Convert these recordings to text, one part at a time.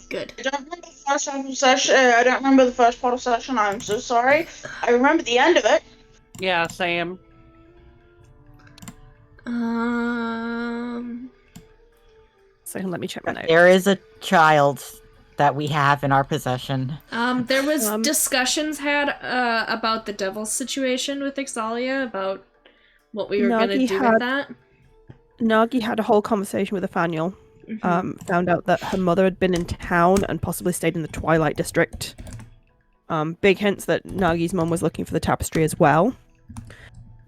Good. I don't remember the first half of session. I don't remember the first part of session. I'm so sorry. I remember the end of it. Yeah, same. So let me check my notes. There is a child that we have in our possession. There was discussions had about the devil's situation with Ixalia, about what we were going to do with that. Nagi had a whole conversation with Nathaniel. Found out that her mother had been in town and possibly stayed in the Twilight District. Big hints that Nagi's mum was looking for the tapestry as well.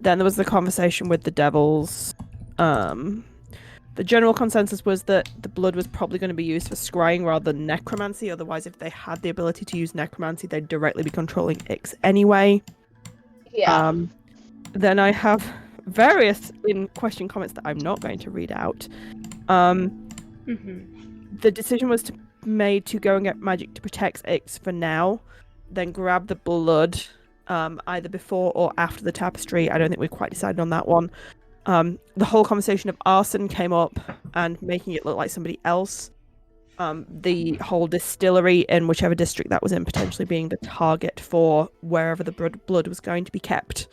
Then there was the conversation with the devils. The general consensus was that the blood was probably going to be used for scrying rather than necromancy. Otherwise, if they had the ability to use necromancy, they'd directly be controlling Ix anyway. Yeah. Then I have various in-question comments that I'm not going to read out. The decision was made to go and get magic to protect Ix for now, then grab the blood either before or after the tapestry. I don't think we quite decided on that one. The whole conversation of arson came up and making it look like somebody else. The whole distillery in whichever district that was in potentially being the target for wherever the blood was going to be kept.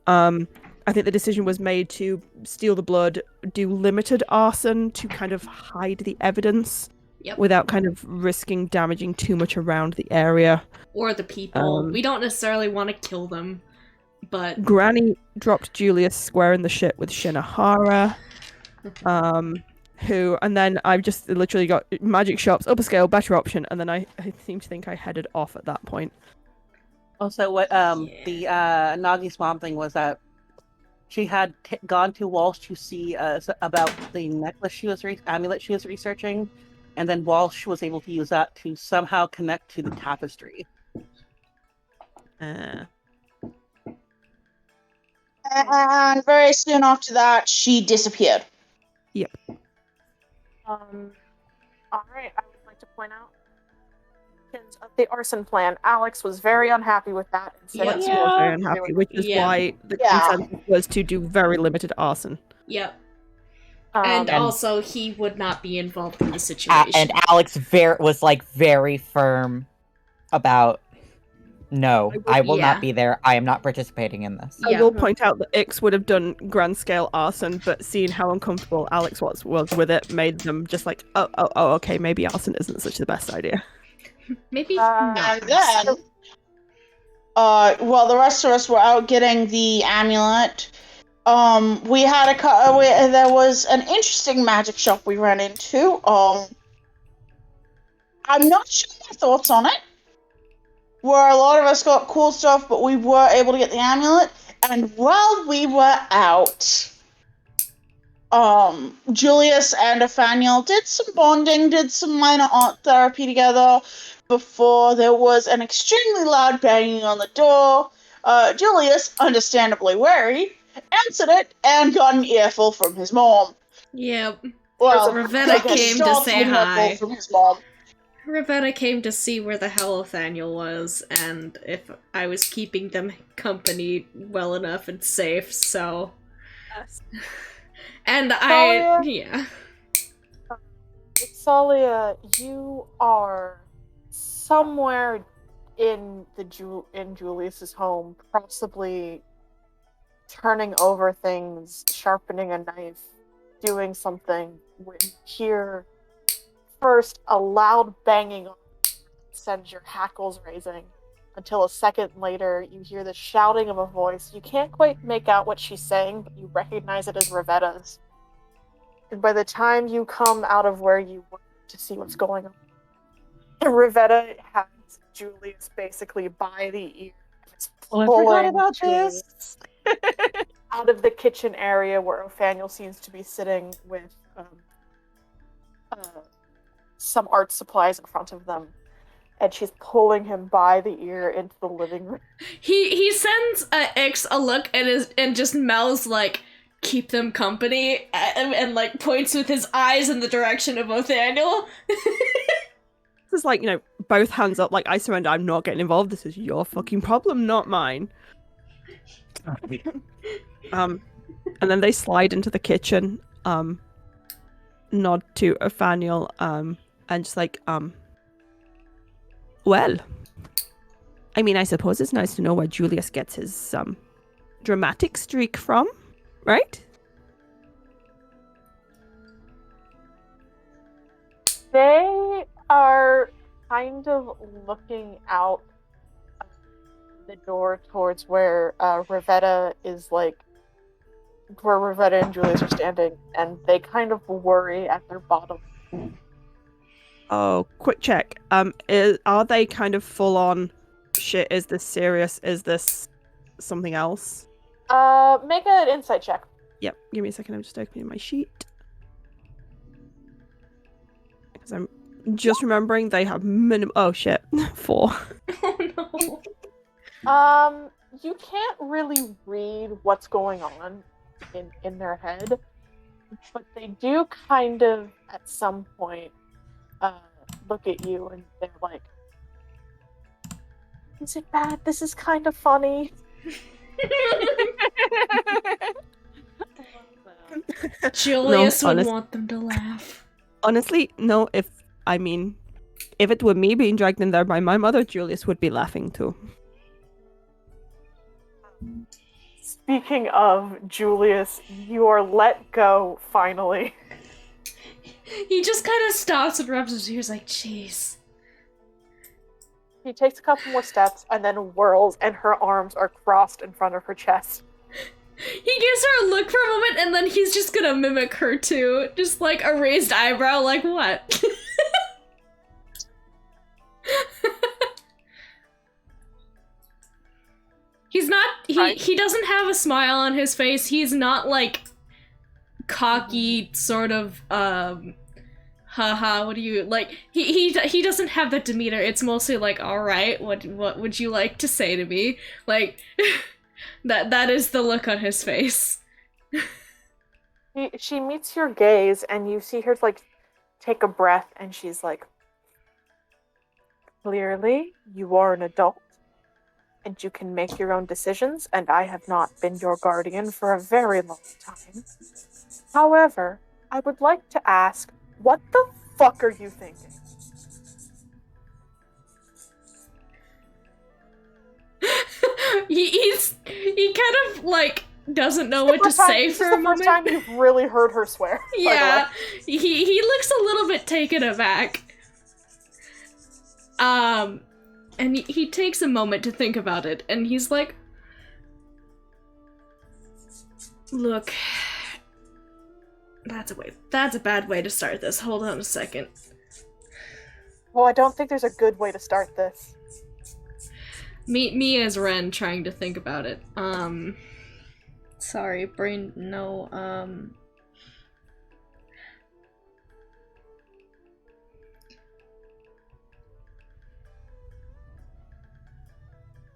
I think the decision was made to steal the blood, do limited arson to kind of hide the evidence without kind of risking damaging too much around the area. Or the people. We don't necessarily want to kill them, but... Granny dropped Julius square in the shit with Shinohara. And then I've just literally got magic shops, upper scale, better option, and then I seem to think I headed off at that point. Also, what the Nagi's mom thing was that she had gone to Walsh to see about the necklace amulet she was researching, and then Walsh was able to use that to somehow connect to the tapestry. And very soon after that, she disappeared. Yep. Alright, I would like to point out of the arson plan. Alex was very unhappy with that. And Alex was very unhappy, which is why the consensus was to do very limited arson. Yep. And also, he would not be involved in the situation. And Alex was like very firm about, no, I will not be there. I am not participating in this. I will point out that Ix would have done grand scale arson, but seeing how uncomfortable Alex was with it made them just like, oh, okay, maybe arson isn't such the best idea. Maybe not. And then, while the rest of us were out getting the amulet, we had there was an interesting magic shop we ran into. I'm not sure my thoughts on it. Where a lot of us got cool stuff, but we were able to get the amulet. And while we were out, Julius and Nathaniel did some bonding, did some minor art therapy together before there was an extremely loud banging on the door. Julius, understandably wary, answered it and got an earful from his mom. Yep. Well, Ravenna came to say hi. From his mom. Ravenna came to see where the hell Nathaniel was, and if I was keeping them company well enough and safe, so... Yes. And Ixalia, you are somewhere in Julius's home, possibly turning over things, sharpening a knife, doing something, when you hear first a loud banging sends your hackles raising, until a second later you hear the shouting of a voice. You can't quite make out what she's saying, but you recognize it as Ravetta's. And by the time you come out of where you were to see what's going on, Ravetta has Julius basically by the ear. I forgot about this. Out of the kitchen area where Nathaniel seems to be sitting with some art supplies in front of them, and she's pulling him by the ear into the living room. He sends Ix a look and just mouths like, keep them company, and like points with his eyes in the direction of Nathaniel. This is like, both hands up, like, I surrender, I'm not getting involved, this is your fucking problem, not mine. And then they slide into the kitchen, nod to Nathaniel, And just like, well, I mean, I suppose it's nice to know where Julius gets his, dramatic streak from, right? They are kind of looking out the door towards where Rivetta is like, where Rivetta and Julius are standing, and they kind of worry at their bottom. Oh, quick check. Are they kind of full on shit? Is this serious? Is this something else? Make an insight check. Yep. Give me a second. I'm just opening my sheet. Because I'm just remembering they have minimum. Oh shit, 4. Oh no. You can't really read what's going on in their head, but they do kind of at some point look at you and they're like, "Is it bad? This is kind of funny." Julius No, would want them to laugh. Honestly, no. If it were me being dragged in there by my mother, Julius would be laughing too. Speaking of Julius, you are let go finally. He just kind of stops and rubs his ears like, jeez. He takes a couple more steps and then whirls, and her arms are crossed in front of her chest. He gives her a look for a moment, and then he's just gonna mimic her too. Just like a raised eyebrow, like what? He's not, he doesn't have a smile on his face. He's not like cocky, sort of, haha, what do you, like, he doesn't have that demeanor. It's mostly like, alright, what would you like to say to me? Like, that is the look on his face. She meets your gaze, and you see her, like, take a breath, and she's like, "Clearly, you are an adult, and you can make your own decisions, and I have not been your guardian for a very long time. However, I would like to ask, what the fuck are you thinking?" He kind of, like, doesn't know what to say for a moment. This is the first time you've really heard her swear. Yeah, he looks a little bit taken aback. And he takes a moment to think about it, and he's like, look, that's a bad way to start this. Hold on a second. Well, I don't think there's a good way to start this. Me as Ren trying to think about it. Sorry, brain, no,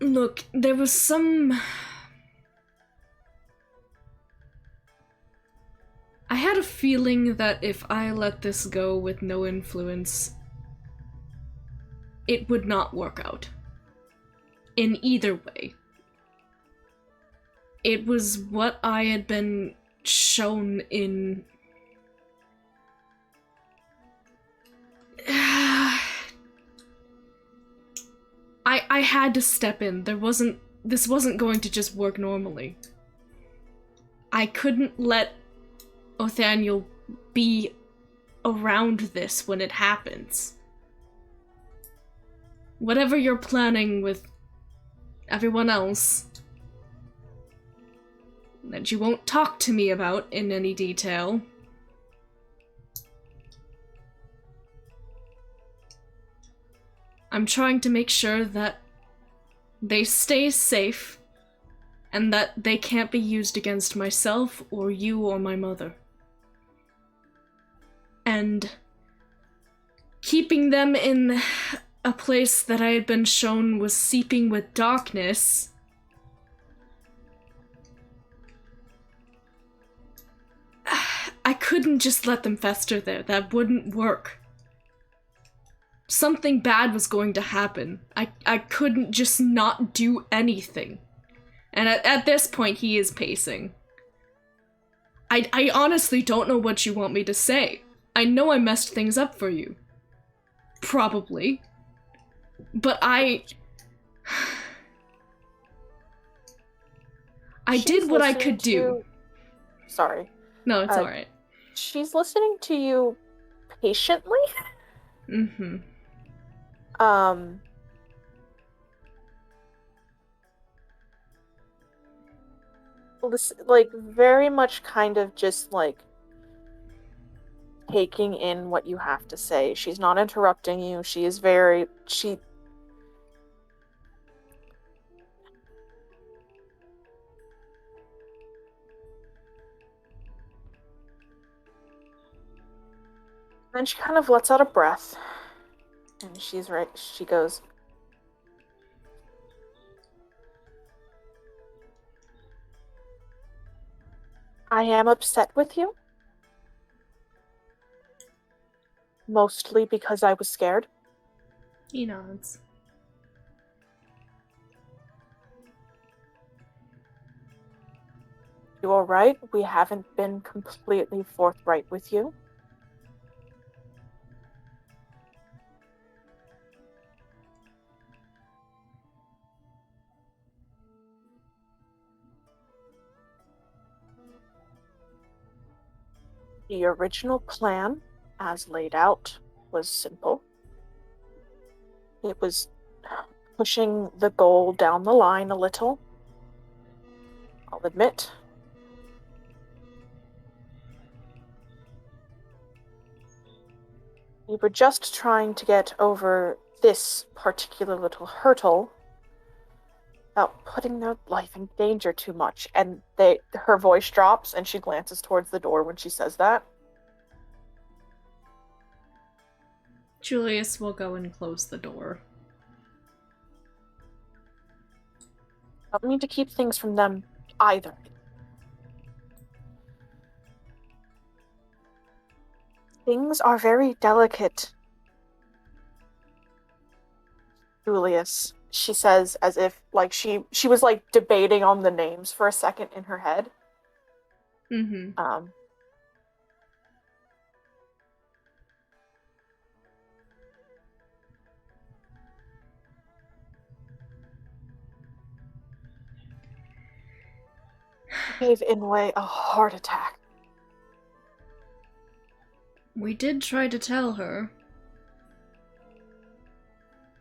Look, there was some... I had a feeling that if I let this go with no influence, it would not work out. In either way. It was what I had been shown in... I had to step in. This wasn't going to just work normally. I couldn't let Othaniel be around this when it happens. Whatever you're planning with everyone else, that you won't talk to me about in any detail, I'm trying to make sure that they stay safe and that they can't be used against myself or you or my mother. And keeping them in a place that I had been shown was seeping with darkness, I couldn't just let them fester there. That wouldn't work. Something bad was going to happen. I couldn't just not do anything. And at this point, he is pacing. I honestly don't know what you want me to say. I know I messed things up for you. Probably. But I She's did what I listening could do. to- Sorry. No, it's Uh, alright. She's listening to you patiently. Mm-hmm. Like very much kind of just like taking in what you have to say. She's not interrupting you. She is very then she kind of lets out a breath. And she goes, I am upset with you. Mostly because I was scared. He nods. You alright? We haven't been completely forthright with you. The original plan, as laid out, was simple. It was pushing the goal down the line a little. I'll admit. We were just trying to get over this particular little hurdle without putting their life in danger too much. And her voice drops and she glances towards the door when she says that. Julius will go and close the door. I don't mean to keep things from them either. Things are very delicate, Julius, she says, as if like she was like debating on the names for a second in her head. Mm-hmm. Gave Inway a heart attack. We did try to tell her.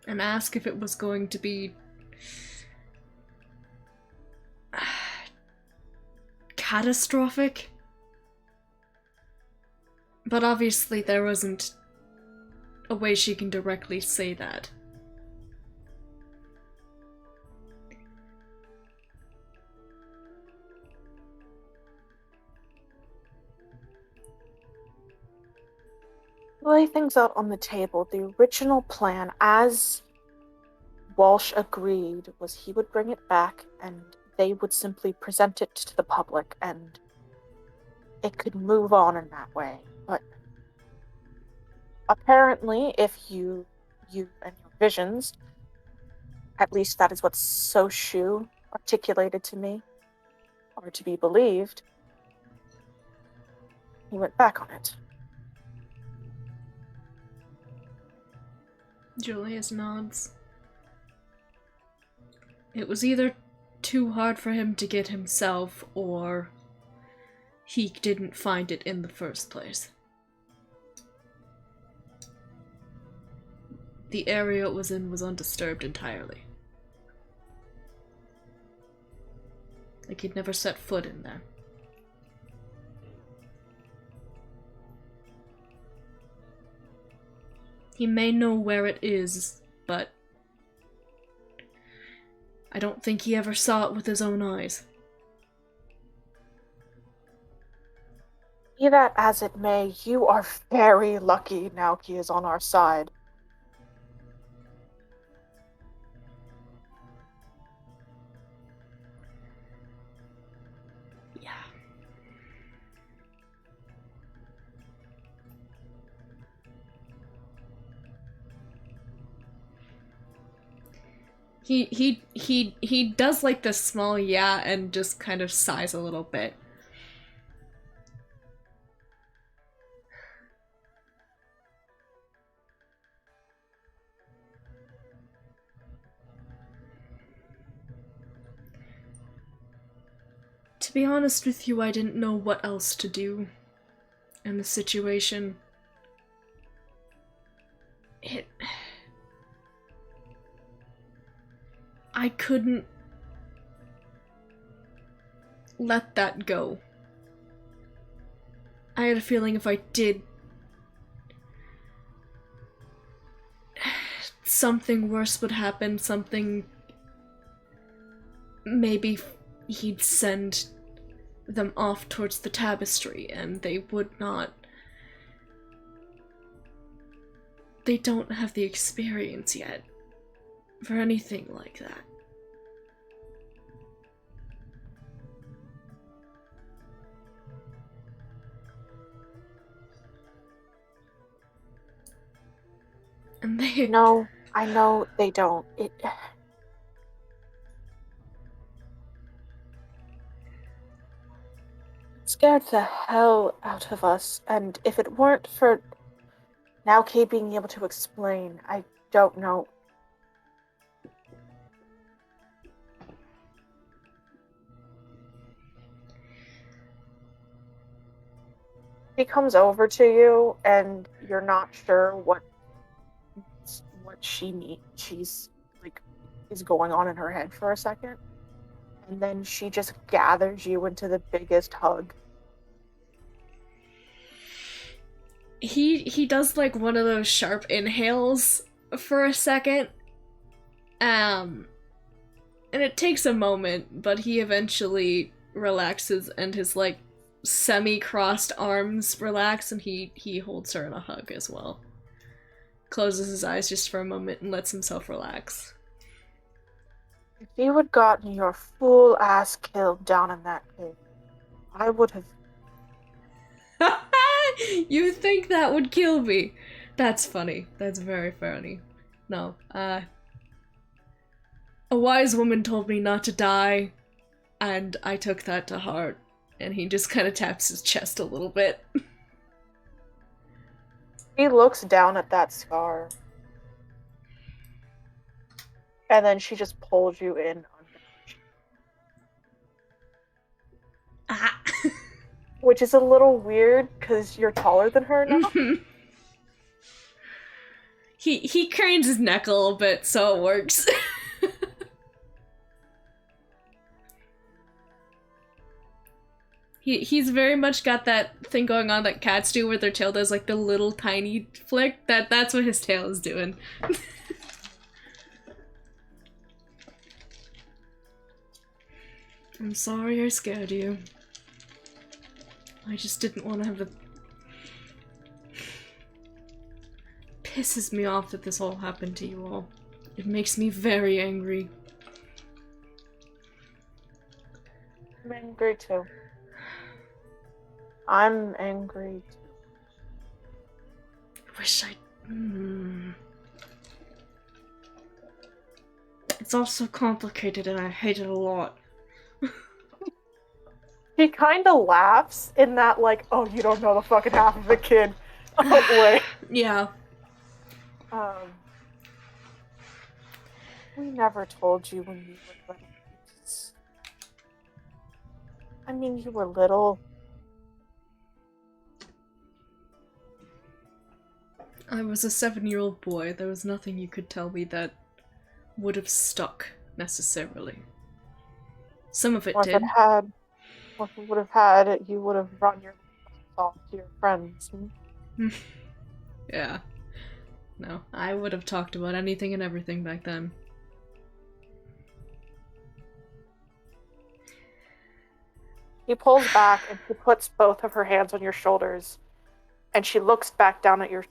And ask if it was going to be catastrophic. But obviously there wasn't a way she can directly say that. Lay things out on the table. The original plan, as Walsh agreed, was he would bring it back and they would simply present it to the public and it could move on in that way. But apparently, if you and your visions, at least that is what Soshu articulated to me, are to be believed, he went back on it. Julius nods. It was either too hard for him to get himself, or he didn't find it in the first place. The area it was in was undisturbed entirely. Like he'd never set foot in there. He may know where it is, but I don't think he ever saw it with his own eyes. Be that as it may, you are very lucky Naoki is on our side. Yeah. He does like this small yeah and just kind of sighs a little bit. To be honest with you, I didn't know what else to do in the situation. I couldn't let that go. I had a feeling if I did, something worse would happen, maybe he'd send them off towards the tapestry, and they don't have the experience yet for anything like that. And they... No, I know they don't. It scared the hell out of us, and if it weren't for now Kay being able to explain, I don't know. He comes over to you, and you're not sure what she needs. She's like, is going on in her head for a second, and then she just gathers you into the biggest hug. He does like one of those sharp inhales for a second. And it takes a moment, but he eventually relaxes and his like semi-crossed arms relax, and he holds her in a hug as well. Closes his eyes just for a moment and lets himself relax. If you had gotten your fool ass killed down in that cave, I would have. You think that would kill me? That's funny. That's very funny. No, a wise woman told me not to die, and I took that to heart. And he just kind of taps his chest a little bit. He looks down at that scar. And then she just pulls you in. Ah. Which is a little weird, because you're taller than her now. He cranes his neck a little bit, so it works. He's very much got that thing going on that cats do where their tail does like the little tiny flick. That's what his tail is doing. I'm sorry I scared you. I just didn't want to have the... Pisses me off that this all happened to you all. It makes me very angry. I'm angry too. I'm angry too. I wish I... It's all so complicated and I hate it a lot. He kind of laughs in that, like, oh, you don't know the fucking half of it, kid. Oh, boy. Yeah. We never told you when you were little. I mean, you were little. I was a 7-year-old boy. There was nothing you could tell me that would have stuck, necessarily. Some of it Or did. if it had, or if it would have had it, you would have run your off to your friends. Yeah. No, I would have talked about anything and everything back then. He pulls back and he puts both of her hands on your shoulders, and she looks back down at your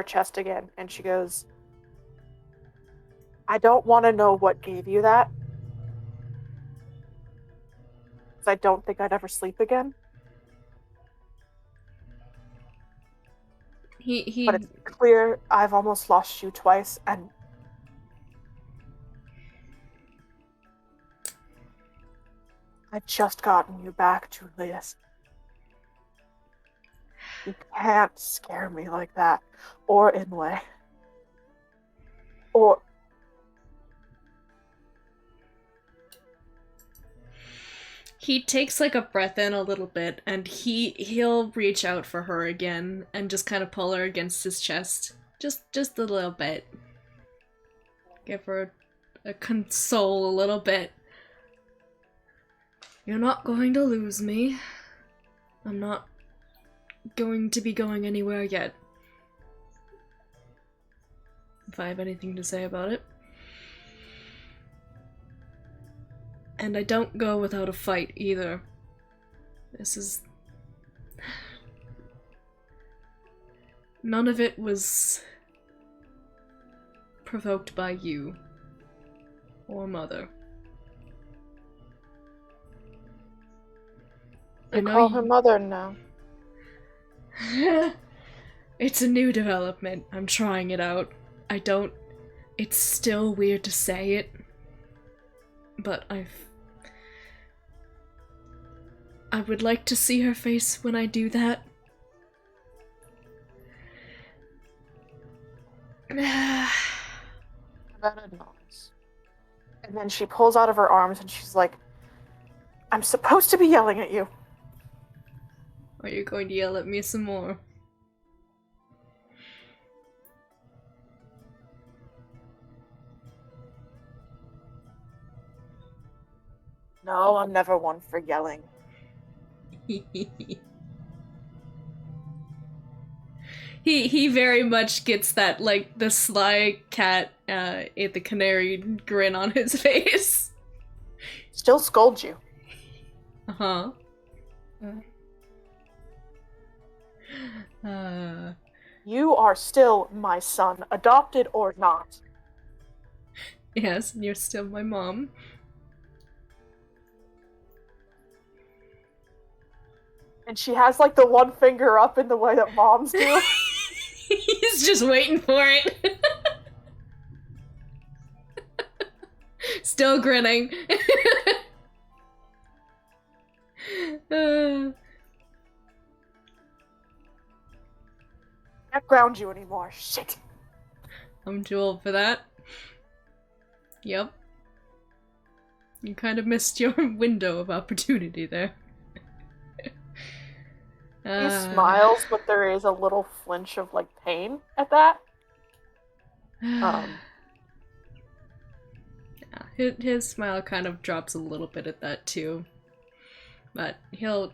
chest again, and she goes, I don't want to know what gave you that, because I don't think I'd ever sleep again. But it's clear I've almost lost you twice, and I've just gotten you back, Julius. You can't scare me like that, or Inway. Or... He takes like a breath in a little bit, and he'll reach out for her again and just kind of pull her against his chest, just a little bit. Give her a console a little bit. You're not going to lose me. I'm not going to be going anywhere yet. If I have anything to say about it. And I don't go without a fight either. This is... None of it was provoked by you or Mother. You call her Mother now. It's a new development. I'm trying it out. I don't... It's still weird to say it. But I would like to see her face when I do that. Savannah nods. And then she pulls out of her arms and she's like, I'm supposed to be yelling at you. Are you going to yell at me some more? No, I'm never one for yelling. He very much gets that, like, the sly cat, the canary grin on his face. Still scold you. Uh-huh. You are still my son, adopted or not. Yes, and you're still my mom. And she has, like, the one finger up in the way that moms do. He's just waiting for it. Still grinning. Can't ground you anymore. Shit. I'm too old for that. Yep. You kind of missed your window of opportunity there. He smiles, but there is a little flinch of, like, pain at that. Yeah, his smile kind of drops a little bit at that too. But he'll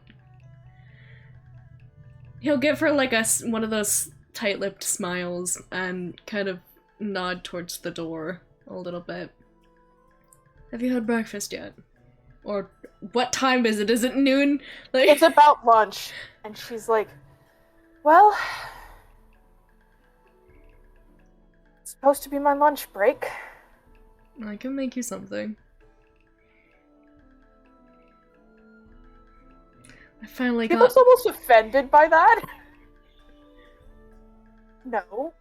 give her like one of those tight-lipped smiles and kind of nod towards the door a little bit. Have you had breakfast yet? Or what time is it? Is it noon? Like, it's about lunch. And she's like, well, it's supposed to be my lunch break. I can make you something. I finally He got... looks almost offended by that. No.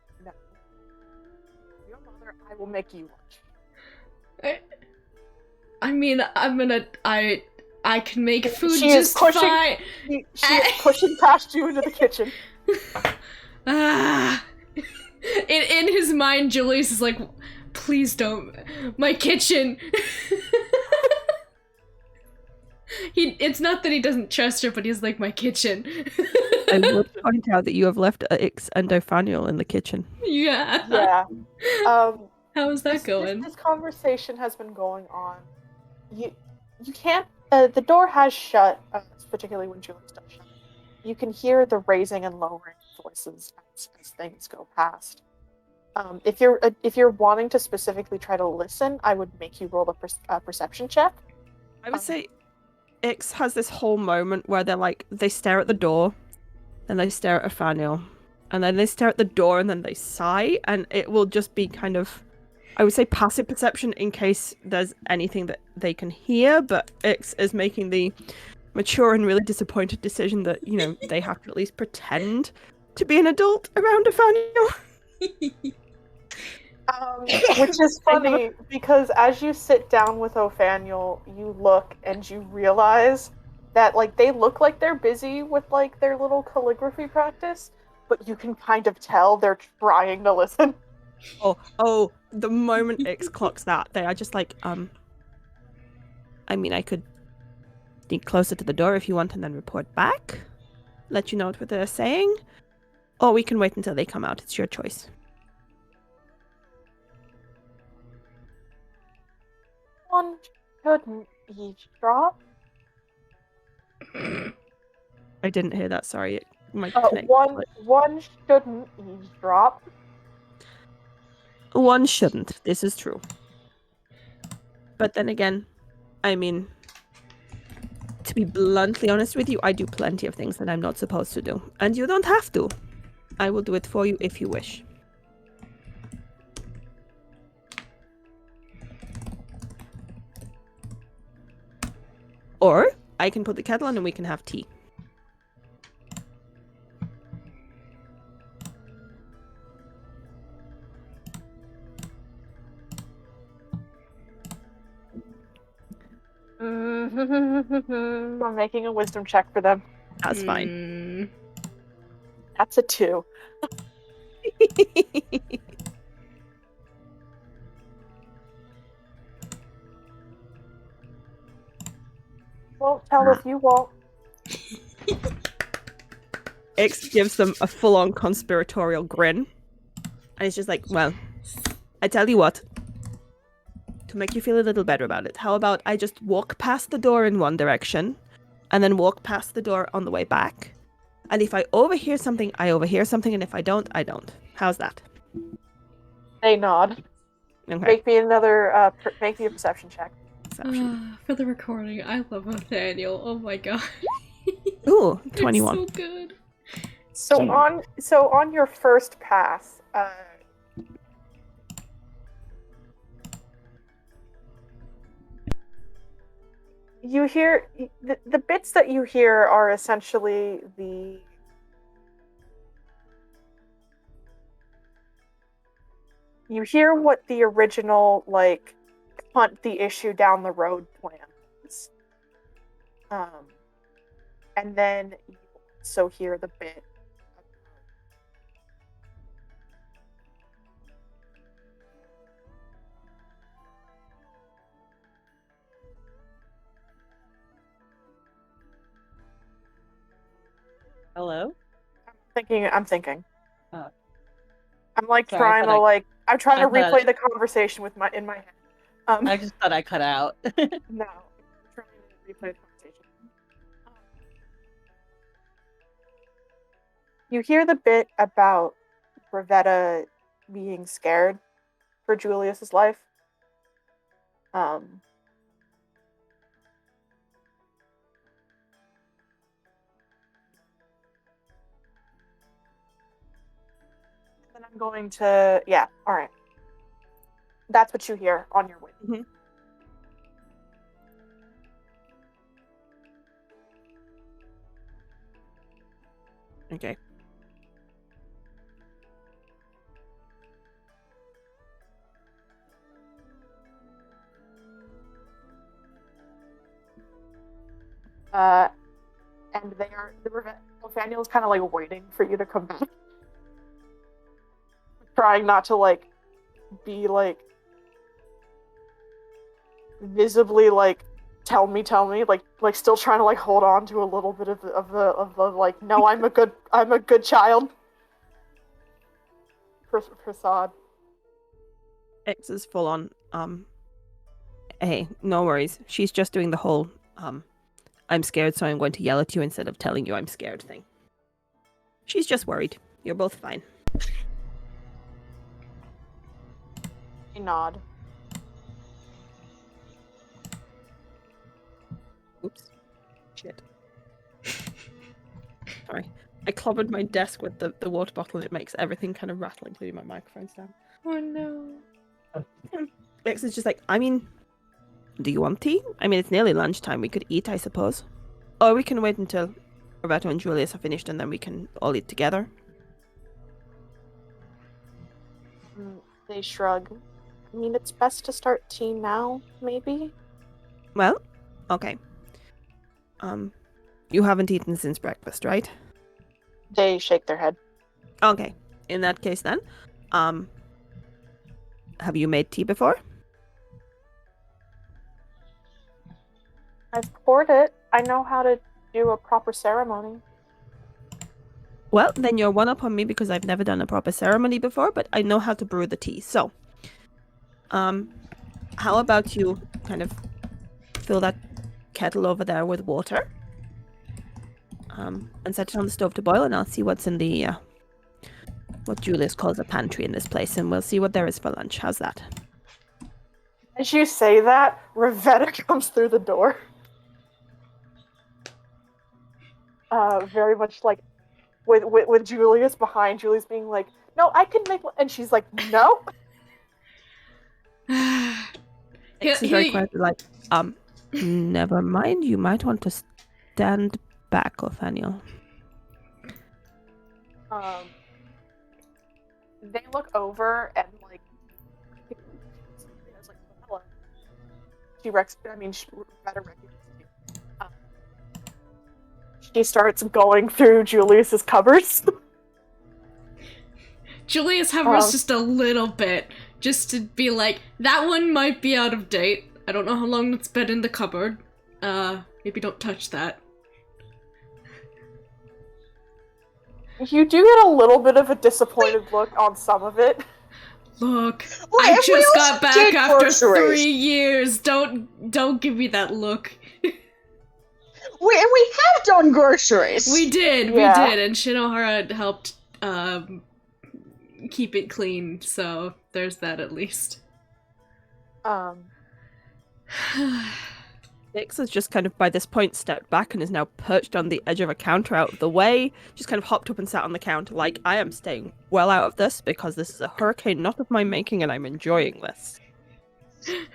Your mother, I will make you lunch. I mean, I can make food she just is pushing, fine. She is pushing past you into the kitchen. In his mind, Julius is like, please don't. My kitchen. It's not that he doesn't trust her, but he's like, my kitchen. I would point out that you have left Ix and Ophaniel in the kitchen. Yeah. Yeah. How is that going? This conversation has been going on. You can't. The door has shut, particularly when Julius does shut. You can hear the raising and lowering voices as things go past. If you're wanting to specifically try to listen, I would make you roll a perception check. I would say Ix has this whole moment where they stare at the door, and they stare at Ophaniel, and then they stare at the door, and then they sigh, and it will just be kind of, I would say, passive perception in case there's anything that they can hear, but Ix is making the mature and really disappointed decision that, you know, they have to at least pretend to be an adult around Ophaniel. Which is funny, because as you sit down with Ophaniel, you look and you realize that, like, they look like they're busy with, like, their little calligraphy practice, but you can kind of tell they're trying to listen. Oh, the moment Ix clocks that, they are just like, I mean, I could sneak closer to the door if you want and then report back. Let you know what they're saying. Or we can wait until they come out. It's your choice. One shouldn't eavesdrop. I didn't hear that, sorry. My connection. One shouldn't eavesdrop. One shouldn't. This is true. But then again, I mean, to be bluntly honest with you, I do plenty of things that I'm not supposed to do. And you don't have to. I will do it for you if you wish. Or I can put the kettle on and we can have tea. I'm making a wisdom check for them. That's fine. That's a 2. Won't tell if you won't. X gives them a full-on conspiratorial grin. And he's just like, well, I tell you what. To make you feel a little better about it, how about I just walk past the door in one direction and then walk past the door on the way back? And if I overhear something, I overhear something, and if I don't, I don't. How's that? They nod. Okay. Make me another, make me a perception check. For the recording, I love Nathaniel. Oh my god. Ooh, 21. It's so good. So on your first pass, you hear the bits that you hear are essentially you hear what the original like hunt the issue down the road plan is. And then you also hear the bit Hello? I'm thinking. Oh. I'm like Sorry, trying to I replay the conversation in my head. I just thought I cut out. No, I'm trying to replay the conversation. You hear the bit about Rivetta being scared for Julius's life. Then I'm going to, yeah, all right. That's what you hear on your way. Mm-hmm. Okay. And Nathaniel's kind of like waiting for you to come back. Trying not to like be like visibly like tell me like still trying to like hold on to a little bit of the like no I'm a good child facade. X is full on hey, no worries. She's just doing the whole I'm scared, so I'm going to yell at you instead of telling you I'm scared thing. She's just worried. You're both fine. I nod. Oops. Shit. Sorry. I clobbered my desk with the water bottle and it makes everything kind of rattle, including my microphone stand. Oh no. X is just like, I mean, do you want tea? I mean, it's nearly lunchtime. We could eat, I suppose. Or we can wait until Roberto and Julius are finished and then we can all eat together. They shrug. I mean, it's best to start tea now, maybe? Well, okay. You haven't eaten since breakfast, right? They shake their head. Okay. In that case then, have you made tea before? I've poured it. I know how to do a proper ceremony. Well, then you're one up on me because I've never done a proper ceremony before, but I know how to brew the tea. So, how about you kind of fill that kettle over there with water, and set it on the stove to boil, and I'll see what's in the what Julius calls a pantry in this place, and we'll see what there is for lunch. How's that? As you say that, Rivetta comes through the door. Very much like with Julius behind. Julius being like, "No, I can make," and she's like, "No." Ix is very quietly like, never mind. You might want to stand back, Othaniel. They look over and like, hello. Rivetta recognizes you. She starts going through Julius's cupboards. Julius hovers just a little bit, just to be like, that one might be out of date. I don't know how long it's been in the cupboard. Maybe don't touch that. You do get a little bit of a disappointed look on some of it. Look, Wait, I just got did back after groceries. 3 years. Don't give me that look. We have done groceries. We did, and Shinohara helped keep it clean, so there's that at least. Ix has just kind of by this point stepped back and is now perched on the edge of a counter out of the way, just kind of hopped up and sat on the counter like, I am staying well out of this because this is a hurricane not of my making and I'm enjoying this. And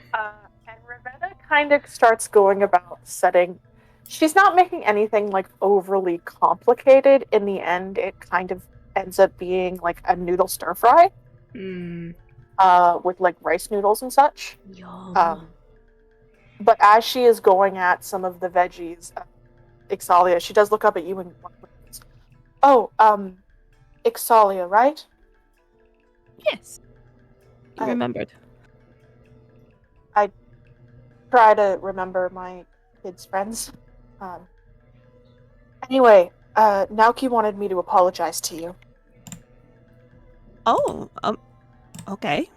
Ravenna kind of starts going about setting. She's not making anything like overly complicated. In the end, it kind of ends up being like a noodle stir fry. With like rice noodles and such. Yum. But as she is going at some of the veggies, Ixalia, she does look up at you and Ixalia, right? Yes. You remembered. I try to remember my kids' friends. Anyway, Naoki wanted me to apologize to you. Oh, okay.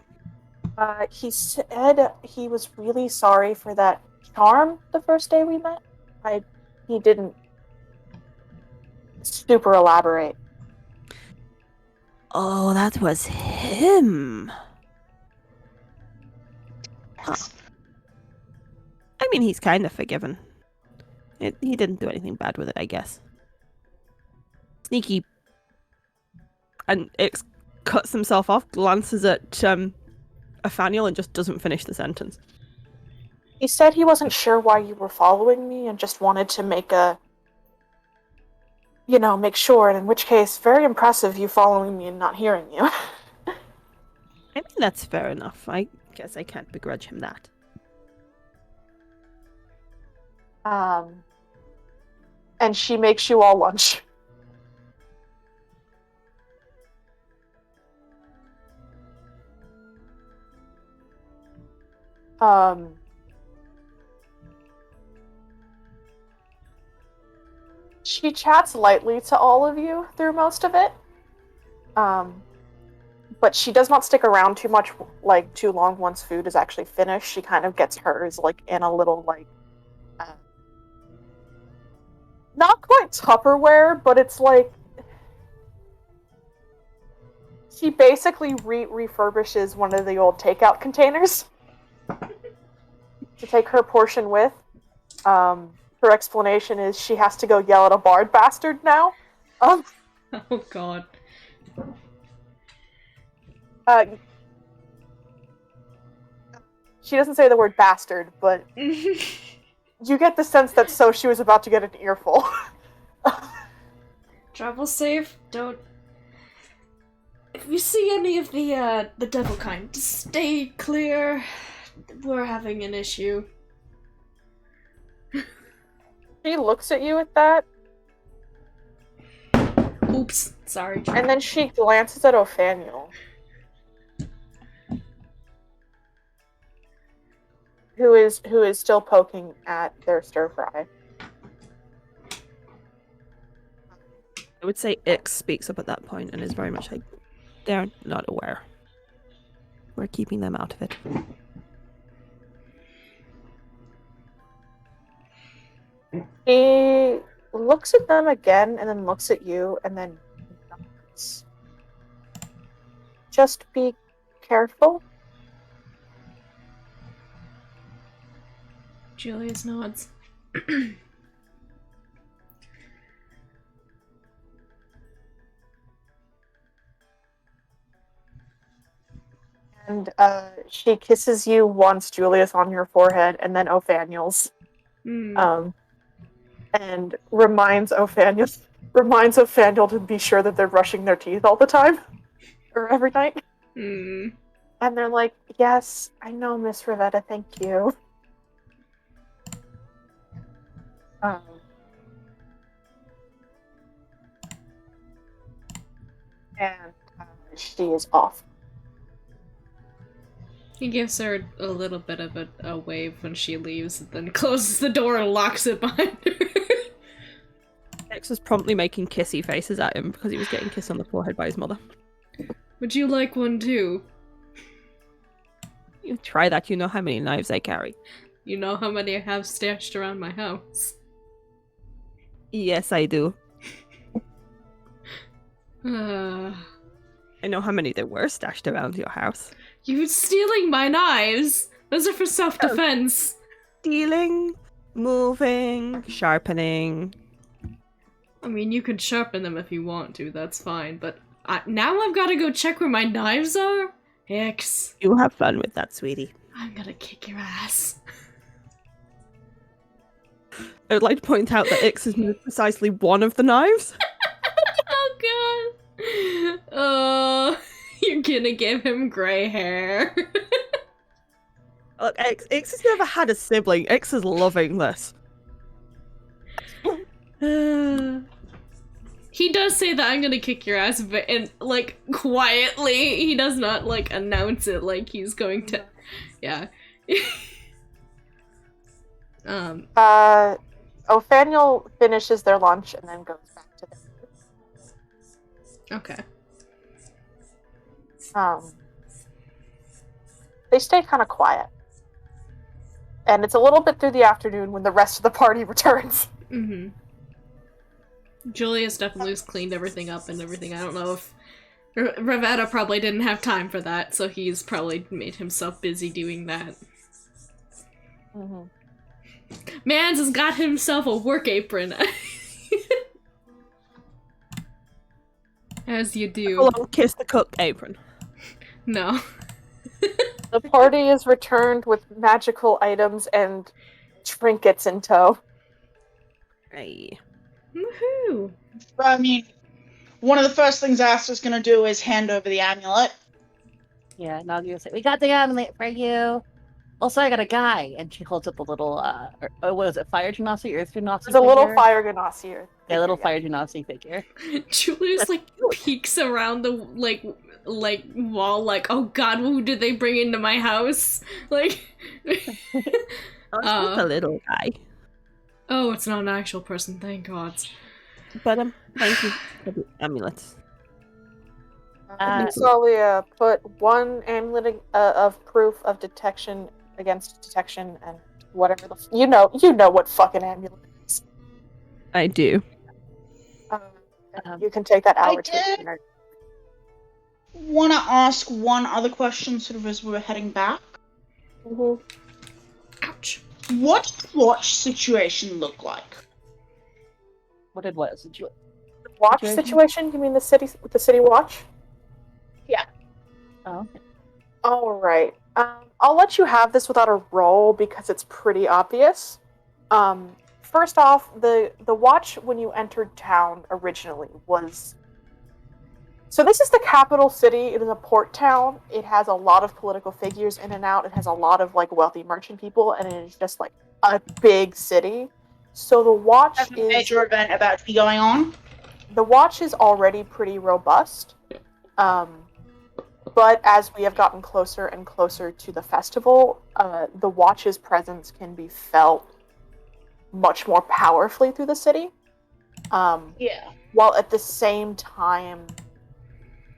He said he was really sorry for that charm the first day we met. He didn't super elaborate. Oh, that was him. Huh. I mean, he's kind of forgiven. He didn't do anything bad with it, I guess. Sneaky. And Ix cuts himself off, glances at Nathaniel, and just doesn't finish the sentence. He said he wasn't sure why you were following me and just wanted to make sure, and in which case, very impressive you following me and not hearing you. I mean, that's fair enough. I guess I can't begrudge him that. And she makes you all lunch. She chats lightly to all of you through most of it. But she does not stick around too much, like, too long once food is actually finished. She kind of gets hers, like, in a little, like, not quite Tupperware, but it's like, she basically refurbishes one of the old takeout containers to take her portion with. Her explanation is she has to go yell at a bard bastard now. Oh god. She doesn't say the word bastard, but you get the sense that she was about to get an earful. Travel safe. Don't. If you see any of the devil kind, just stay clear. We're having an issue. She looks at you at that. Oops, sorry. And then she glances at Othaniel, who is still poking at their stir fry. I would say Ix speaks up at that point and is very much like, they're not aware. We're keeping them out of it. He looks at them again and then looks at you and then nods. Just be careful. Julius nods. And she kisses you once, Julius, on your forehead, and then Ophaniel's. Mm. And reminds Ophaniel to be sure that they're brushing their teeth all the time. Or every night. Mm. And they're like, yes, I know, Miss Rivetta, thank you. And she is off. He gives her a little bit of a wave when she leaves, and then closes the door and locks it behind her. Ix was promptly making kissy faces at him because he was getting kissed on the forehead by his mother. Would you like one too? You try that, you know how many knives I carry. You know how many I have stashed around my house. Yes, I do. Uh, I know how many there were stashed around your house. you stealing my knives! Those are for self-defense. Stealing, moving, sharpening. I mean, you can sharpen them if you want to, that's fine, but now I've gotta go check where my knives are? Ix. You have fun with that, sweetie. I'm gonna kick your ass. I would like to point out that Ix has moved precisely one of the knives. Oh god. Oh, you're gonna give him gray hair. Look, Ix has never had a sibling. Ix is loving this. He does say that I'm gonna kick your ass, but and like quietly. He does not like announce it like he's going to. Yeah. Ophaniel finishes their lunch and then goes back to their Okay. They stay kind of quiet. And it's a little bit through the afternoon when the rest of the party returns. Mm-hmm. Julius definitely has cleaned everything up and everything. I don't know if Ravetta probably didn't have time for that, so he's probably made himself busy doing that. Mm-hmm. Mans has got himself a work apron. As you do. Full on kiss the cook apron. No. The party is returned with magical items and trinkets in tow. Hey. Woohoo! I mean, one of the first things Asta's gonna do is hand over the amulet. Yeah, Nagi will say, "We got the amulet for you. Also, I got a guy," and she holds up a little, what is it, fire genasi, earth genasi? There's a little fire genasi here. Yeah, little fire genasi figure. Julius like peeks around the like wall, like, oh god, who did they bring into my house? Like, Oh, it's just a little guy. oh, it's not an actual person, thank god. But thank you for the amulets. Solia put one amulet of proof of detection against detection and whatever the you know what fucking amulet is. I do. You can take that I hour to did. dinner. Want to ask one other question, sort of as we're heading back. Mm-hmm. Ouch. What did the watch situation look like? What did what? Situation? Watch situation? You mean the city watch? Yeah. Oh, okay. All right. I'll let you have this without a roll because it's pretty obvious. First off, the watch when you entered town originally was. So this is the capital city. It is a port town. It has a lot of political figures in and out. It has a lot of like wealthy merchant people, and it is just like a big city. So the watch Has a is major event about to be going on. the watch is already pretty robust. But as we have gotten closer and closer to the festival, the watch's presence can be felt much more powerfully through the city. Yeah. while at the same time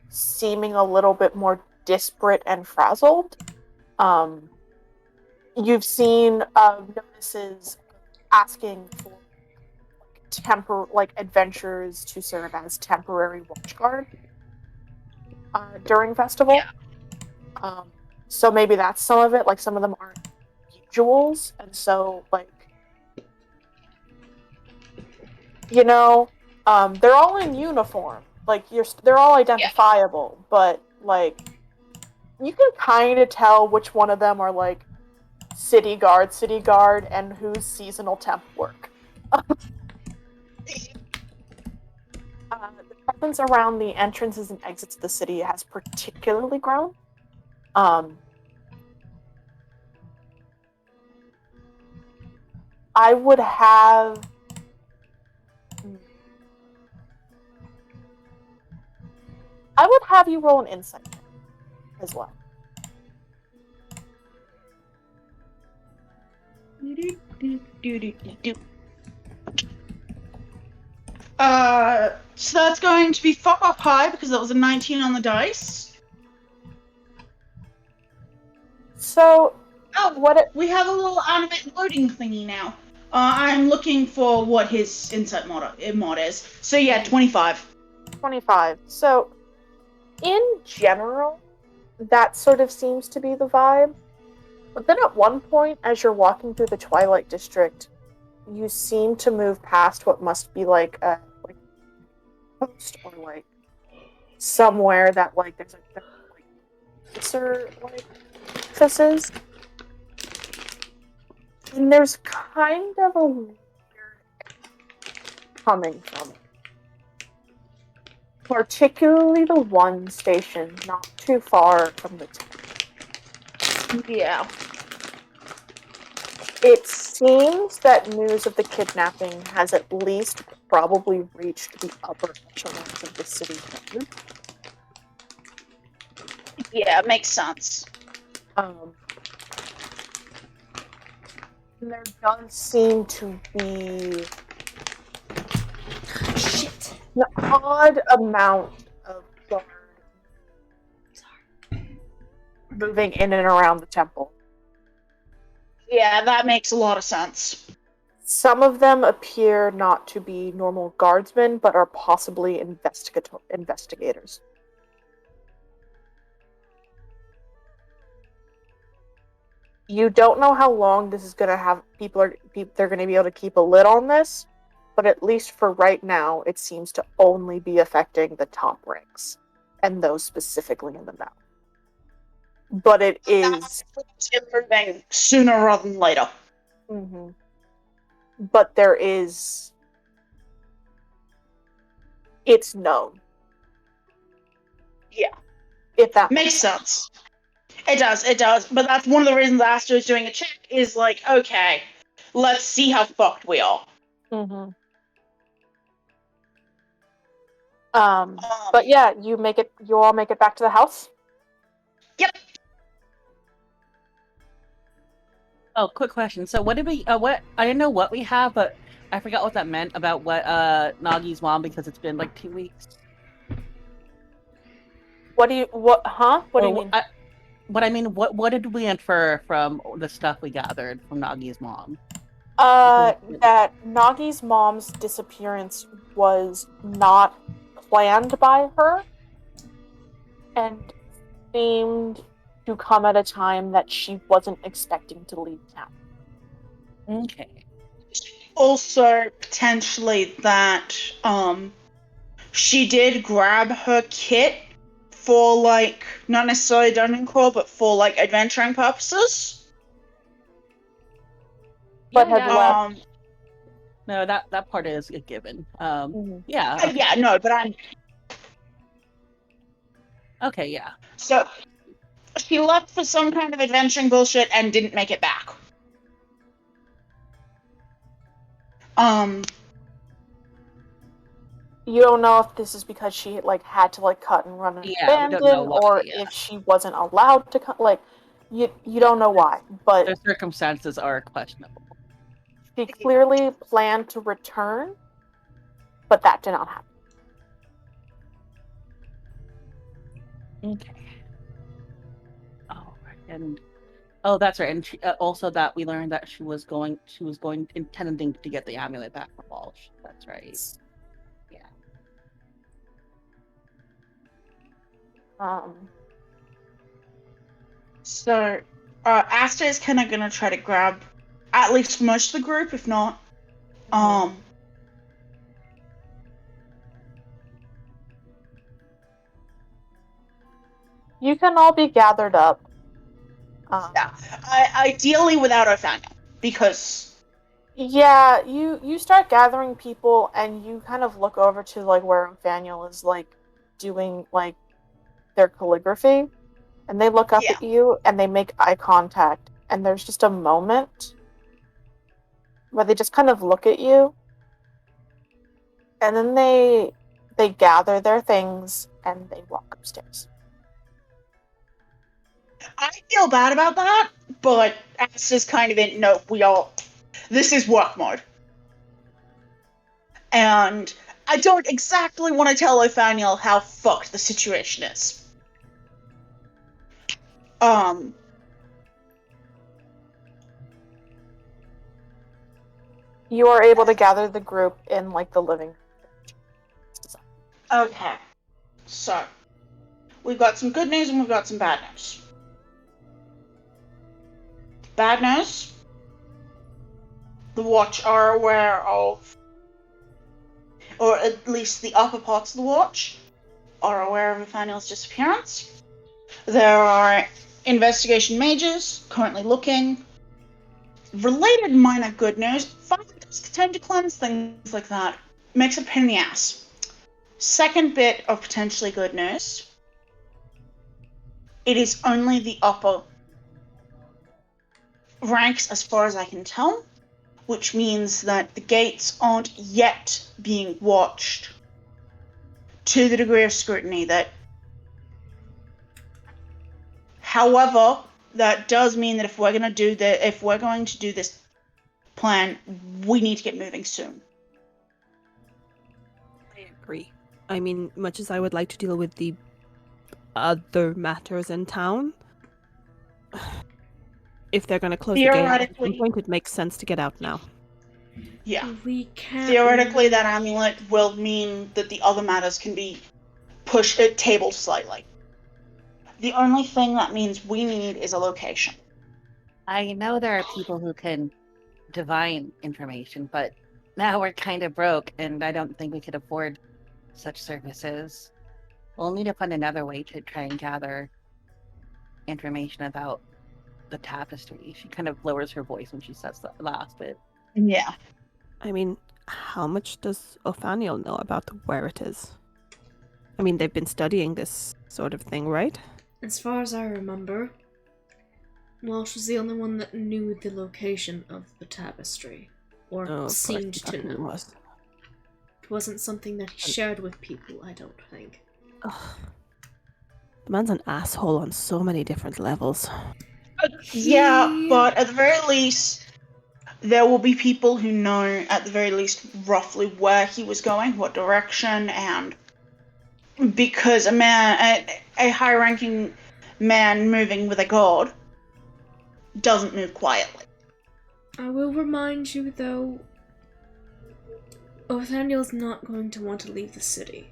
seeming a little bit more disparate and frazzled. You've seen notices asking for adventurers to serve as temporary watch guard during festival. Yeah. So maybe that's some of it. Like some of them aren't usuals, and so they're all in uniform. Like they're all identifiable, but like you can kind of tell which one of them are like city guard, and who's seasonal temp work. The presence around the entrances and exits of the city has particularly grown. I would have you roll an insight as well. So that's going to be fuck off high because that was a 19 on the dice. So, we have a little animate loading thingy now. I'm looking for what his insight mod is. So yeah, 25. 25. So, in general, that sort of seems to be the vibe. But then at one point, as you're walking through the Twilight District, you seem to move past what must be like a post or like somewhere that like there's like officer like offices. And there's kind of a weird coming from it. Particularly the one station not too far from the town. Yeah. It seems that news of the kidnapping has at least probably reached the upper echelons of the city. Yeah, makes sense. There does seem to be an odd amount of guard moving in and around the temple. Yeah, that makes a lot of sense. Some of them appear not to be normal guardsmen, but are possibly investigators. You don't know how long this is going to have they're going to be able to keep a lid on this, but at least for right now, it seems to only be affecting the top ranks, and those specifically in the mouth. But it is improving sooner rather than later. Mm-hmm. But there is... It's known. Yeah. If that makes sense. It does. But that's one of the reasons Astro's doing a check, is like, okay, let's see how fucked we are. Mm-hmm. But yeah, you all make it back to the house? Yep. Oh, quick question. So what did we, I didn't know what we have, but I forgot what that meant about what, Nagi's mom, because it's been like 2 weeks. What do you mean? What did we infer from the stuff we gathered from Nagi's mom? That Nagi's mom's disappearance was not planned by her, and seemed to come at a time that she wasn't expecting to leave town. Okay. Also, potentially that, she did grab her kit for, like, not necessarily dungeon crawl, but for, like, adventuring purposes. But had left. No, that part is a given. Mm-hmm. Yeah. Yeah, no, but I'm... Okay, yeah. So, she left for some kind of adventuring bullshit and didn't make it back. You don't know if this is because she had to cut and run and abandon, or if she wasn't allowed to cut. You don't know why, but the circumstances are questionable. She clearly planned to return, but that did not happen. Okay. Oh, and that's right. And she, also that we learned that she was intending to get the amulet back from Walsh. That's right. Yeah. So, Asta is kind of gonna try to grab at least most of the group, if not, You can all be gathered up. yeah, ideally without Othaniel, because Yeah, you start gathering people, and you kind of look over to like where Nathaniel is like doing like their calligraphy, and they look up Yeah. at you and they make eye contact, and there's just a moment where they just kind of look at you, and then they gather their things and they walk upstairs. I feel bad about that, but Asta's kind of in, no, this is work mode. And I don't exactly want to tell Othaniel how fucked the situation is. You are able to gather the group in like the living room. Okay. So, we've got some good news and we've got some bad news. Bad news, the Watch are aware of, or at least the upper parts of the Watch are aware of Nathaniel's disappearance. There are investigation majors currently looking. Related minor good news, finding time to cleanse, things like that. Makes a pain in the ass. Second bit of potentially good news, it is only the upper ranks as far as I can tell, which means that the gates aren't yet being watched to the degree of scrutiny that. However, that does mean that if we're going to do this plan, we need to get moving soon. I agree. I mean, much as I would like to deal with the other matters in town, if they're going to close the gate at some point, it makes sense to get out now. Yeah. We can't. Theoretically, that amulet will mean that the other matters can be tabled slightly. The only thing that means we need is a location. I know there are people who can divine information, but now we're kind of broke, and I don't think we could afford such services. We'll need to find another way to try and gather information about the tapestry. She kind of lowers her voice when she says the last bit. Yeah. I mean, how much does Othaniel know about where it is? I mean, they've been studying this sort of thing, right? As far as I remember, Walsh was the only one that knew the location of the tapestry, or seemed to know. It wasn't something that he shared with people, I don't think. Ugh. The man's an asshole on so many different levels. Yeah, but at the very least, there will be people who know, at the very least, roughly where he was going, what direction, and because a high-ranking man moving with a god doesn't move quietly. I will remind you, though, Othaniel's not going to want to leave the city.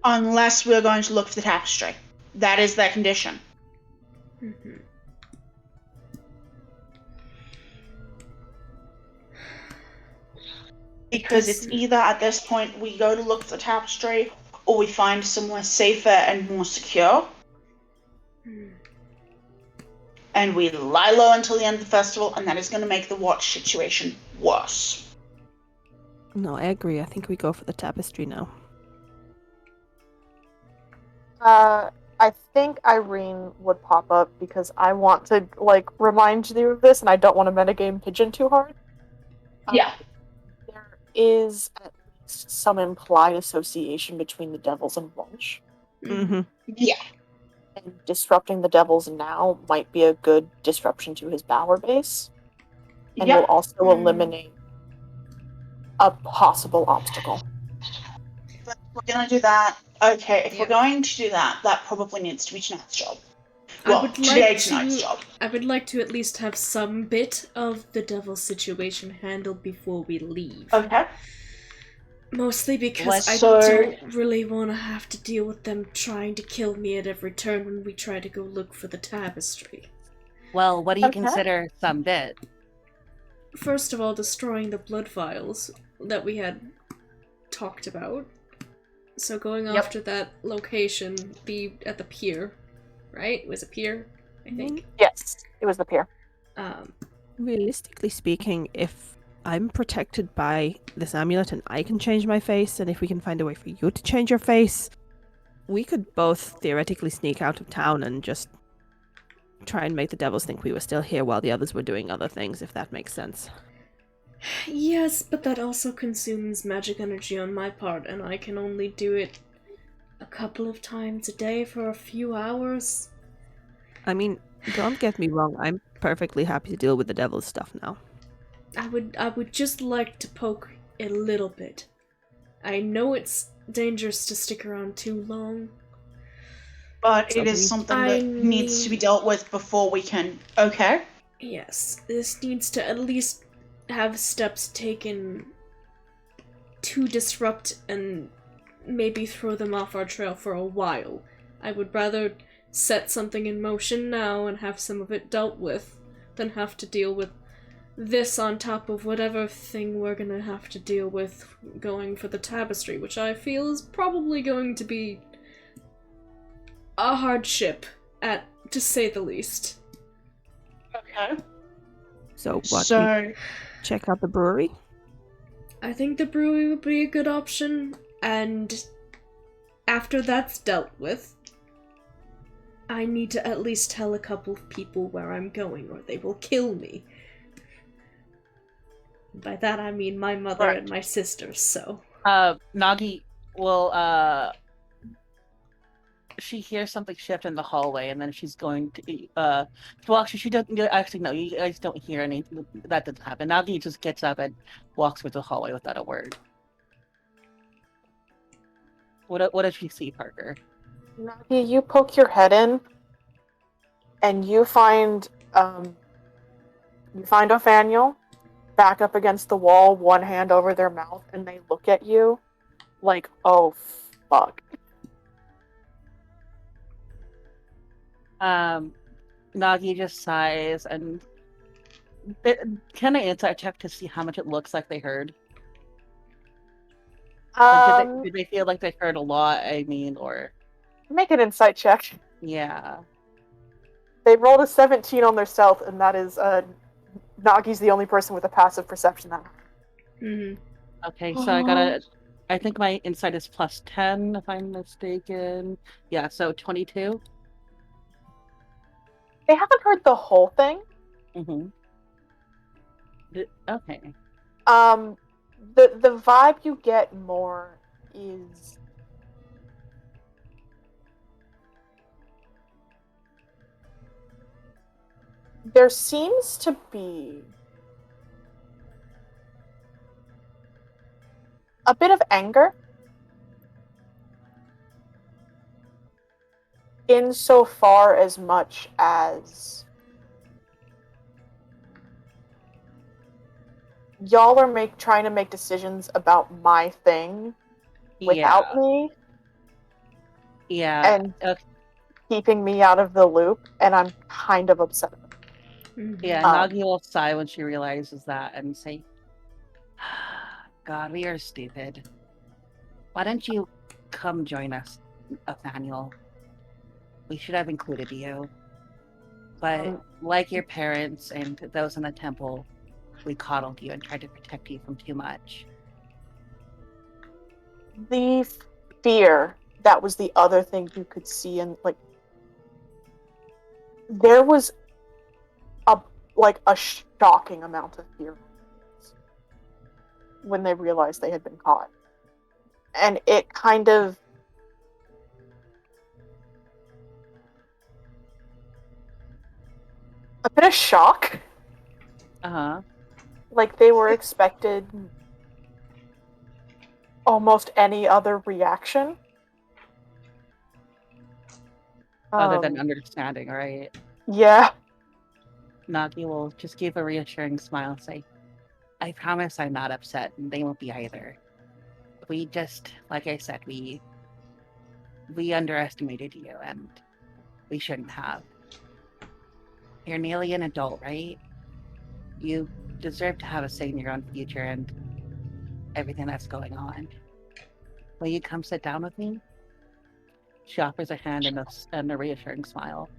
Unless we're going to look for the tapestry. That is their condition. Mm-hmm. Because it's either at this point we go to look for the tapestry, or we find somewhere safer and more secure. And we lie low until the end of the festival, and that is going to make the watch situation worse. No, I agree. I think we go for the tapestry now. I think Irene would pop up because I want to like remind you of this, and I don't want to metagame Pigeon too hard. Yeah. There is at least some implied association between the devils and Walsh. Mm-hmm. Yeah. And disrupting the devils now might be a good disruption to his power base. And will also eliminate a possible obstacle. we're gonna do that. Okay, if we're Yep. going to do that, that probably needs to be tonight's job. I Well, would tonight's job. I would like to at least have some bit of the devil situation handled before we leave. Okay. Mostly because What- I So- don't really want to have to deal with them trying to kill me at every turn when we try to go look for the tapestry. Well, what do you Okay. consider some bit? First of all, destroying the blood vials that we had talked about. So going Yep. off to that location, at the pier, right? It was a pier, I think. Yes, it was the pier. Realistically speaking, if I'm protected by this amulet and I can change my face, and if we can find a way for you to change your face, we could both theoretically sneak out of town and just try and make the devils think we were still here while the others were doing other things, if that makes sense. Yes, but that also consumes magic energy on my part, and I can only do it a couple of times a day for a few hours. I mean, don't get me wrong, I'm perfectly happy to deal with the devil's stuff now. I would just like to poke a little bit. I know it's dangerous to stick around too long. But it is something I that needs to be dealt with before we can. Okay. Yes, this needs to at least have steps taken to disrupt and maybe throw them off our trail for a while. I would rather set something in motion now and have some of it dealt with than have to deal with this on top of whatever thing we're gonna have to deal with going for the tapestry, which I feel is probably going to be a hardship, to say the least. Okay. So what? So, Check out the brewery? I think the brewery would be a good option, and after that's dealt with, I need to at least tell a couple of people where I'm going, or they will kill me. By that I mean my mother Right. and my sisters, so. Nagi will she hears something shift in the hallway, and then she's going to well, actually she doesn't actually no, you guys don't hear anything. That doesn't happen. Nagi just gets up and walks through the hallway without a word. What does she see, Parker? Nagi, you poke your head in, and you find Othaniel back up against the wall, one hand over their mouth, and they look at you like, "Oh fuck." Nagi just sighs and can I insight check to see how much it looks like they heard? Like, did they feel like they heard a lot? I mean, or Make an insight check. yeah. They rolled a 17 on their stealth, and that is Nagi's the only person with a passive perception now. Mm-hmm. Okay, so I think my insight is plus 10 if I'm mistaken. Yeah, so 22. They haven't heard the whole thing. Mm-hmm. Okay. The vibe you get more is there seems to be a bit of anger insofar as much as y'all are trying to make decisions about my thing without me Yeah. and keeping me out of the loop, and I'm kind of upset about it. Mm-hmm. Yeah, Nagi will sigh when she realizes that and say, God, we are stupid. Why don't you come join us, Othaniel? We should have included you. But like your parents and those in the temple, we coddled you and tried to protect you from too much. The fear, that was the other thing you could see, and like there was a shocking amount of fear when they realized they had been caught. And it kind of a bit of shock. Uh-huh. Like they were expected almost any other reaction. Other than understanding, right? Yeah. Nagi will just give a reassuring smile and say, I promise I'm not upset, and they won't be either. We just, like I said, we underestimated you, and we shouldn't have. You're nearly an adult, right? You deserve to have a say in your own future and everything that's going on. Will you come sit down with me? She offers a hand and a reassuring smile.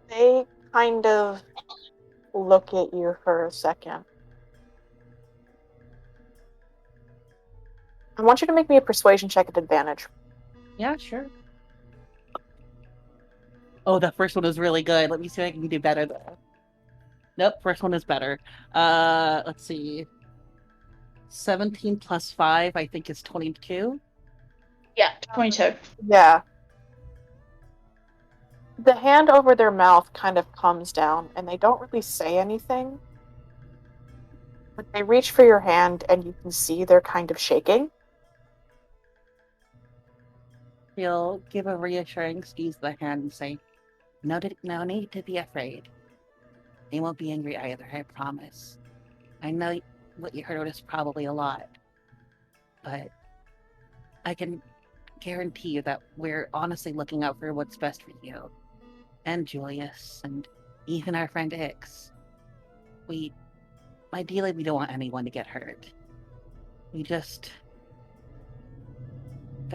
They kind of look at you for a second. I want you to make me a persuasion check at advantage. Yeah, sure. Oh, that first one was really good. Let me see if I can do better though. Nope, first one is better. Let's see. 17 plus 5, I think, is 22. Yeah, 22. Yeah. The hand over their mouth kind of comes down, and they don't really say anything. But they reach for your hand, and you can see they're kind of shaking. He'll give a reassuring squeeze of the hand and say, no need to be afraid. They won't be angry either, I promise. I know what you heard is probably a lot, but I can guarantee you that we're honestly looking out for what's best for you, and Julius, and even our friend Ix. Ideally, we don't want anyone to get hurt. There's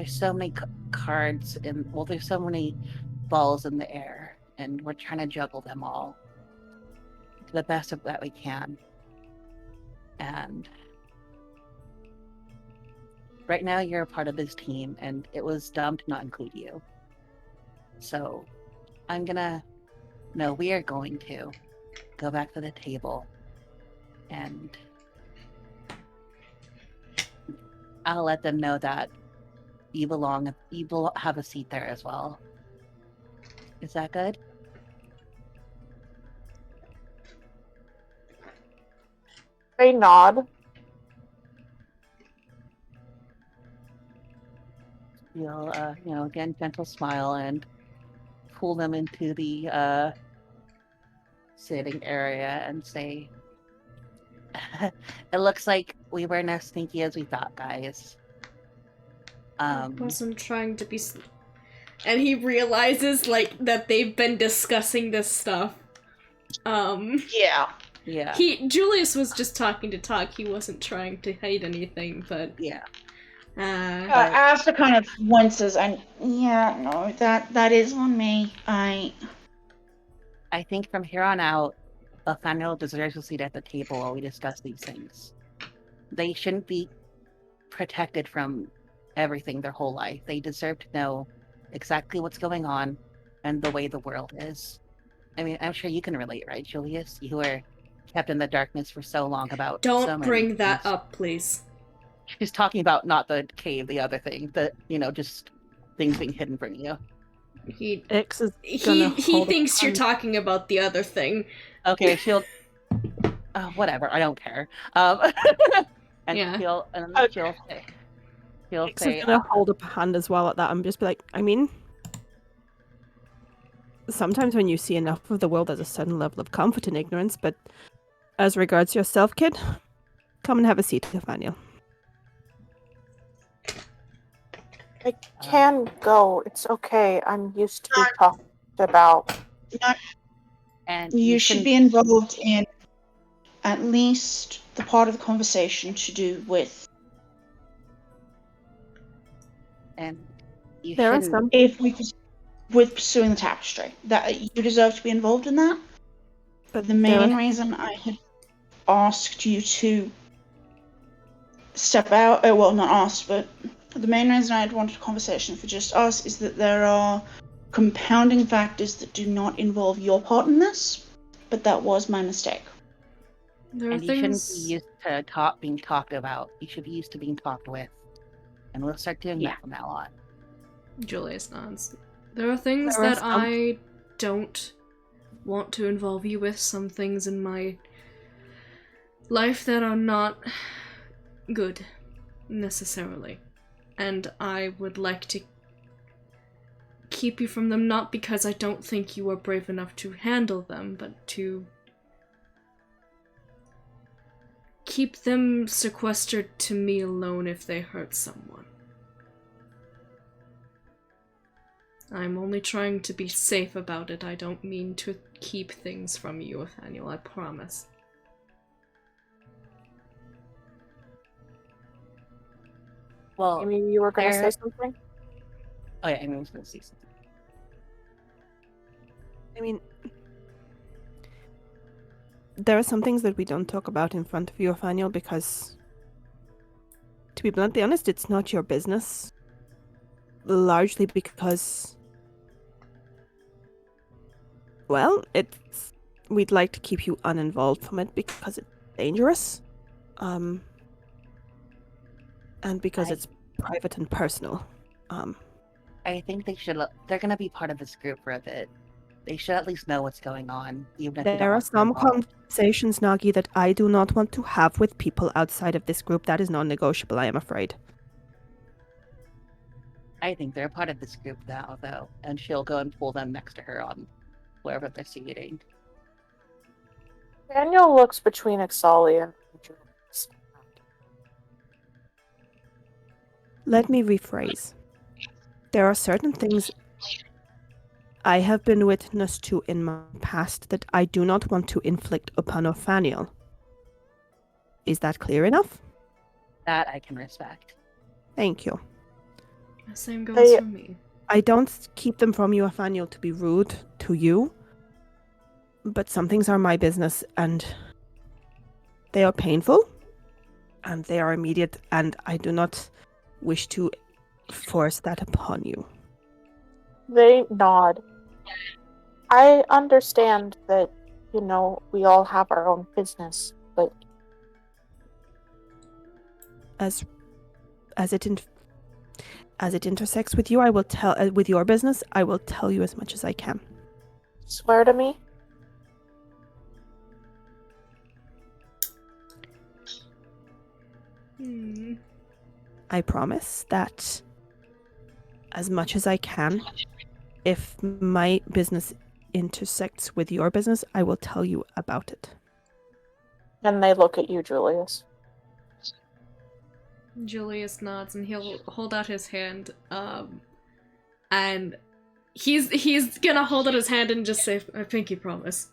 so many cards there's so many balls in the air, and we're trying to juggle them all to the best of that we can. And right now, you're a part of this team, and it was dumb to not include you. So, we are going to go back to the table, and I'll let them know that you have a seat there as well. Is that good? They nod. You'll, again, gentle smile and pull them into the sitting area and say, it looks like we weren't as sneaky as we thought, guys. I wasn't trying to be and he realizes, like, that they've been discussing this stuff. Yeah. Yeah. Julius was just talking to talk, he wasn't trying to hide anything, but... Yeah. Asta kind of winces and, yeah, no, that is on me. I think from here on out, Nathaniel deserves a seat at the table while we discuss these things. They shouldn't be protected from everything their whole life. They deserve to know exactly what's going on and the way the world is. I mean, I'm sure you can relate, right, Julius? You were kept in the darkness for so long about so Don't many bring that things. up, please. She's talking about not the cave, the other thing, just things being hidden from you. He thinks you're talking about the other thing. Okay, she'll... whatever, I don't care. And yeah. she'll say... Ix is gonna hold up a hand as well at that and just be like, I mean... Sometimes when you see enough of the world, there's a certain level of comfort in ignorance, but as regards yourself, kid, come and have a seat, Nathaniel. I can go. It's okay. I'm used to be talked about. No. And you should be involved in at least the part of the conversation to do with. And you there are shouldn't... some. If we with pursuing the tapestry, that you deserve to be involved in that. But the main reason I had asked you to step out, well, not asked, but the main reason I had wanted a conversation for just us is that there are compounding factors that do not involve your part in this, but that was my mistake. You shouldn't be used to being talked about. You should be used to being talked with. And we'll start doing that from now on. Julius nods. There are things that I don't want to involve you with. Some things in my life that are not good, necessarily. And I would like to keep you from them, not because I don't think you are brave enough to handle them, but to keep them sequestered to me alone if they hurt someone. I'm only trying to be safe about it. I don't mean to keep things from you, Nathaniel, I promise. Well, Amy, you were going to there- say something? Oh yeah, Amy was going to say something. I mean, there are some things that we don't talk about in front of you, Nathaniel, because, to be bluntly honest, it's not your business. Largely because, well, we'd like to keep you uninvolved from it because it's dangerous. And because it's private and personal. I think they should. They're going to be part of this group for a bit. They should at least know what's going on, even if they don't There are want to some involve. conversations, Nagi, that I do not want to have with people outside of this group. That is non-negotiable, I am afraid. I think they're part of this group now, though, and she'll go and pull them next to her on wherever they're seating. Daniel looks between Exali and Enjira. Let me rephrase. There are certain things I have been witness to in my past that I do not want to inflict upon Nathaniel. Is that clear enough? That I can respect. Thank you. The same goes for me. I don't keep them from you, Nathaniel, to be rude to you, but some things are my business, and they are painful, and they are immediate, and I do not wish to force that upon you. They nod. I understand that, we all have our own business, but As it intersects with you, I will tell with your business. I will tell you as much as I can. swear to me. I promise that as much as I can, if my business intersects with your business, I will tell you about it. And they look at you, Julius. Julius nods and he'll hold out his hand, and he's gonna hold out his hand and just say, "I pinky promise."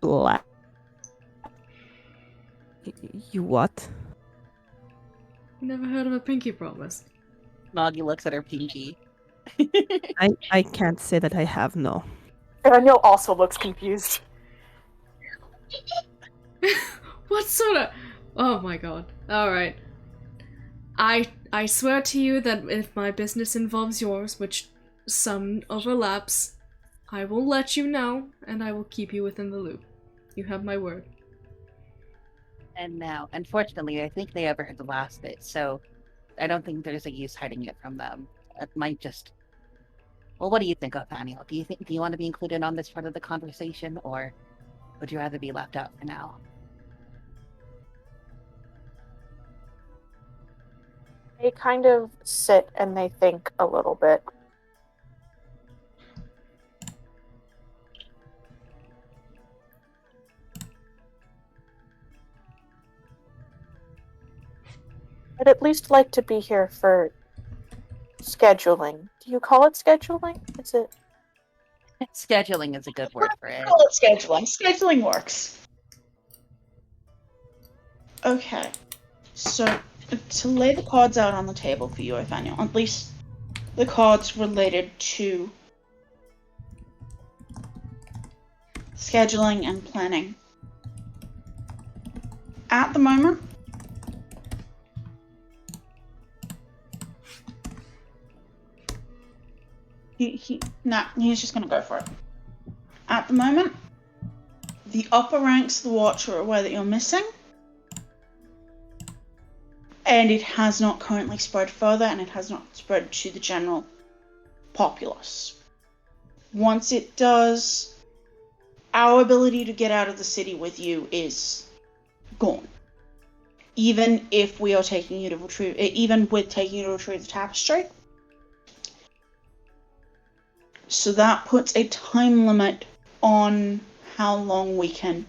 Blah. You what? Never heard of a pinky promise. Nagi looks at her pinky. I can't say that I have, no. Daniel also looks confused. What sort of... Oh my god. Alright. I swear to you that if my business involves yours, which some overlaps, I will let you know, and I will keep you within the loop. You have my word. And now, unfortunately, I think they overheard the last bit, so I don't think there's a use hiding it from them. It might just... Well, what do you think, Nathaniel? Do you want to be included on this part of the conversation, or would you rather be left out for now? They kind of sit and they think a little bit. I'd at least like to be here for scheduling. Do you call it scheduling? Is it? Scheduling is a good word for it. Call it scheduling. Scheduling works. Okay. So, to lay the cards out on the table for you, Nathaniel, at least the cards related to scheduling and planning. At the moment, he's just gonna go for it. At the moment, the upper ranks of the Watch are aware that you're missing, and it has not currently spread further, and it has not spread to the general populace. Once it does, our ability to get out of the city with you is gone. Even if we are taking you to retrieve, even with taking you to retrieve the tapestry. So that puts a time limit on how long we can.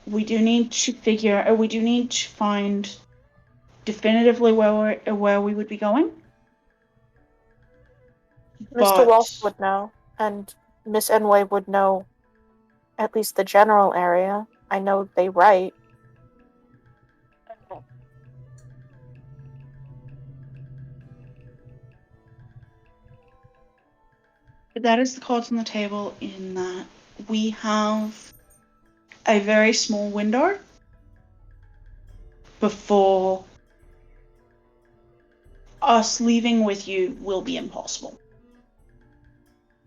We do need to find definitively where we would be going. Mr. Walsh would know, and Miss Enway would know at least the general area. I know they write. That is the cards on the table in that we have a very small window before us leaving with you will be impossible.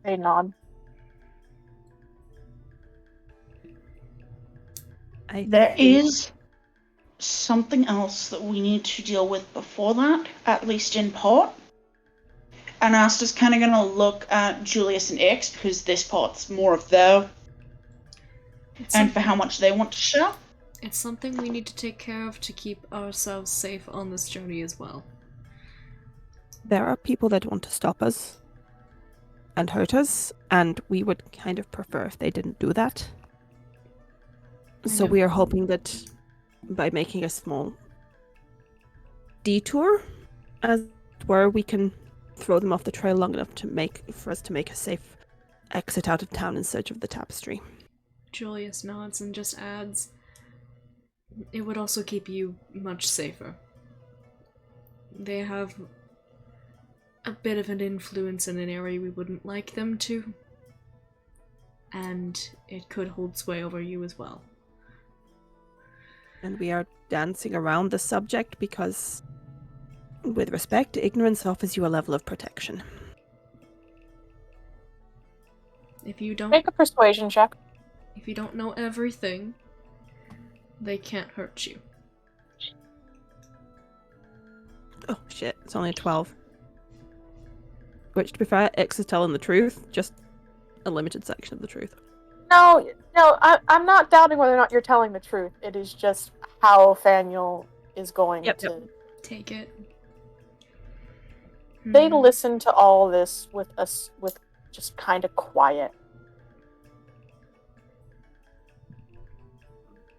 They nod. There is something else that we need to deal with before that, at least in part. And Asta's kind of going to look at Julius and X, because this part's more of their... and for how much they want to share. It's something we need to take care of to keep ourselves safe on this journey as well. There are people that want to stop us and hurt us, and we would kind of prefer if they didn't do that. So we are hoping that by making a small detour, as where we can throw them off the trail long enough for us to make a safe exit out of town in search of the tapestry. Julius nods and just adds, it would also keep you much safer. They have a bit of an influence in an area we wouldn't like them to, and it could hold sway over you as well. And we are dancing around the subject because, with respect, ignorance offers you a level of protection. If you don't make a persuasion check. If you don't know everything, they can't hurt you. Oh shit, it's only a 12. Which, to be fair, X is telling the truth, just a limited section of the truth. No, I'm not doubting whether or not you're telling the truth. It is just how Faniel is going to take it. They listen to all this with just kind of quiet.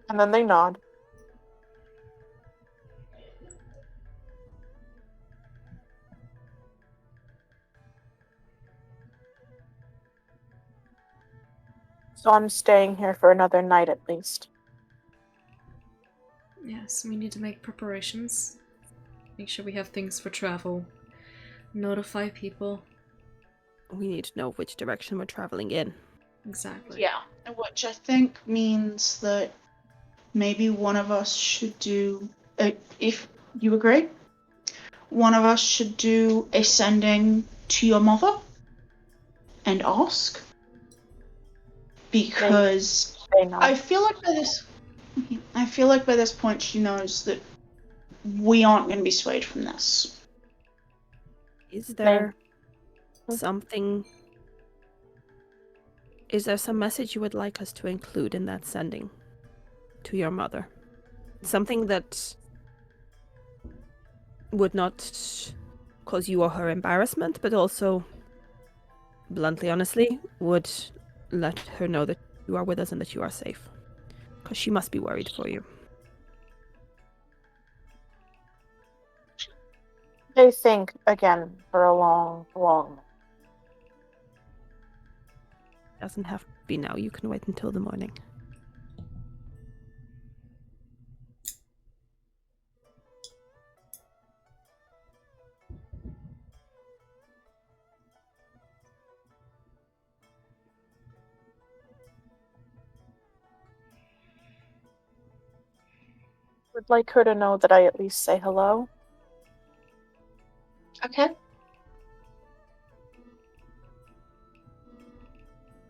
And then they nod. So I'm staying here for another night at least. Yes, we need to make preparations. Make sure we have things for travel. Notify people. We need to know which direction we're traveling in. Exactly. Yeah, which I think means that maybe one of us should do, if you agree, one of us should do a sending to your mother and ask. Because I feel like by this point she knows that we aren't going to be swayed from this. Is there something? Is there some message you would like us to include in that sending to your mother? Something that would not cause you or her embarrassment, but also, bluntly, honestly, would let her know that you are with us and that you are safe. Because she must be worried for you. They think again for a long, long. Doesn't have to be now. You can wait until the morning. Would like her to know that I at least say hello. Okay.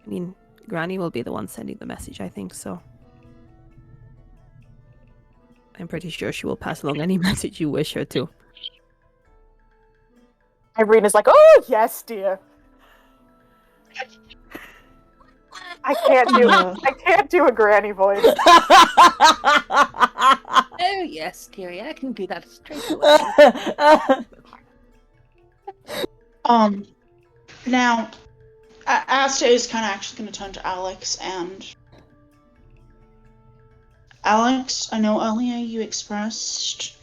I mean, Granny will be the one sending the message, I think, so. I'm pretty sure she will pass along any message you wish her to. Irene is like, oh, yes, dear. I can't do a granny voice. Oh yes, dearie, I can do that straight away. Now, Asta is kind of actually going to turn to Alex, and Alex, I know earlier you expressed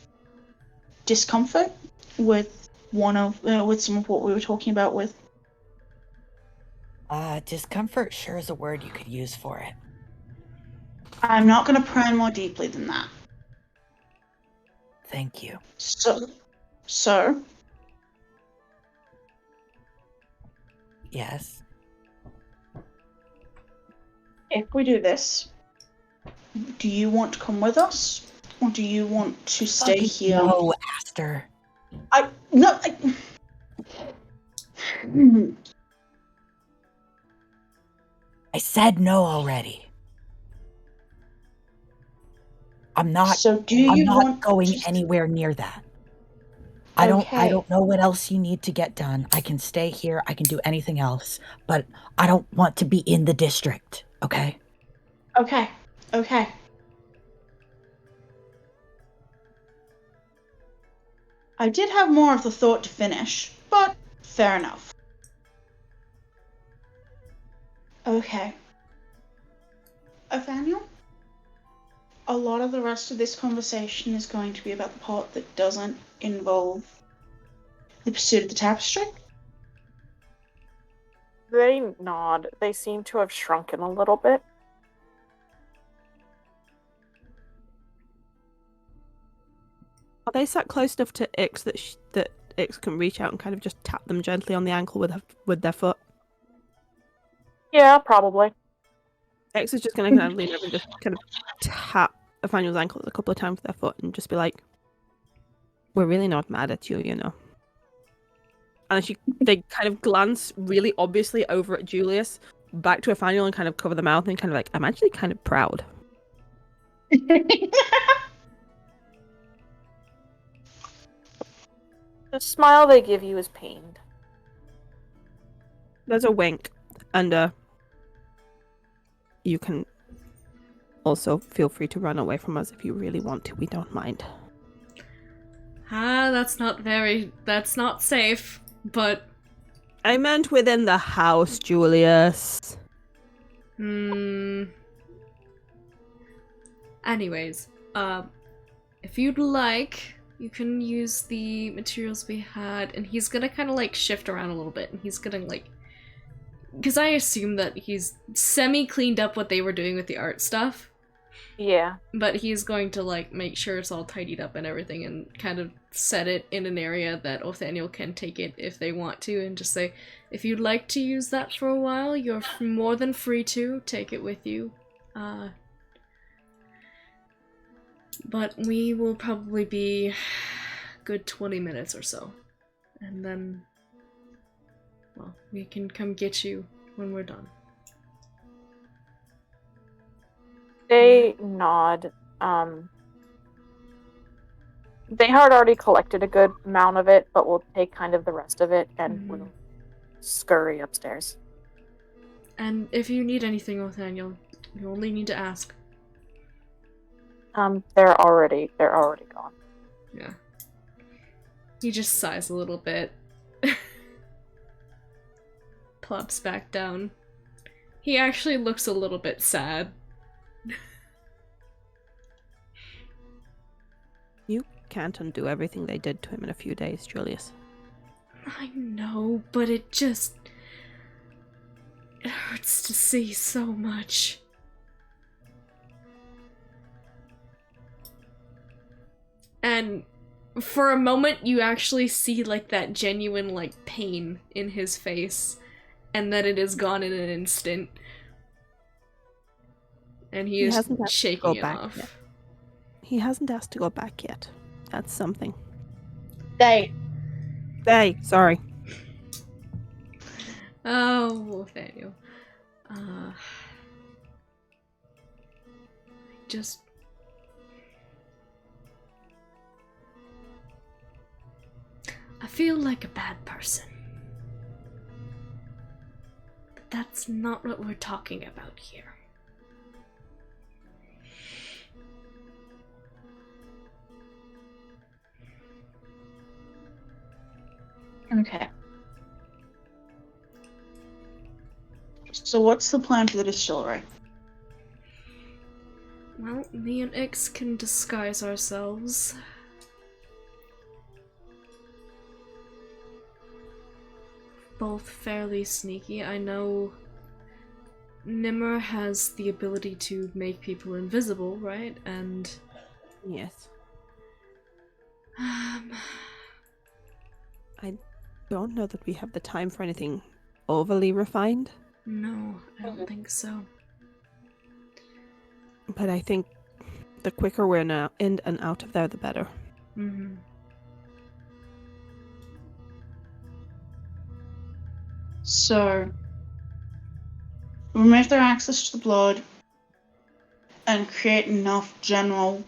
discomfort with with some of what we were talking about with. Discomfort sure is a word you could use for it. I'm not going to pry more deeply than that. Thank you. So, Yes. if we do this, do you want to come with us? Or do you want to stay here? No, Aster. I said no already. I'm not. So do you want going to... anywhere near that? Okay. I don't know what else you need to get done. I can stay here. I can do anything else, but I don't want to be in the district. Okay. Okay. I did have more of the thought to finish, but fair enough. Okay. Nathaniel? A lot of the rest of this conversation is going to be about the part that doesn't involve the pursuit of the tapestry. They nod. They seem to have shrunken a little bit. Are they sat close enough to Ix that Ix can reach out and kind of just tap them gently on the ankle with their foot? Yeah, probably. Ix is just going to kind of lean over and just kind of tap Nathaniel's ankles a couple of times with their foot and just be like, "We're really not mad at you, you know." And they kind of glance really obviously over at Julius, back to Nathaniel and kind of cover the mouth and kind of like, "I'm actually kind of proud." The smile they give you is pained. There's a wink, and you can also feel free to run away from us if you really want to. We don't mind. That's not safe, but... I meant within the house, Julius. Anyways, if you'd like, you can use the materials we had, and he's gonna kind of like shift around a little bit, and he's gonna like, because I assume that he's semi-cleaned up what they were doing with the art stuff. Yeah. But he's going to like make sure it's all tidied up and everything, and kind of set it in an area that Nathaniel can take it if they want to, and just say, if you'd like to use that for a while, you're more than free to take it with you. But we will probably be a good 20 minutes or so. And then, well, we can come get you when we're done. They nod. They had already collected a good amount of it, but we'll take kind of the rest of it and we'll scurry upstairs. And if you need anything, Nathaniel, you only need to ask. They're already gone. Yeah. He just sighs a little bit. Plops back down. He actually looks a little bit sad. You can't undo everything they did to him in a few days, Julius. I know, but it hurts to see so much. And for a moment you actually see like that genuine like pain in his face, and then it is gone in an instant. And he is shaking it off. Yet. He hasn't asked to go back yet. That's something. They. Sorry. Oh, Nathaniel. I feel like a bad person. that's not what we're talking about here. Okay. So what's the plan for the distillery? Well, me and Ix can disguise ourselves. Both fairly sneaky. I know Nimmer has the ability to make people invisible, right? And Yes. um, I don't know that we have the time for anything overly refined, no, I don't think so. but I think the quicker we're now in and out of there, the better. Mm-hmm. So, remove their access to the blood and create enough general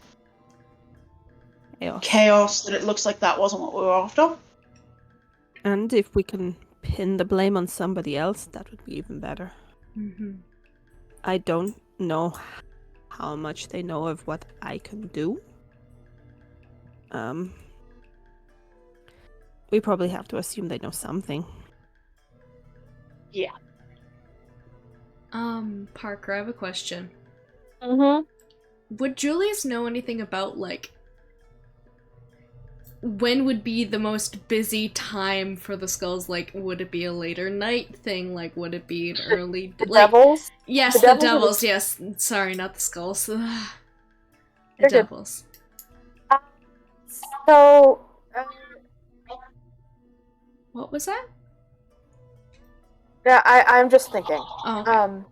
chaos that it looks like that wasn't what we were after. And if we can pin the blame on somebody else, that would be even better. Mm-hmm. I don't know how much they know of what I can do. We probably have to assume they know something. Yeah. Parker, I have a question. Mm-hmm. Would Julius know anything about, like, when would be the most busy time for the skulls? Like, would it be a later night thing? Like, would it be an early... The like, devils? yes, The the devils are devils, yes. Sorry, not the skulls. The You're good. devils. So, What was that? yeah, I'm just thinking. Oh, okay.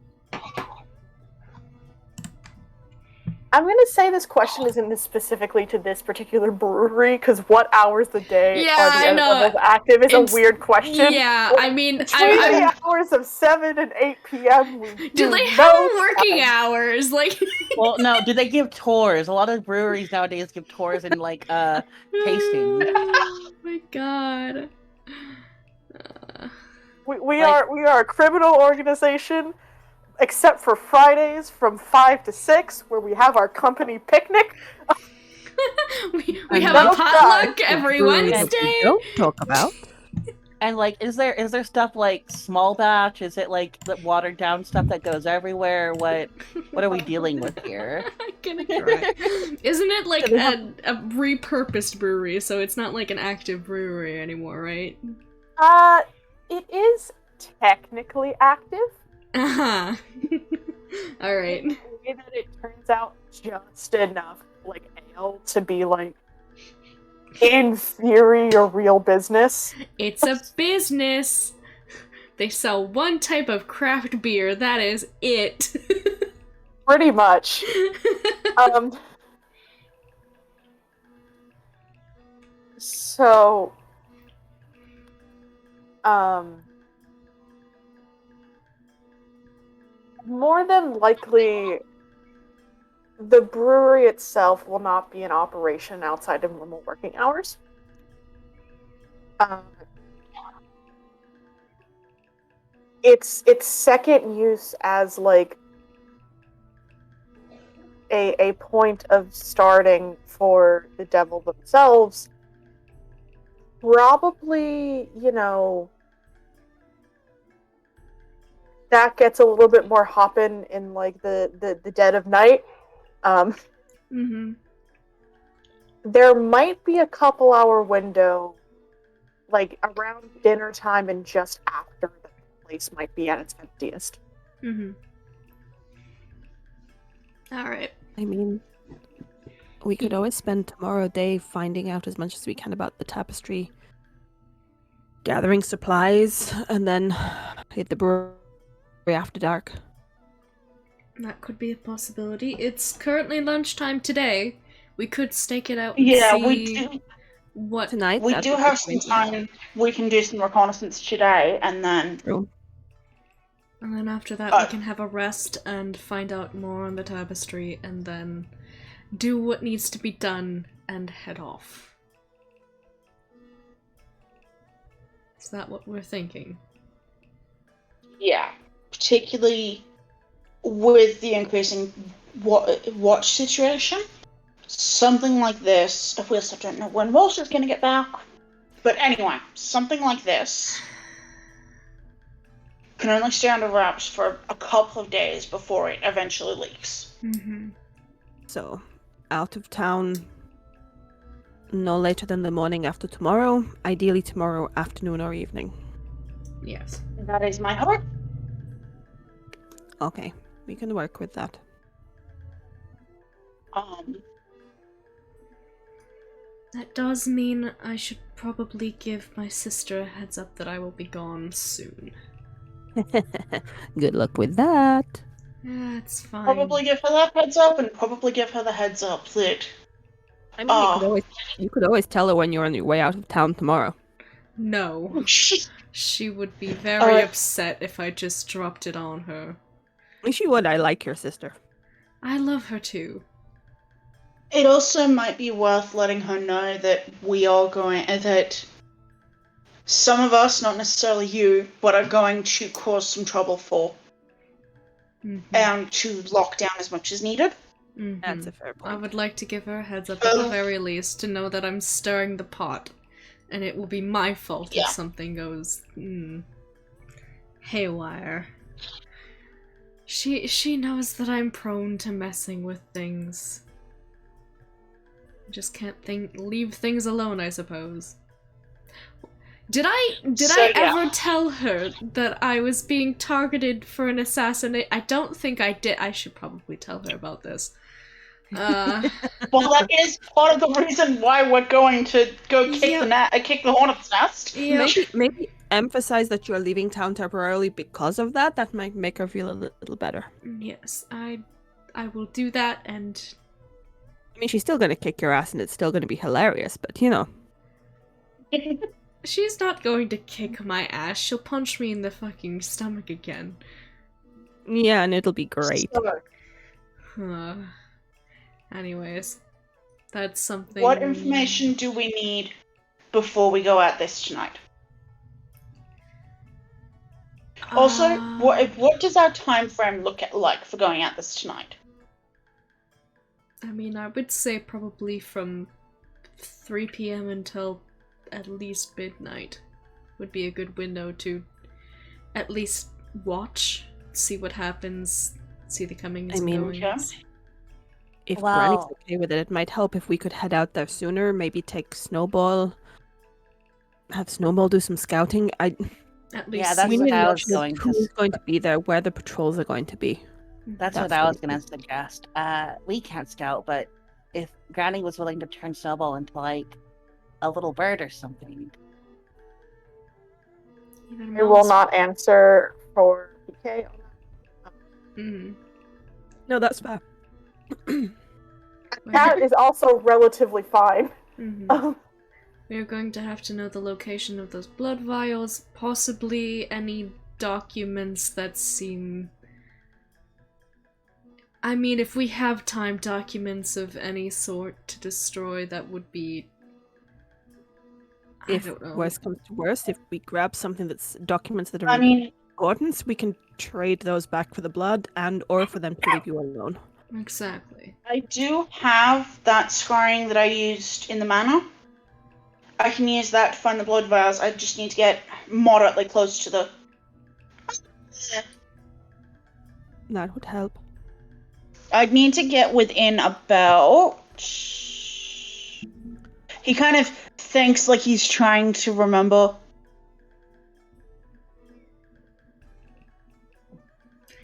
I'm gonna say this question isn't specifically to this particular brewery, because what hours of the day Yeah, are the I know. edibles active is It's- a weird question. Yeah, Like, I mean, between the hours of 7 and 8 p.m., we do they no have working time. hours? Like, Well, no. Do they give tours? A lot of breweries nowadays give tours and like tasting. Oh my god. We Like- are a criminal organization, except for Fridays from 5 to 6, where we have our company picnic. we And have no a potluck time. every Brewery that Wednesday. we don't talk about. And like, is there stuff like small batch? Is it like the watered down stuff that goes everywhere? What are we dealing with here? I'm gonna cry. Isn't it like a repurposed brewery, so it's not like an active brewery anymore, right? It is technically active. Uh-huh. Alright. In the way that it turns out just enough, like, ale to be, like, in theory, a real business. It's a business. They sell one type of craft beer, that is it. Pretty much. So, more than likely, the brewery itself will not be in operation outside of normal working hours. Its second use as like a point of starting for the devil themselves, probably, you know, that gets a little bit more hopping in like the dead of night. Mm-hmm. There might be a couple hour window, like around dinner time and just after the place might be at its emptiest. Mm-hmm. Alright. I mean, we could always spend tomorrow day finding out as much as we can about the tapestry, gathering supplies, and then hit the brewery after dark. That could be a possibility. It's currently lunchtime today. We could stake it out and Yeah, see we do. what... Tonight, We that's do a have good some point. time. We can do some reconnaissance today, and then True. And then after that we can have a rest and find out more on the tapestry, and then do what needs to be done and head off. Is that what we're thinking? yeah. particularly with the increasing watch situation. Something like this. We also don't know when Walter's going to get back. But anyway, something like this can only stay under wraps for a couple of days before it eventually leaks. Mm-hmm. So, out of town no later than the morning after tomorrow, ideally tomorrow afternoon or evening. Yes. That is my hope. Okay, we can work with that. That does mean I should probably give my sister a heads up that I will be gone soon. Good luck with that. That's fine. Probably give her that heads up, and probably give her the heads up that... I mean, you could always tell her when you're on your way out of town tomorrow. No. She would be very upset if I just dropped it on her. She would. I like your sister. I love her too. It also might be worth letting her know that we are going... that some of us, not necessarily you, but are going to cause some trouble for. Mm-hmm. And to lock down as much as needed. Mm-hmm. That's a fair point. I would like to give her a heads up at the very least to know that I'm stirring the pot. And it will be my fault if something goes haywire. She knows that I'm prone to messing with things. I just can't leave things alone, I suppose. Did I ever tell her that I was being targeted for an assassination? I don't think I did. I should probably tell her about this. Well, that is part of the reason why we're going to go kick the hornet's nest. Yep. Maybe emphasize that you're leaving town temporarily because of that. That might make her feel a little better. Yes, I will do that, and... I mean, she's still gonna kick your ass and it's still gonna be hilarious, but you know. She's not going to kick my ass. She'll punch me in the fucking stomach again. Yeah, and it'll be great. Anyways, that's something... What information do we need before we go at this tonight? Also, what does our time frame look like for going at this tonight? I mean, I would say probably from 3 p.m. until at least midnight would be a good window to at least watch, see what happens, see the comings and goings. If Granny's okay with it, it might help if we could head out there sooner, maybe take Snowball, have Snowball do some scouting. At least that's what I was who's going to be there, where the patrols are going to be. That's what I was going to suggest. We can't scout, but if Granny was willing to turn Snowball into, like, a little bird or something. I will not answer for PK on that. Mm-hmm. No, that's fair. Cat is also relatively fine. Mm-hmm. We're going to have to know the location of those blood vials, possibly any documents that seem... I mean, if we have time documents of any sort to destroy, that would be... I don't know. If worst comes to worst, if we grab something that's documents that are in accordance, we can trade those back for the blood or for them to leave you alone. Exactly. I do have that scarring that I used in the manor. I can use that to find the blood vials. I just need to get moderately close to the... That would help. I'd need to get within about... He kind of thinks like he's trying to remember.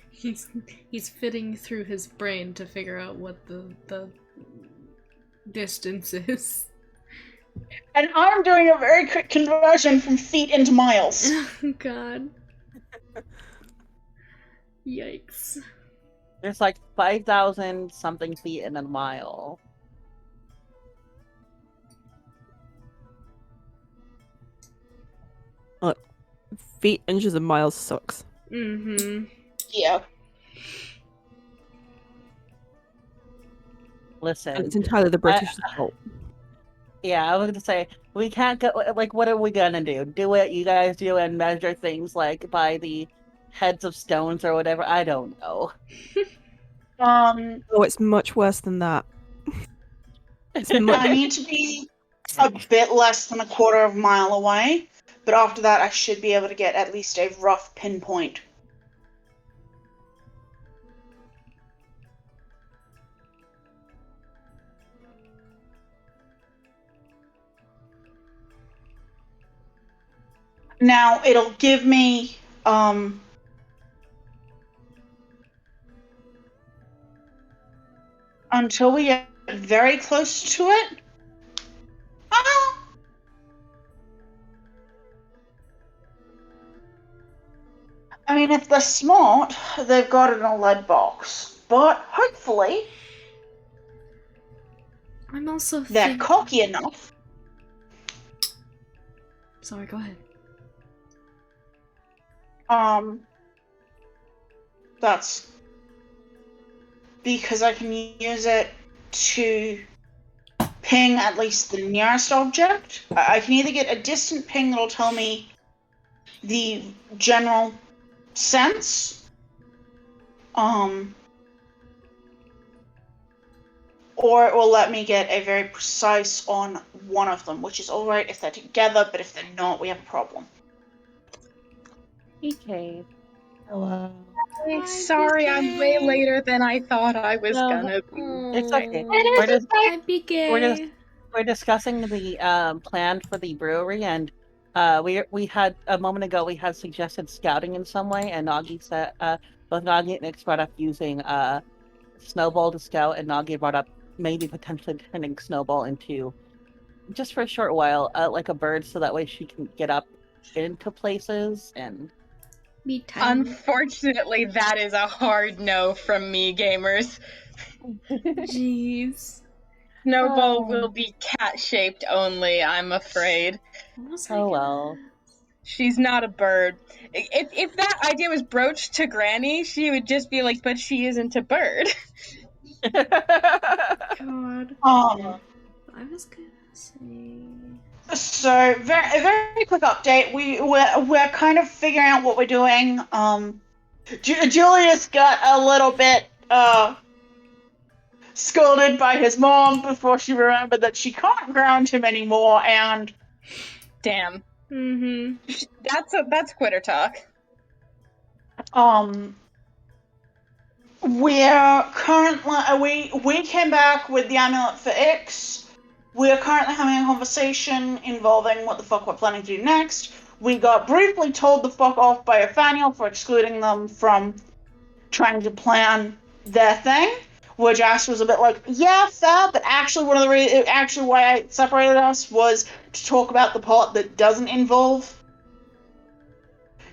He's fitting through his brain to figure out what the distance is. And I'm doing a very quick conversion from feet into miles. Oh god. Yikes. There's like 5,000 something feet in a mile. Look, feet, inches, and miles sucks. Mm-hmm. Yeah. Listen. And it's entirely the British fault. Yeah, I was gonna say, we can't go, like, what are we gonna do? Do what you guys do and measure things, like, by the heads of stones or whatever. I don't know. Oh, it's much worse than that. It's much. I need to be a bit less than a quarter of a mile away, but after that I should be able to get at least a rough pinpoint. Now it'll give me until we get very close to it. I mean, if they're smart, they've got it in a lead box. But hopefully, I'm also they're cocky enough. Sorry, go ahead. That's because I can use it to ping at least the nearest object. I can either get a distant ping that'll tell me the general sense, or it will let me get a very precise on one of them, which is alright if they're together, but if they're not, we have a problem. Okay. Hello. Hi, Sorry, I'm way BK. later than I thought I was No, gonna be. It's okay. Hi, BK. We're discussing the plan for the brewery, and we had a moment ago we had suggested scouting in some way, and Nagi said both Nagi and Nix brought up using Snowball to scout, and Nagi brought up maybe potentially turning Snowball into, just for a short while, like a bird, so that way she can get up into places and. Be tiny. Unfortunately, that is a hard no from me, gamers. Jeez. Snowball will be cat-shaped only, I'm afraid. What was I Oh gonna well. She's not a bird. If that idea was broached to Granny, she would just be like, but she isn't a bird. God. Um, I was gonna say. So, very, very quick update. We're kind of figuring out what we're doing. Julius got a little bit scolded by his mom before she remembered that she can't ground him anymore, and Damn. Mm-hmm. That's quitter talk. we're currently we came back with the amulet for Ix. We're currently having a conversation involving what the fuck we're planning to do next. We got briefly told the fuck off by Nathaniel for excluding them from trying to plan their thing, which Ash was a bit like, yeah, fair, but actually one of the actually why I separated us was to talk about the part that doesn't involve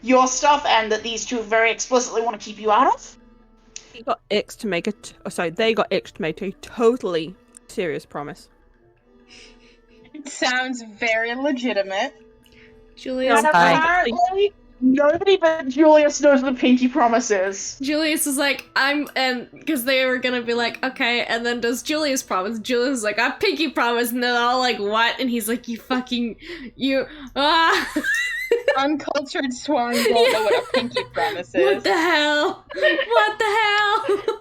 your stuff and that these two very explicitly want to keep you out of. He got Ix to make it. They got Ix to make a totally serious promise. It sounds very legitimate. Julius. And apparently, nobody but Julius knows what the pinky promise is. Julius is like, and because they were gonna be like, okay, and then does Julius promise? Julius is like, I pinky promise, and they're all like, what? And he's like, Uncultured swine don't know what a pinky promise is. What the hell? What the hell?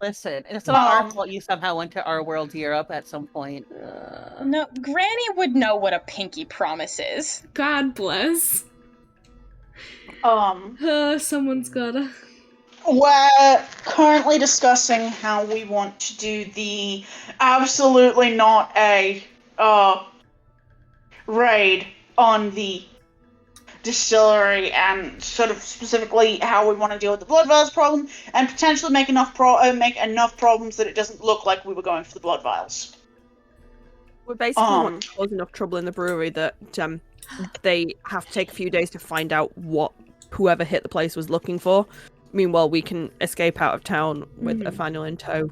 Listen, it's not our fault you somehow went to our world Europe at some point. No, Granny would know what a pinky promise is. God bless. Someone's gotta. We're currently discussing how we want to do the absolutely not a raid on the distillery, and sort of specifically how we want to deal with the blood vials problem, and potentially make enough problems that it doesn't look like we were going for the blood vials. We basically want to cause enough trouble in the brewery that they have to take a few days to find out what whoever hit the place was looking for. Meanwhile, we can escape out of town with Nathaniel in tow,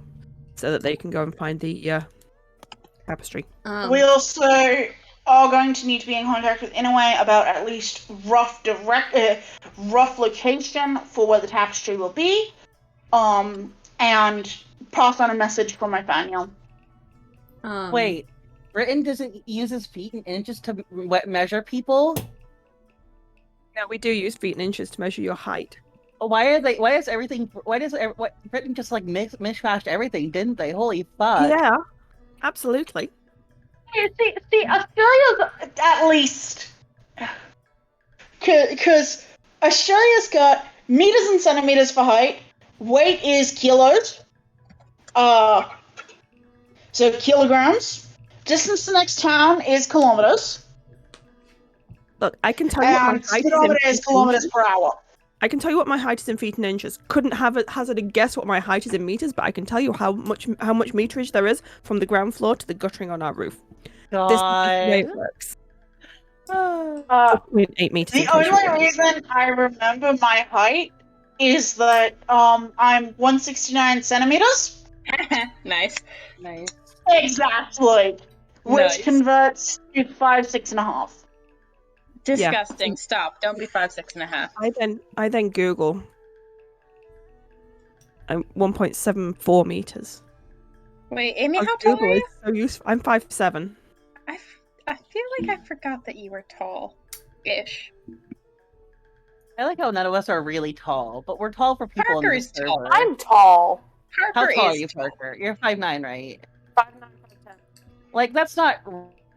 so that they can go and find the tapestry. We also are going to need to be in contact with Inouye about at least rough location for where the tapestry will be, and pass on a message from Nathaniel. Wait, Britain doesn't use his feet and inches to measure people? Yeah, we do use feet and inches to measure your height. Why is everything? Why does Britain just like mishmashed everything? Didn't they? Holy fuck! Yeah, absolutely. See, Australia's at least, because Australia's got meters and centimeters for height. Weight is kilos. So kilograms. Distance to the next town is kilometers. Look, I can tell you what my And height speedometer is is in kilometers inches. per hour. I can tell you what my height is in feet and inches. Couldn't hazard a guess what my height is in meters, but I can tell you how much meterage there is from the ground floor to the guttering on our roof. God. This is the way it works. 8 meters. The only reason I remember my height is that I'm 169 centimeters. Nice. Nice. Exactly. Which Nice. converts to 5'6.5". Disgusting. Stop. Don't be 5'6.5". I then Google. I'm 1.74 meters. Wait, Amy, Oh, how tall Google are is you? so useful. I'm 5'7". I feel like I forgot that you were tall-ish. I like how none of us are really tall, but we're tall for people Parker in is this tall. server. I'm tall. How Harper tall are is you, Parker? You're 5'9", right? 5'9", 5'10". Like, that's not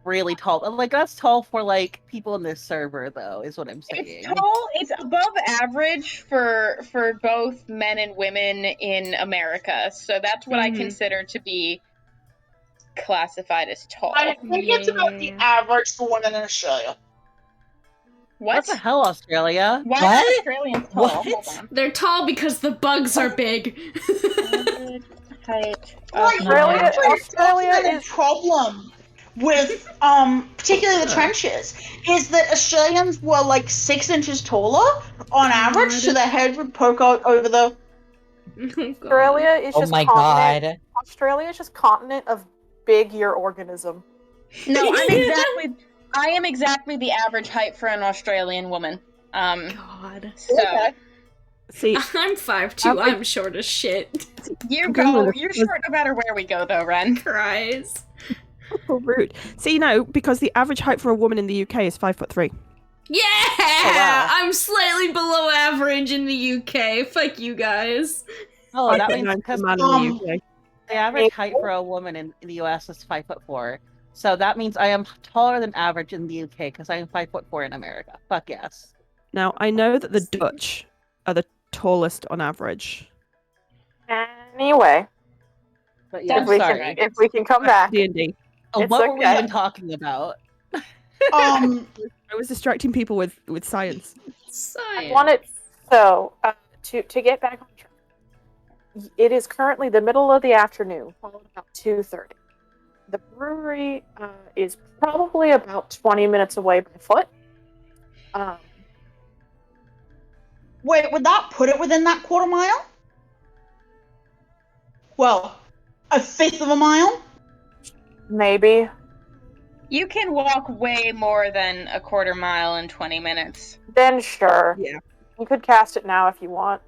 really tall. Like, that's tall for, like, people in this server, though, is what I'm saying. It's tall. It's above average for both men and women in America. So that's what I consider to be classified as tall. I think it's about the average for women in Australia. What? What the hell, Australia? Why What? are Australians tall? What? Hold on. They're tall because the bugs are big. Average height. Like, Australia- actually, Australia that's the is- problem with particularly the trenches is that Australians were like 6 inches taller on average, so their head would poke out over the. Australia is Oh just my continent. god. Australia is just continent of big year organism. No, I am exactly the average height for an Australian woman. God. So Okay. See, I'm 5'2". I'm short as shit. you I'm go. Googling this You're because- short no matter where we go, though, Ren. Cries. so rude. See, no, because the average height for a woman in the UK is 5'3". Yeah! wow. I'm slightly below average in the UK. Fuck you guys. Oh, that 5'9" means for a because man in the UK. the average height for a woman in the US is 5'4". So that means I am taller than average in the UK because I am 5'4" in America. Fuck yes. Now, I know that the Dutch are the tallest on average. Anyway, But yeah, That's sorry. if we can come back. D&D. It's What were we okay. even talking about? Um, I was distracting people with science. I wanted to get back on track. It is currently the middle of the afternoon, probably about 2:30. The brewery is probably about 20 minutes away by foot. wait, would that put it within that quarter mile? Well, a fifth of a mile? Maybe. You can walk way more than a quarter mile in 20 minutes. Then sure. Yeah. You could cast it now if you want.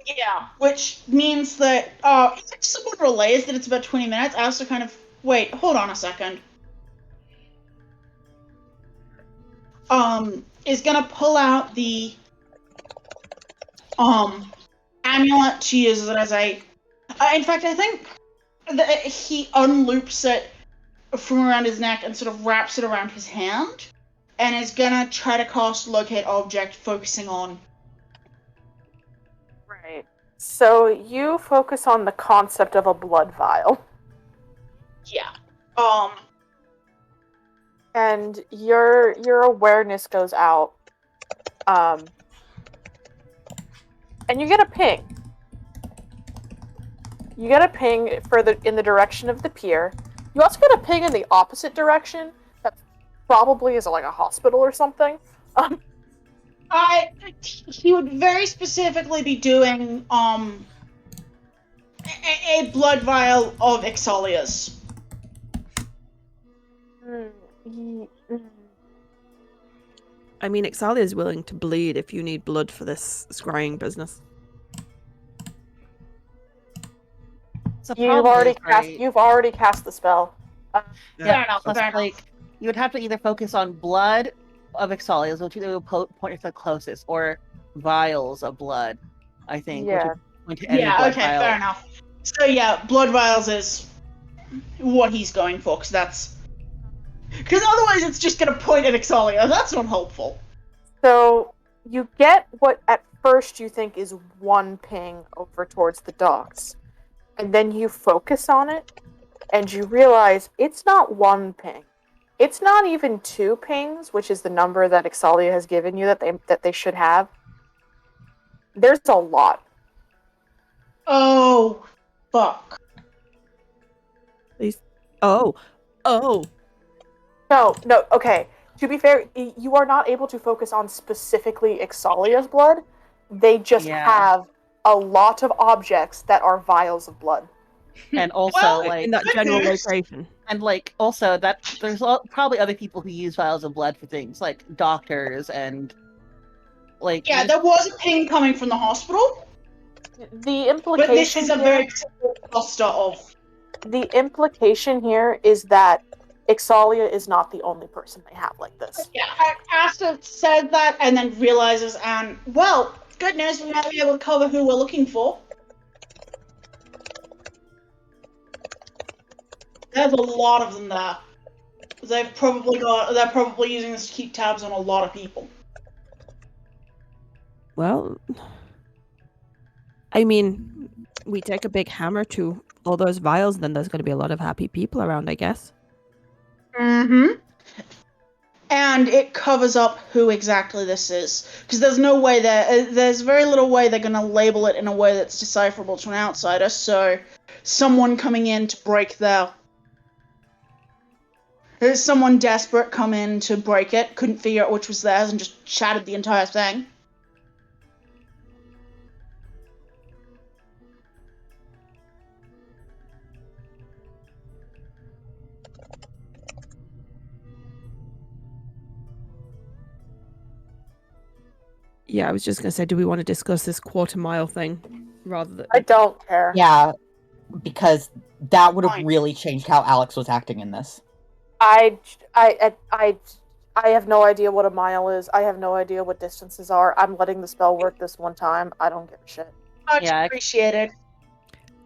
Yeah, which means that if someone relays that it's about 20 minutes, I also kind of wait, hold on a second. Is gonna pull out the amulet to use it as a in fact I think that he unloops it from around his neck and sort of wraps it around his hand and is gonna try to cast locate object focusing on. Right. So you focus on the concept of a blood vial. Yeah. And your awareness goes out. And you get a ping. You get a ping in the direction of the pier. You also get a ping in the opposite direction. That probably is like a hospital or something. He would very specifically be doing a blood vial of Exalia's. I mean, Ixalia is willing to bleed if you need blood for this scrying business. So You've already cast the spell. Fair enough, Plus, fair enough. like, you would have to either focus on blood of Exalia's, which you would point to the closest, or vials of blood, I think, which Yeah. would point to any Yeah, blood okay, vial. fair enough. So yeah, blood vials is what he's going for, because otherwise it's just going to point at Exalia. That's not helpful. So you get what at first you think is one ping over towards the docks, and then you focus on it, and you realize it's not one ping. It's not even 2 pings, which is the number that Exalia has given you that they should have. There's a lot. Oh, fuck. Oh. No, okay. To be fair, you are not able to focus on specifically Exalia's blood. They just have a lot of objects that are vials of blood. And also, Well, like, In that general goodness. location. and like, also that there's probably other people who use vials of blood for things like doctors and like. Yeah, there was a ping coming from the hospital, The but this implication is a here, very particular cluster of. the implication here is that Exalia is not the only person they have like this. Yeah, Asta said that and then realizes, and well, good news, we might be able to cover who we're looking for. There's a lot of them there. They're probably using this to keep tabs on a lot of people. Well, I mean, we take a big hammer to all those vials, then there's going to be a lot of happy people around, I guess. Mm-hmm. And it covers up who exactly this is, because there's very little way they're going to label it in a way that's decipherable to an outsider. So, someone coming in to break there's someone desperate come in to break it, couldn't figure out which was theirs, and just shattered the entire thing. Yeah, I was just going to say, do we want to discuss this quarter-mile thing rather than... I don't care. Yeah, because that would have Fine. really changed how Alex was acting in this. I have no idea what a mile is. I have no idea what distances are. I'm letting the spell work this one time. I don't give a shit. Much Yeah, appreciated.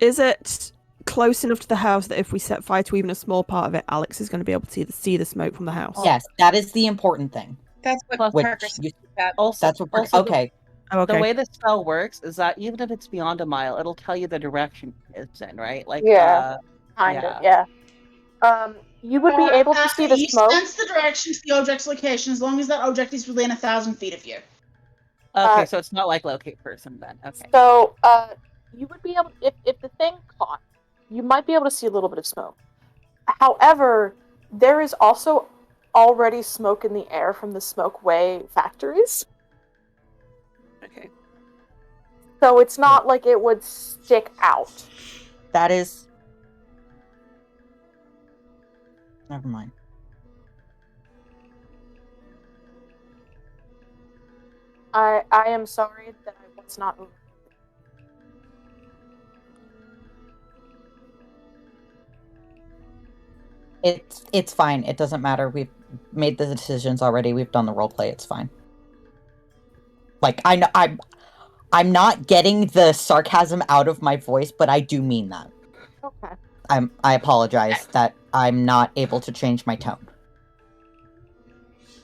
Is it close enough to the house that if we set fire to even a small part of it, Alex is going to be able to see the smoke from the house? Yes, that is the important thing. That's what Plus, Which Parker you, said. Also, that's what. also Okay, Oh, okay. the way the spell works is that even if it's beyond a mile, it'll tell you the direction it's in, right? Like, Yeah. Kinda, yeah. You would be able to see the You smoke. sense the direction to the object's location as long as that object is within 1,000 feet of you. Okay, so it's not like locate person then. Okay. So, you would be able, if the thing caught, you might be able to see a little bit of smoke. However, there is also already smoke in the air from the Smokeway factories. Okay. So it's not like it would stick out. that is. Never mind. I am sorry that I was not over. It's fine. It doesn't matter. We've made the decisions already. We've done the roleplay. It's fine. Like I'm not getting the sarcasm out of my voice, but I do mean that. Okay. I apologize that I'm not able to change my tone.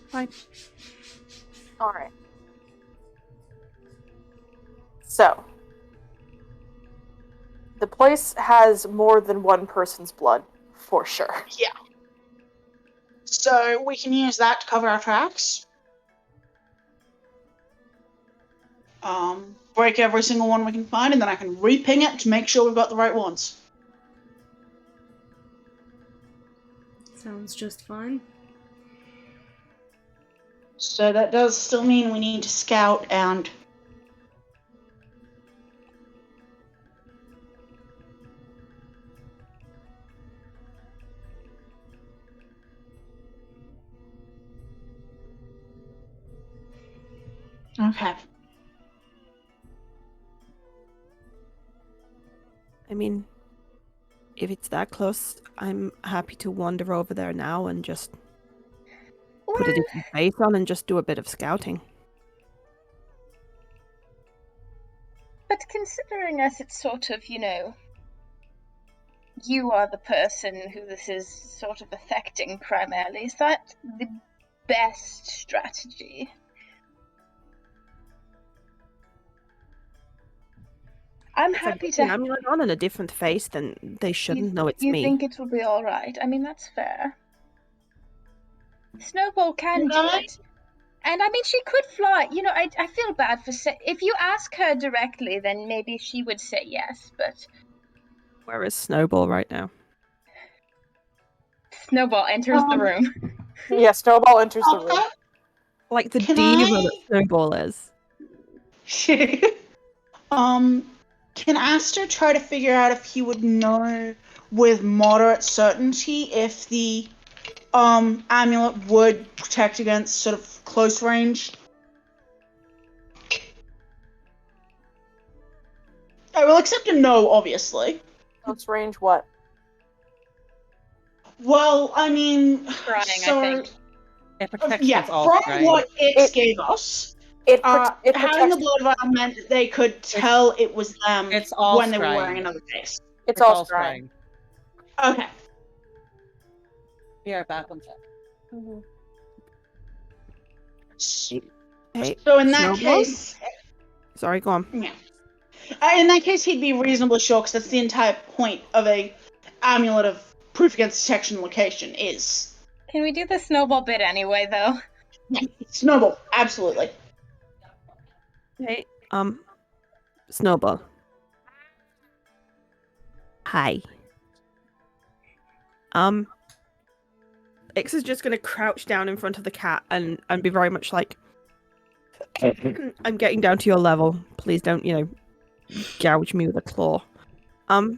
Fine. All right. So, the place has more than one person's blood, for sure. Yeah. So we can use that to cover our tracks. Break every single one we can find, and then I can re-ping it to make sure we've got the right ones. Sounds just fine. So that does still mean we need to scout and... Okay. I mean, if it's that close, I'm happy to wander over there now and just... put a different face on and just do a bit of scouting. But considering as it's sort of, you are the person who this is sort of affecting primarily, is that the best strategy? I'm happy to. I'm on in a different face, then they shouldn't know it's me. You think it will be all right? I mean, that's fair. Snowball can do it. And I mean, she could fly. I feel bad for if you ask her directly, then maybe she would say yes, but... Where is Snowball right now? Snowball enters the room. Yeah, Snowball enters the room. Like the diva that Snowball is. Can Aster try to figure out if he would know with moderate certainty if the amulet would protect against sort of close range? I will accept a no, obviously. Close range what? Well, I mean... Scrying, I think. It protects yeah, against all from scrying. what it gave us... having the blood vial meant that they could tell it was them when they were wearing another face. It's all scrying. Okay. We are back on set. Mm-hmm. Hey, So in that Snowball? case... Sorry, go on. Yeah. In that case, he'd be reasonably sure, because that's the entire point of a amulet of proof against detection location is... Can we do the Snowball bit anyway, though? Yeah, Snowball, absolutely. Hey, Snowball. Hi. Ix is just gonna crouch down in front of the cat and be very much like, I'm getting down to your level. Please don't, gouge me with a claw. I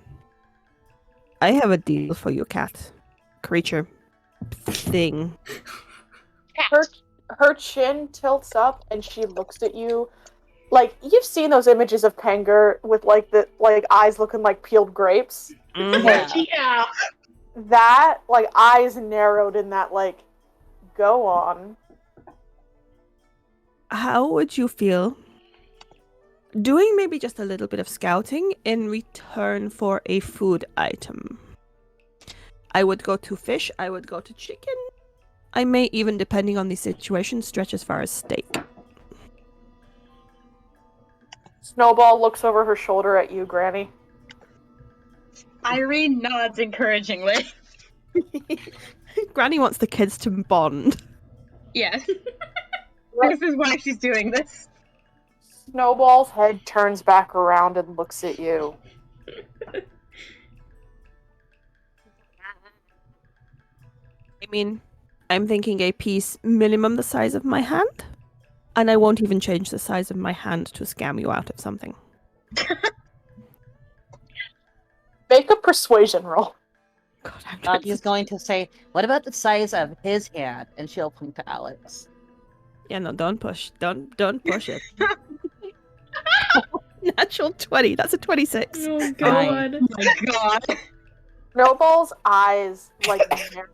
have a deal for you, cat. Creature. Thing. Her chin tilts up and she looks at you. Like, you've seen those images of Penger with the eyes looking like peeled grapes? Mm-hmm. Yeah. That, eyes narrowed in that, go on. How would you feel doing maybe just a little bit of scouting in return for a food item? I would go to fish, I would go to chicken. I may even, depending on the situation, stretch as far as steak. Snowball looks over her shoulder at you, Granny. Irene nods encouragingly. Granny wants the kids to bond. Yes. This is why she's doing this. Snowball's head turns back around and looks at you. I mean, I'm thinking a piece minimum the size of my hand. And I won't even change the size of my hand to scam you out of something. Make a persuasion roll. God, He's going to say, what about the size of his hand? And she'll point to Alex. Yeah, no, don't push. Don't push it. Natural 20. That's a 26. Oh, God. Oh, my God. Snowball's eyes, narrow.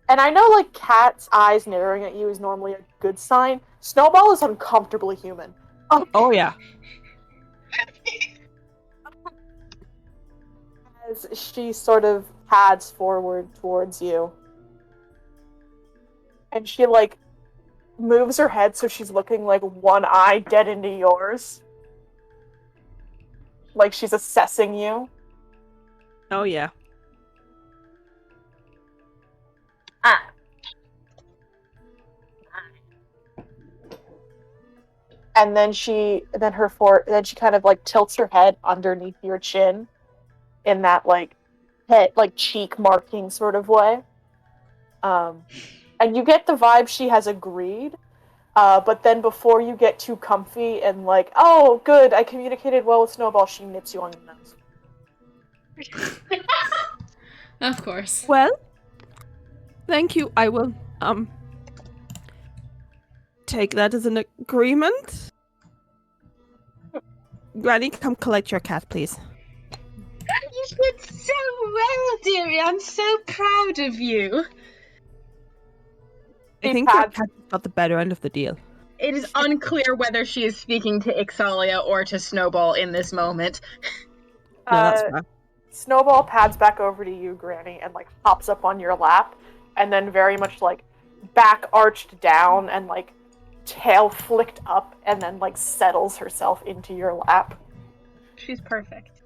And I know, cat's eyes narrowing at you is normally a good sign. Snowball is uncomfortably human. Oh, yeah. As she sort of pads forward towards you. And she, moves her head so she's looking, one eye dead into yours. Like she's assessing you. Oh, yeah. And then she kind of tilts her head underneath your chin in that head cheek marking sort of way. And you get the vibe she has agreed. But then before you get too comfy and oh good, I communicated well with Snowball, she nips you on your nose. Of course. Well, thank you. I will take that as an agreement. Granny, come collect your cat, please. You did so well, dearie. I'm so proud of you. I think your cat got the better end of the deal. It is unclear whether she is speaking to Ixalia or to Snowball in this moment. No, that's fair. Snowball pads back over to you, Granny, and like hops up on your lap, and then very much like back arched down and like tail flicked up, and then like settles herself into your lap. She's perfect.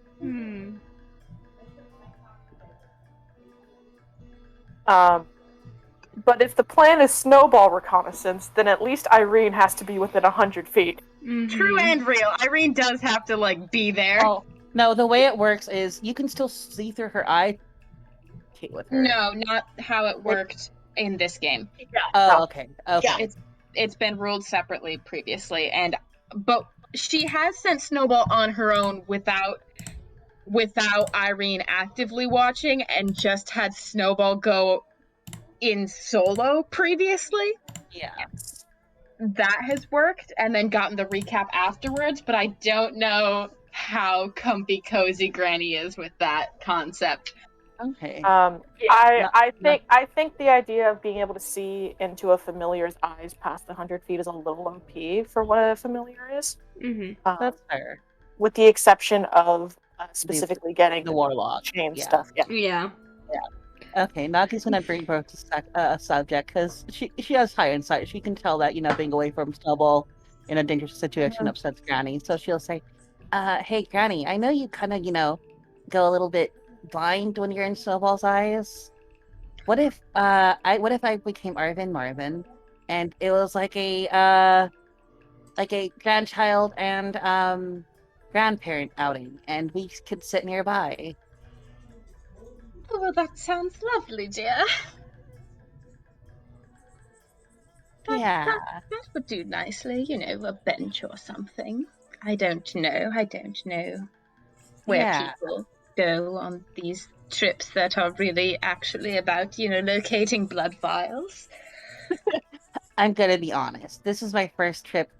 But if the plan is snowball reconnaissance, then at least Irene has to be within 100 feet. True and real. Irene does have to like be there. Oh no, the way it works is you can still see through her eye. With her. No, not how it worked in this game. Yeah. Oh, okay. Okay. Yeah. It's been ruled separately previously, but she has sent Snowball on her own without Irene actively watching, and just had Snowball go in solo previously. Yeah. That has worked, and then gotten the recap afterwards, but I don't know how comfy cozy Granny is with that concept. Okay. I think the idea of being able to see into a familiar's eyes past 100 feet is a little OP for what a familiar is. That's fair. With the exception of specifically getting the warlock chain yeah. stuff. Yeah. Okay, Nagi's gonna bring her to a subject because she has high insight. She can tell that being away from Snowball in a dangerous situation upsets Granny. So she'll say, "Hey, Granny, I know you kind of go a little bit blind when you're in Snowball's eyes. What if I became Arvin Marvin, and it was like a grandchild and grandparent outing, and we could sit nearby." Oh, well, that sounds lovely, dear. Yeah. That would do nicely, a bench or something. I don't know where people go on these trips that are really actually about, locating blood vials. I'm gonna be honest. This is my first trip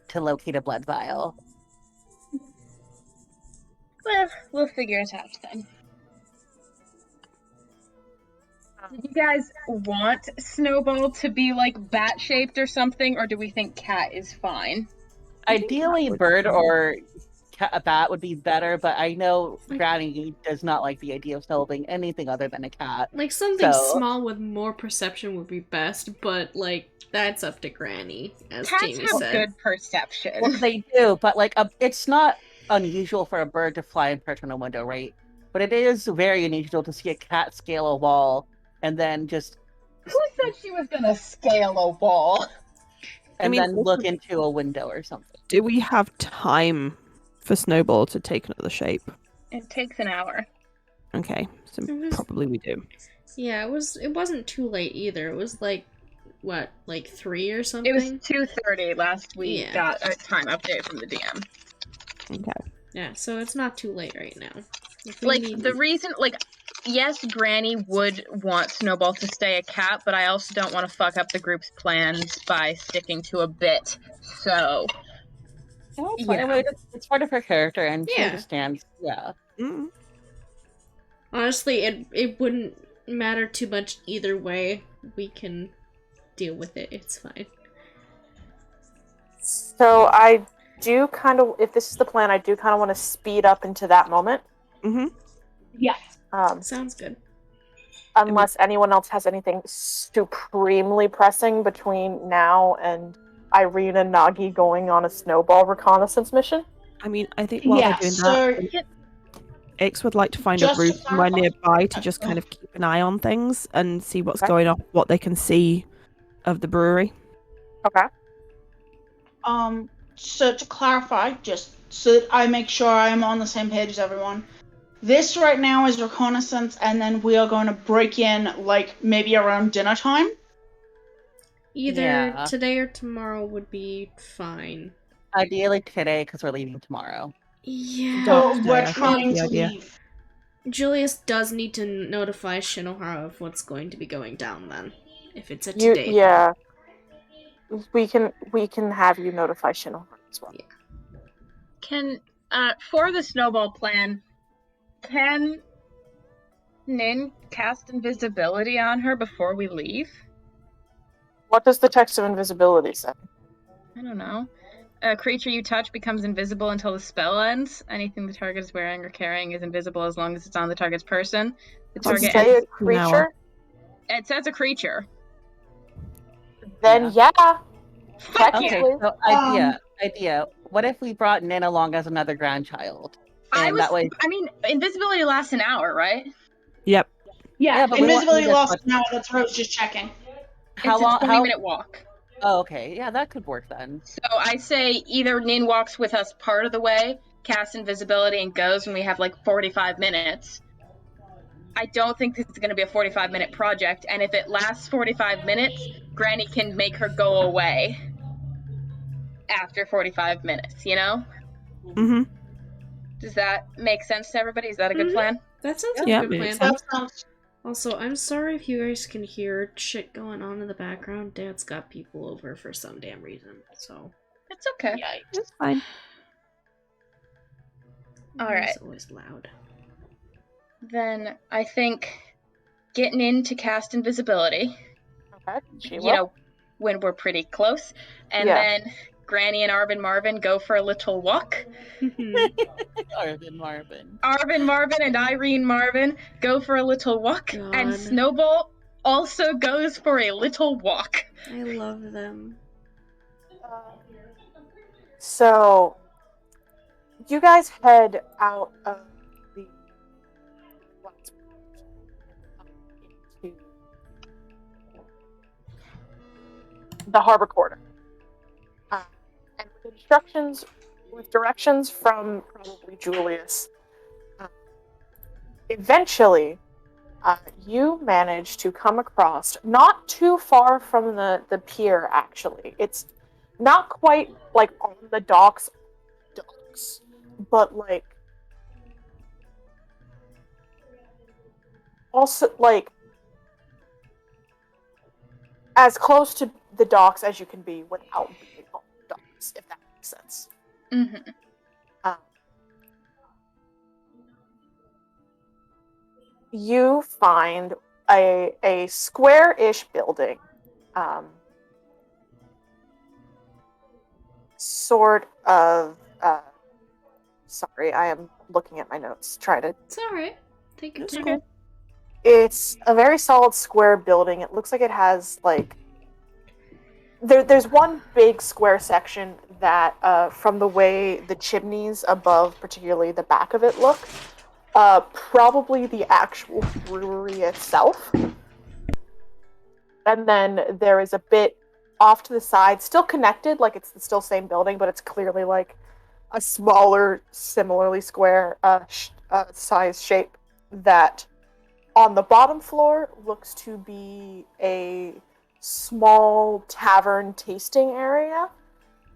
to locate a blood vial. Well, we'll figure it out then. Did you guys want Snowball to be like bat-shaped or something, or do we think cat is fine? Ideally, bird or a bat would be better, but I know Granny does not like the idea of Snowball being anything other than a cat. Like, something small with more perception would be best, but, like, that's up to Granny, as Cats Jamie have said. good perception. Well, they do, but, like, it's not unusual for a bird to fly and perch on a window, right? But it is very unusual to see a cat scale a wall and then just... Who said she was gonna scale a wall? And then look into a window or something. Do we have time for Snowball to take another shape? It takes an hour. Okay, so probably we do. Yeah, it wasn't too late either. It was like, what, like 3 or something? It was 2:30 last week. Yeah. Got a time update from the DM. Okay. Yeah, so it's not too late right now. The reason, yes, Granny would want Snowball to stay a cat, but I also don't want to fuck up the group's plans by sticking to a bit. So, it's part of her character, and she Yeah. understands. Yeah. Mm. Honestly, it wouldn't matter too much either way. We can deal with it. It's fine. So I do kind of, if this is the plan, I do kind of want to speed up into that moment. Mm-hmm. Yes. Sounds good. Unless anyone else has anything supremely pressing between now and Irene and Nagi going on a Snowball reconnaissance mission. I mean, I think while they're doing that, Ix would like to find a roof somewhere nearby to just kind of keep an eye on things and see what's going on, what they can see of the brewery. Okay. So to clarify, just so that I make sure I am on the same page as everyone, this right now is reconnaissance, and then we are going to break in, like, maybe around dinner time? Either today or tomorrow would be fine. Ideally today, because we're leaving tomorrow. Yeah. So we're trying to leave. Julius does need to notify Shinohara of what's going to be going down then. If it's a today. Yeah. We can have you notify Shinohara as well. Yeah. Can, for the Snowball plan, can Nin cast invisibility on her before we leave? What does the text of invisibility say? I don't know. A creature you touch becomes invisible until the spell ends. Anything the target is wearing or carrying is invisible as long as it's on the target's person. The Does it target say a an hour. creature? it says a creature. Then yeah. Fuck Okay, yeah. Technically. so idea. What if we brought Nin along as another grandchild? And that way, I mean, invisibility lasts an hour, right? Yep. Yeah, Yeah, but we want invisibility you to lost touch- now. That's what I was just checking. how It's long? a 20-minute walk. Oh, okay, yeah, that could work then. So I say either Nin walks with us part of the way, casts invisibility, and goes when we have like 45 minutes. I don't think this is going to be a 45-minute project, and if it lasts 45 minutes, Granny can make her go away after 45 minutes, you know? Mm-hmm. Does that make sense to everybody? Is that a good plan? That sounds Yeah, like a good makes plan. sense. That sounds. Also, I'm sorry if you guys can hear shit going on in the background. Dad's got people over for some damn reason, so. It's okay. Yikes. It's fine. All right. It's always loud. Then I think getting in to cast invisibility, Okay. She you will. know, when we're pretty close, and Yeah. then Granny and Arvin Marvin go for a little walk. Marvin. Arvin Marvin and Irene Marvin go for a little walk, God. and Snowball also goes for a little walk. I love them. So, you guys head out of the into the harbor quarter, and with directions from probably Julius. Eventually, you manage to come across, not too far from the pier. Actually, it's not quite like on the docks, but like also like as close to the docks as you can be without being on the docks, if that makes sense. Mm-hmm. You find a square-ish building, sort of. Sorry, I am looking at my notes. Try to. It's alright. Take your It's time. cool. It's a very solid square building. It looks like it has like. There's one big square section that, from the way the chimneys above, particularly the back of it, look, probably the actual brewery itself. And then there is a bit off to the side, still connected, like it's still same building, but it's clearly like a smaller, similarly square size shape that on the bottom floor looks to be a small tavern tasting area,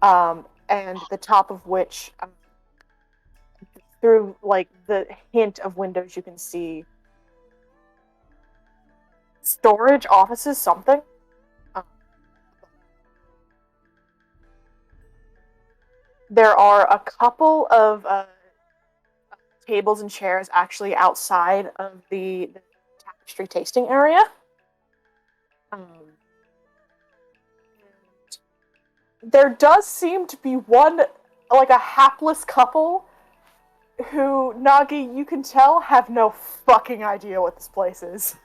and the top of which, through like the hint of windows, you can see storage, offices, something. There are a couple of tables and chairs actually outside of the tapestry tasting area. There does seem to be one, like a hapless couple, who, Nagi, you can tell, have no fucking idea what this place is.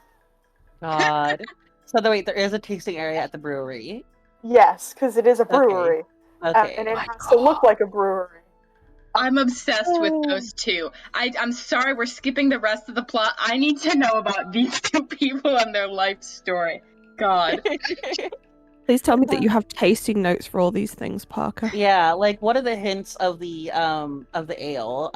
God. So wait, there is a tasting area at the brewery. Yes, because it is a brewery. Okay. And it has to look like a brewery. I'm obsessed with those two. I'm sorry, we're skipping the rest of the plot. I need to know about these two people and their life story. God. Please tell me that you have tasting notes for all these things, Parker. Yeah, like what are the hints of the ale?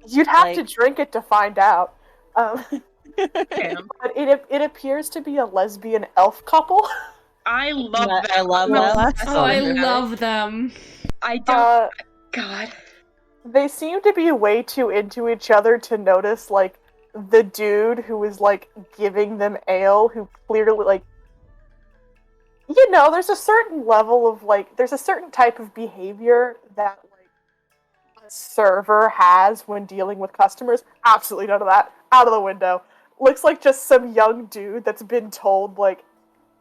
You'd have to drink it to find out. Damn. But it appears to be a lesbian elf couple. I love Yeah, that. I love I'm that. obsessed Oh, I with that. love them. I don't. God. They seem to be way too into each other to notice, like, the dude who was, like, giving them ale, who clearly, like, you know, there's a certain level of, like, there's a certain type of behavior that, like, a server has when dealing with customers. Absolutely none of that. Out of the window. Looks like just some young dude that's been told, like,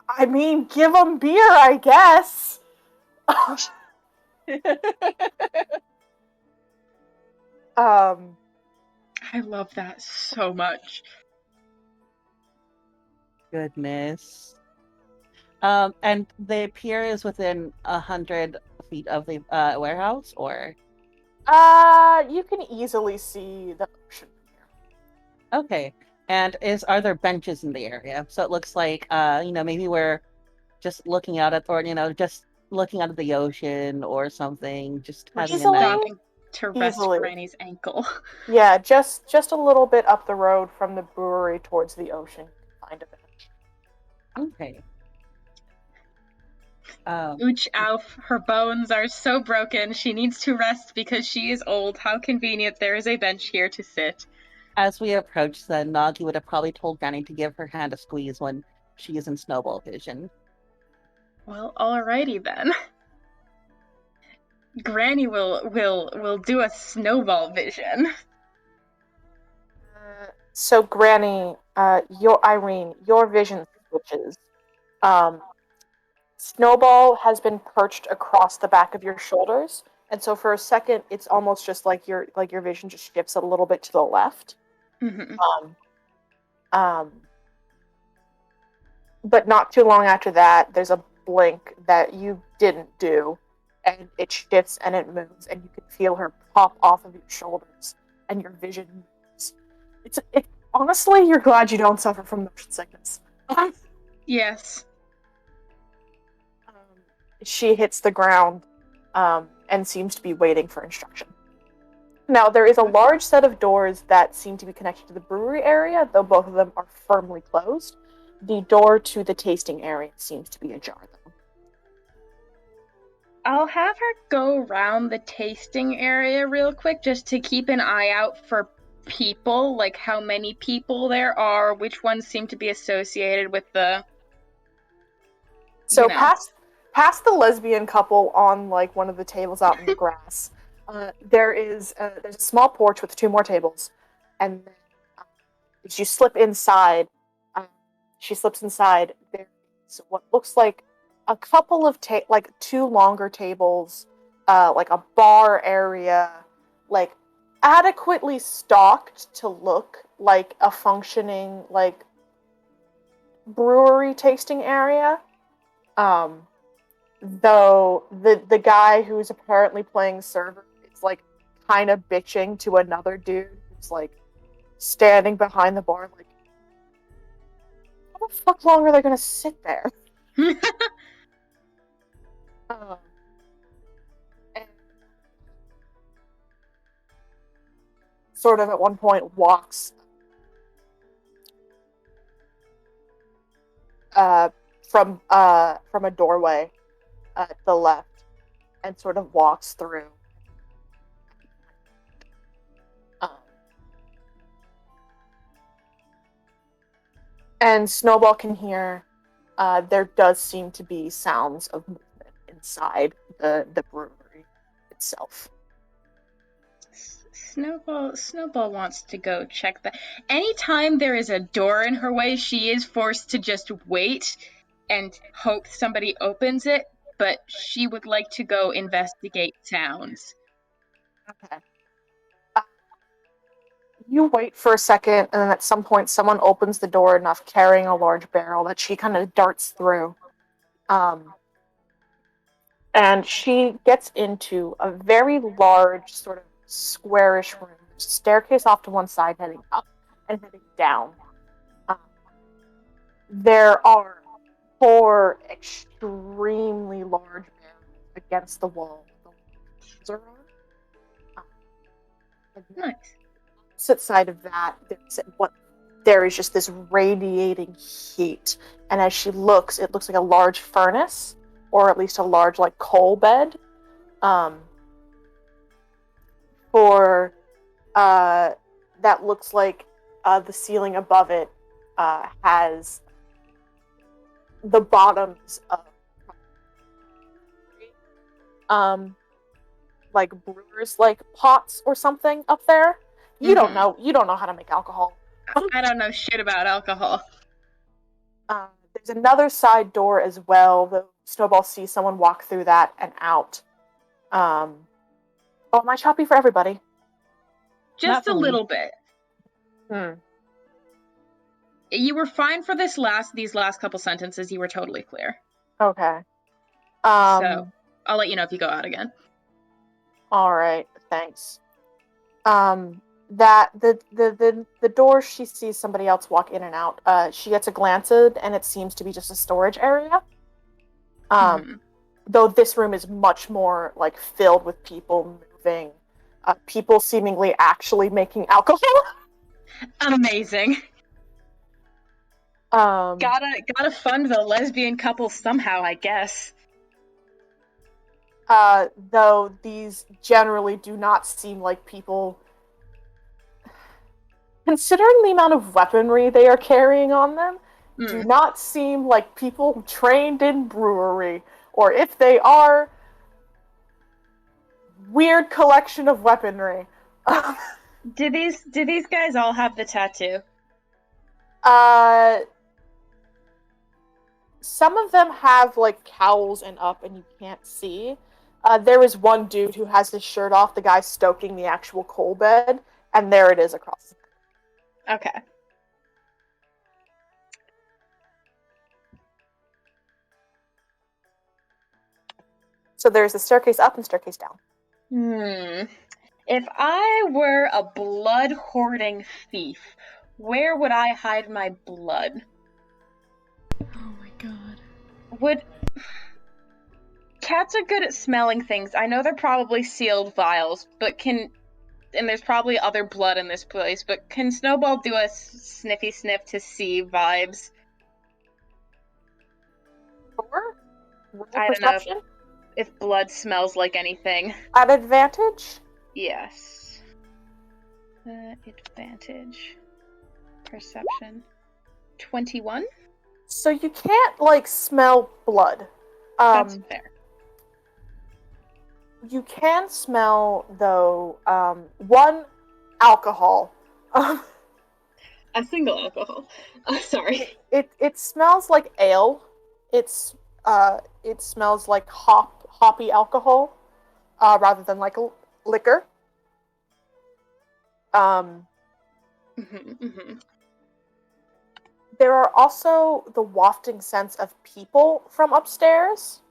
I mean, give them beer, I guess. I love that so much. Goodness. And the pier is within 100 feet of the warehouse, or? You can easily see the ocean from here. Okay. And are there benches in the area? So it looks like, maybe we're just looking out at, or, just looking out at the ocean or something, just We're having a nap. stopping to rest Easily. Granny's ankle. Yeah, just a little bit up the road from the brewery towards the ocean. You can find a bench. Okay. Ooch, Alf, her bones are so broken. She needs to rest because she is old. How convenient there is a bench here to sit. As we approach, then Nagi would have probably told Granny to give her hand a squeeze when she is in snowball vision. Well, alrighty then. Granny will do a snowball vision. So, Granny, your vision switches. Snowball has been perched across the back of your shoulders, and so for a second, it's almost just like your vision just shifts a little bit to the left. Mm-hmm. But not too long after that, there's a blink that you didn't do, and it shifts and it moves, and you can feel her pop off of your shoulders, and your vision moves. It's honestly, you're glad you don't suffer from motion sickness. Yes. She hits the ground and seems to be waiting for instruction. Now, there is a large set of doors that seem to be connected to the brewery area, though both of them are firmly closed. The door to the tasting area seems to be ajar, though. I'll have her go around the tasting area real quick just to keep an eye out for people, like how many people there are, which ones seem to be associated with the... So past the lesbian couple on like one of the tables out in the grass, there's a small porch with 2 more tables, and then as you slip inside, she slips inside. There's what looks like a couple of 2 longer tables, like a bar area, like adequately stocked to look like a functioning like brewery tasting area. Though the guy who's apparently playing server is like kind of bitching to another dude who's like standing behind the bar, like, how the fuck long are they gonna sit there? And sort of at one point walks from a doorway to the left and sort of walks through. And Snowball can hear there does seem to be sounds of movement inside the brewery itself. Snowball wants to go check that. Anytime there is a door in her way, she is forced to just wait and hope somebody opens it, but she would like to go investigate sounds. Okay. You wait for a second, and then at some point someone opens the door enough carrying a large barrel that she kind of darts through. And she gets into a very large, sort of squarish room. There's a staircase off to one side heading up and heading down. There are 4 extremely large barrels against the wall. Nice. Opposite side of that, there is just this radiating heat, and as she looks, it looks like a large furnace, or at least a large like coal bed. That looks like the ceiling above it has the bottoms of like brewers like pots or something up there. You don't know how to make alcohol. I don't know shit about alcohol. There's There's another side door as well. The Snowball sees someone walk through that and out. Oh, am I choppy for everybody? Just Not a for me. little bit. You were fine for these last couple sentences. You were totally clear. Okay. So I'll let you know if you go out again. All right. Thanks. That the door, she sees somebody else walk in and out. She gets a glance at it, and it seems to be just a storage area. Though this room is much more like filled with people moving, people seemingly actually making alcohol. Amazing. Gotta fund the lesbian couple somehow, I guess. Though these generally do not seem like people. Considering the amount of weaponry they are carrying on them, do not seem like people trained in brewery. Or if they are, weird collection of weaponry. Do these guys all have the tattoo? Some of them have like cowls and up, and you can't see. There is one dude who has his shirt off, the guy stoking the actual coal bed, and there it is across. Okay. So there's a staircase up and staircase down. If I were a blood hoarding thief, where would I hide my blood? Oh my god. Cats are good at smelling things. I know they're probably sealed vials, but and there's probably other blood in this place, but can Snowball do a sniffy sniff to see vibes? Sure. I don't know if blood smells like anything. At advantage? Yes. Advantage. Perception. 21? So you can't, like, smell blood. That's fair. You can smell, though, one, alcohol. A single alcohol. Sorry. It smells like ale. It smells like hoppy alcohol, rather than like liquor. There are also the wafting scents of people from upstairs.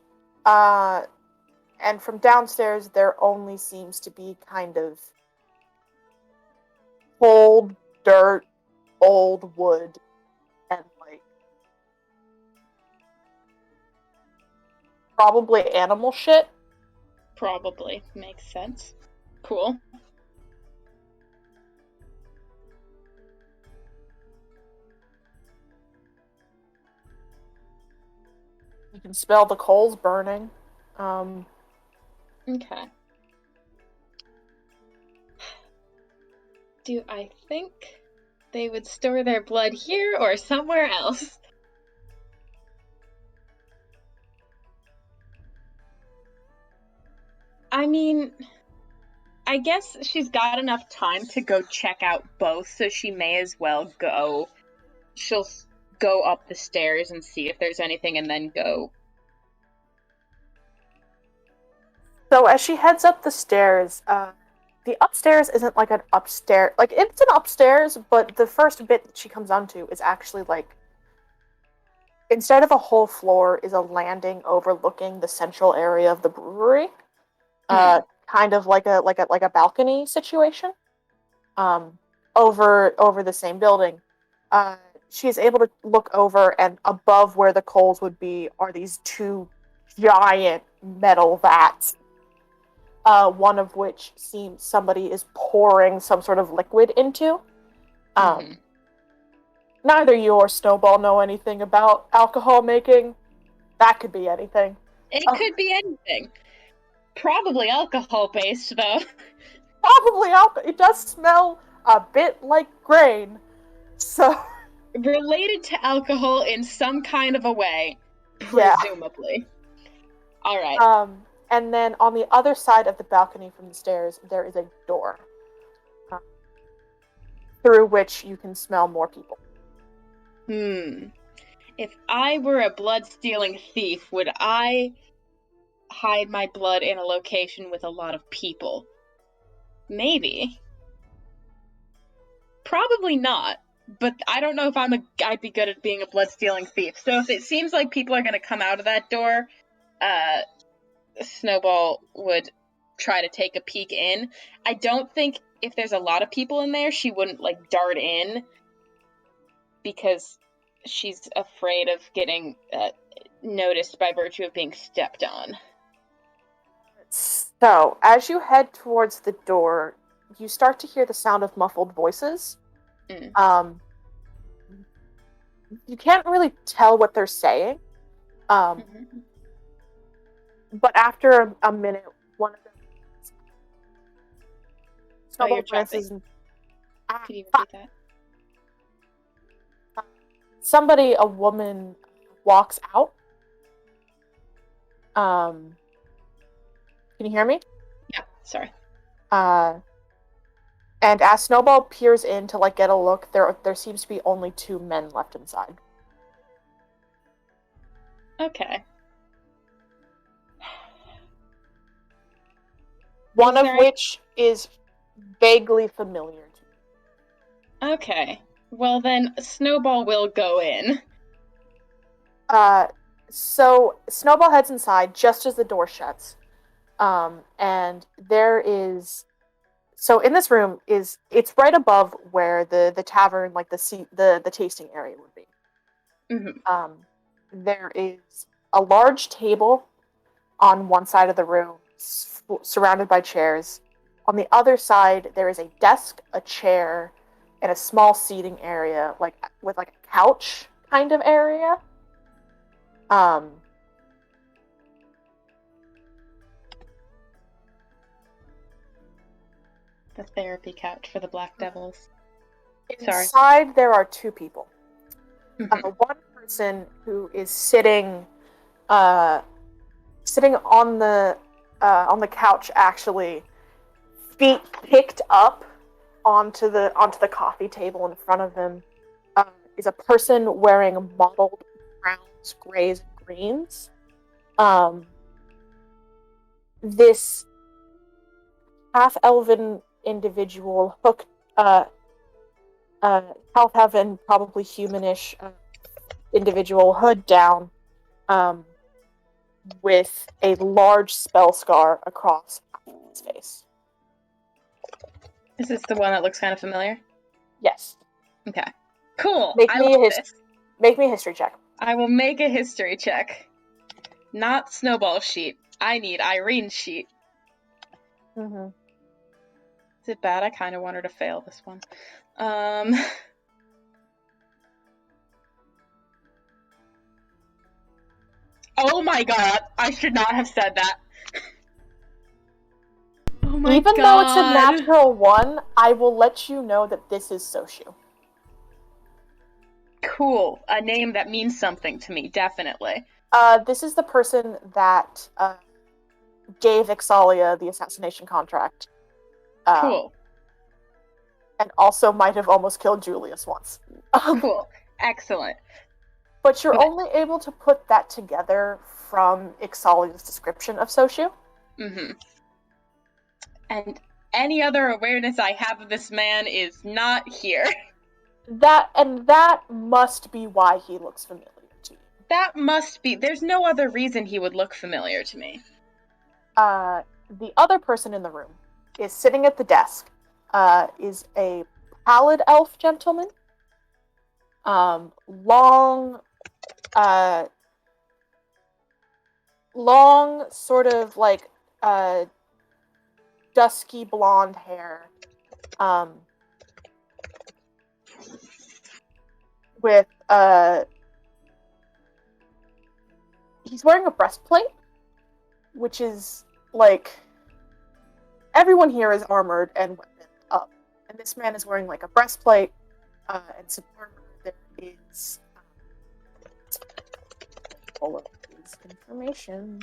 And from downstairs, there only seems to be kind of cold dirt, old wood, and like probably animal shit. Probably. Makes sense. Cool. You can smell the coals burning. Okay. Do I think they would store their blood here or somewhere else? I mean, I guess she's got enough time to go check out both, so she may as well go. She'll go up the stairs and see if there's anything and then go. So as she heads up the stairs, the upstairs isn't like an upstairs. Like, it's an upstairs, but the first bit that she comes onto is actually like, instead of a whole floor, is a landing overlooking the central area of the brewery. Kind of like a balcony situation. Over the same building. She is able to look over, and above where the coals would be are these two giant metal vats. One of which seems somebody is pouring some sort of liquid into. Neither you or Snowball know anything about alcohol making. That could be anything. It could be anything. Probably alcohol-based, though. Probably alcohol. It does smell a bit like grain. So... related to alcohol in some kind of a way. Presumably. Yeah. Alright. And then on the other side of the balcony from the stairs, there is a door. Through which you can smell more people. If I were a blood-stealing thief, would I hide my blood in a location with a lot of people? Maybe. Probably not. But I don't know if I'd be good at being a blood-stealing thief. So if it seems like people are going to come out of that door, Snowball would try to take a peek in. I don't think if there's a lot of people in there, she wouldn't, like, dart in. Because she's afraid of getting noticed by virtue of being stepped on. So, as you head towards the door, you start to hear the sound of muffled voices. Mm. You can't really tell what they're saying. Mm-hmm. But after a minute, one of them You're glances jumping. and Can you repeat that? a woman, walks out. Can you hear me? Yeah, sorry. And as Snowball peers in to like get a look, there seems to be only 2 men left inside. Okay. One of which is vaguely familiar to me. Okay. Well then, Snowball will go in. So Snowball heads inside just as the door shuts. And there is... So in this room it's right above where the tavern, like the tasting area would be. Mm-hmm. There is a large table on one side of the room, surrounded by chairs. On the other side, there is a desk, a chair, and a small seating area, like with like a couch kind of area. The therapy couch for the Black Devils. Inside, there are 2 people. Mm-hmm. One person who is sitting on the couch, actually, feet kicked up onto the coffee table in front of them, is a person wearing mottled browns, grays, and greens. This half-elven individual, half-elven, probably humanish individual, hood down, with a large spell scar across his face. Is this the one that looks kind of familiar? Yes. Okay. Cool. Make I me love this. Make me a history check. I will make a history check. Not Snowball sheet. I need Irene's sheet. Mm-hmm. Is it bad? I kind of want her to fail this one. Oh my god, I should not have said that. Oh my Even god. though it's a natural 1, I will let you know that this is Soshu. Cool. A name that means something to me, definitely. This is the person that gave Ixalia the assassination contract. Cool. And also might have almost killed Julius once. Cool. Excellent. But you're only able to put that together from Ixalia's description of Soshu. Mm-hmm. And any other awareness I have of this man is not here. That must be why he looks familiar to you. That must be. There's no other reason he would look familiar to me. The other person in the room is sitting at the desk. Is a pallid elf gentleman. Long, sort of like dusky blonde hair. With he's wearing a breastplate, which is like, everyone here is armored and weaponed up, and this man is wearing like a breastplate and some armor. There is all of his information.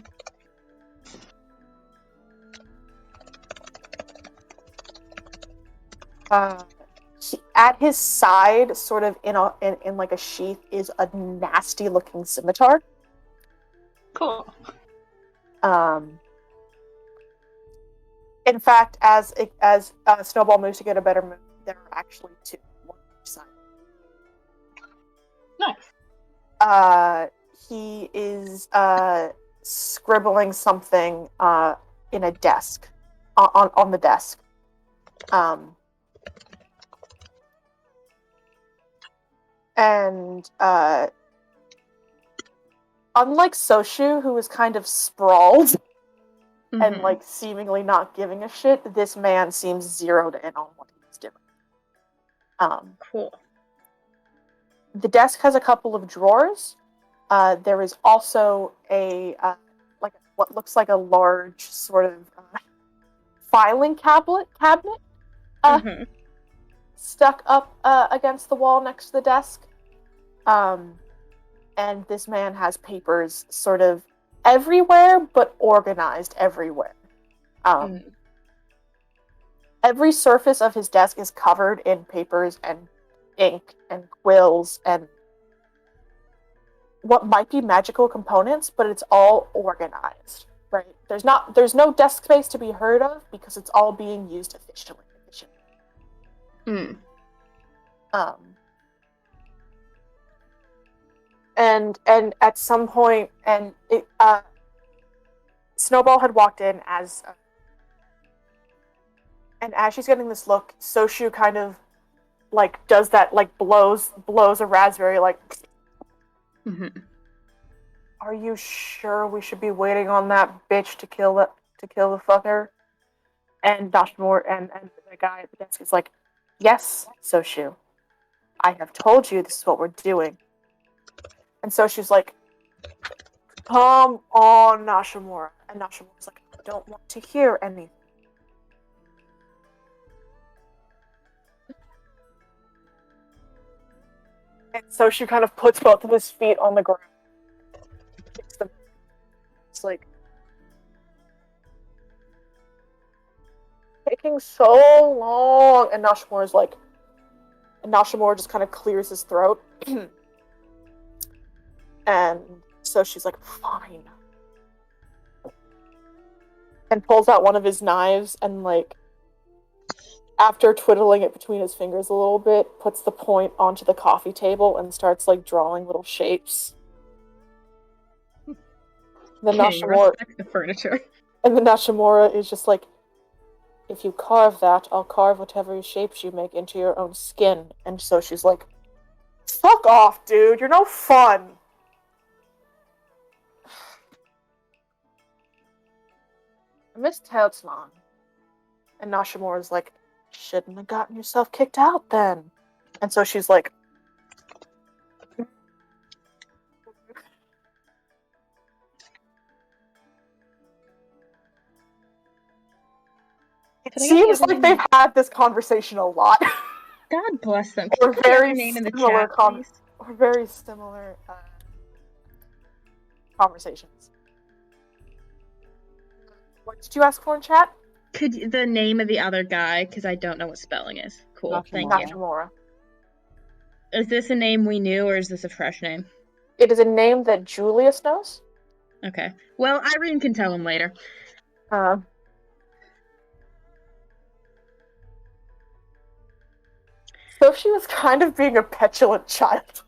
At his side, sort of in like a sheath, is a nasty looking scimitar. Cool. In fact, as Snowball moves to get a better move, there are actually two, one on each side. Nice. He is scribbling something in a desk on the desk. And unlike Soshu, who is kind of sprawled and like seemingly not giving a shit, this man seems zeroed in on what he's doing. Cool. The desk has a couple of drawers. There is also a like what looks like a large sort of filing cabinet stuck up against the wall next to the desk. And this man has papers sort of everywhere, but organized everywhere. Every surface of his desk is covered in papers and ink and quills and what might be magical components, but it's all organized, right? There's no desk space to be heard of because it's all being used efficiently. And at some point, Snowball had walked in as she's getting this look, Soshu kind of like does that, like blows a raspberry, like. Are you sure we should be waiting on that bitch to kill the fucker? And Dashmore and the guy at the desk is like, yes, Soshu. I have told you this is what we're doing. And Soshu's like, come on, Nashimura. And Nashimura's like, I don't want to hear anything. And Soshu kind of puts both of his feet on the ground. It's like taking so long. And Nashimura just kind of clears his throat. And so she's like, fine. And pulls out one of his knives and, like, after twiddling it between his fingers a little bit, puts the point onto the coffee table and starts, like, drawing little shapes. Then Nashimura, respect the furniture. And then Nashimura is just like, if you carve that, I'll carve whatever shapes you make into your own skin. And so she's like, fuck off, dude. You're no fun. Miss Teltzman. And Nashimura's like, shouldn't have gotten yourself kicked out then. And so she's like, it seems like they've had this conversation a lot. God bless them. Or very name in the similar chat, please? or very similar conversations. What did you ask for in chat? Could the name of the other guy, because I don't know what spelling is. Cool, thank you. Nachimura. Is this a name we knew, or is this a fresh name? It is a name that Julius knows. Okay. Well, Irene can tell him later. So she was kind of being a petulant child.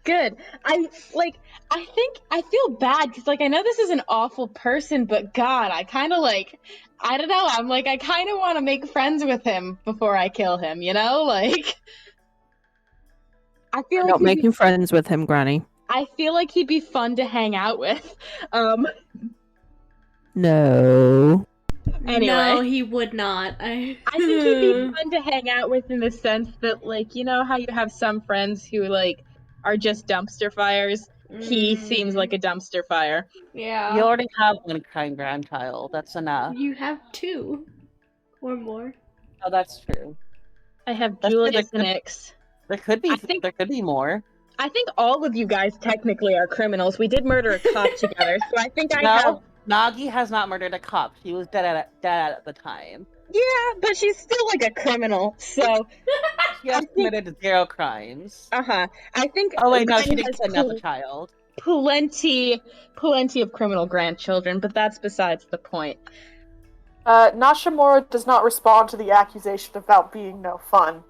Good. I feel bad because, like, I know this is an awful person, but God, I kind of I don't know. I'm like, I kind of want to make friends with him before I kill him. You know, like, I feel not making friends with him, Granny. I feel like he'd be fun to hang out with. No. Anyway. No, he would not. I think he'd be fun to hang out with in the sense that, like, you know how you have some friends who, like, are just dumpster fires? He seems like a dumpster fire. Yeah. You already have one kind grandchild. That's enough. You have two. Or more. Oh, that's true. I have That's Julius true. and Ix. There could be more. I think all of you guys technically are criminals. We did murder a cop together, so I think I have... Nagi has not murdered a cop. She was dead at the time. Yeah, but she's still like a criminal, so She has committed 0 crimes. I think. Oh wait, no, she Gwen did has kidnap a child. plenty of criminal grandchildren, but that's besides the point. Nashimura does not respond to the accusation about being no fun.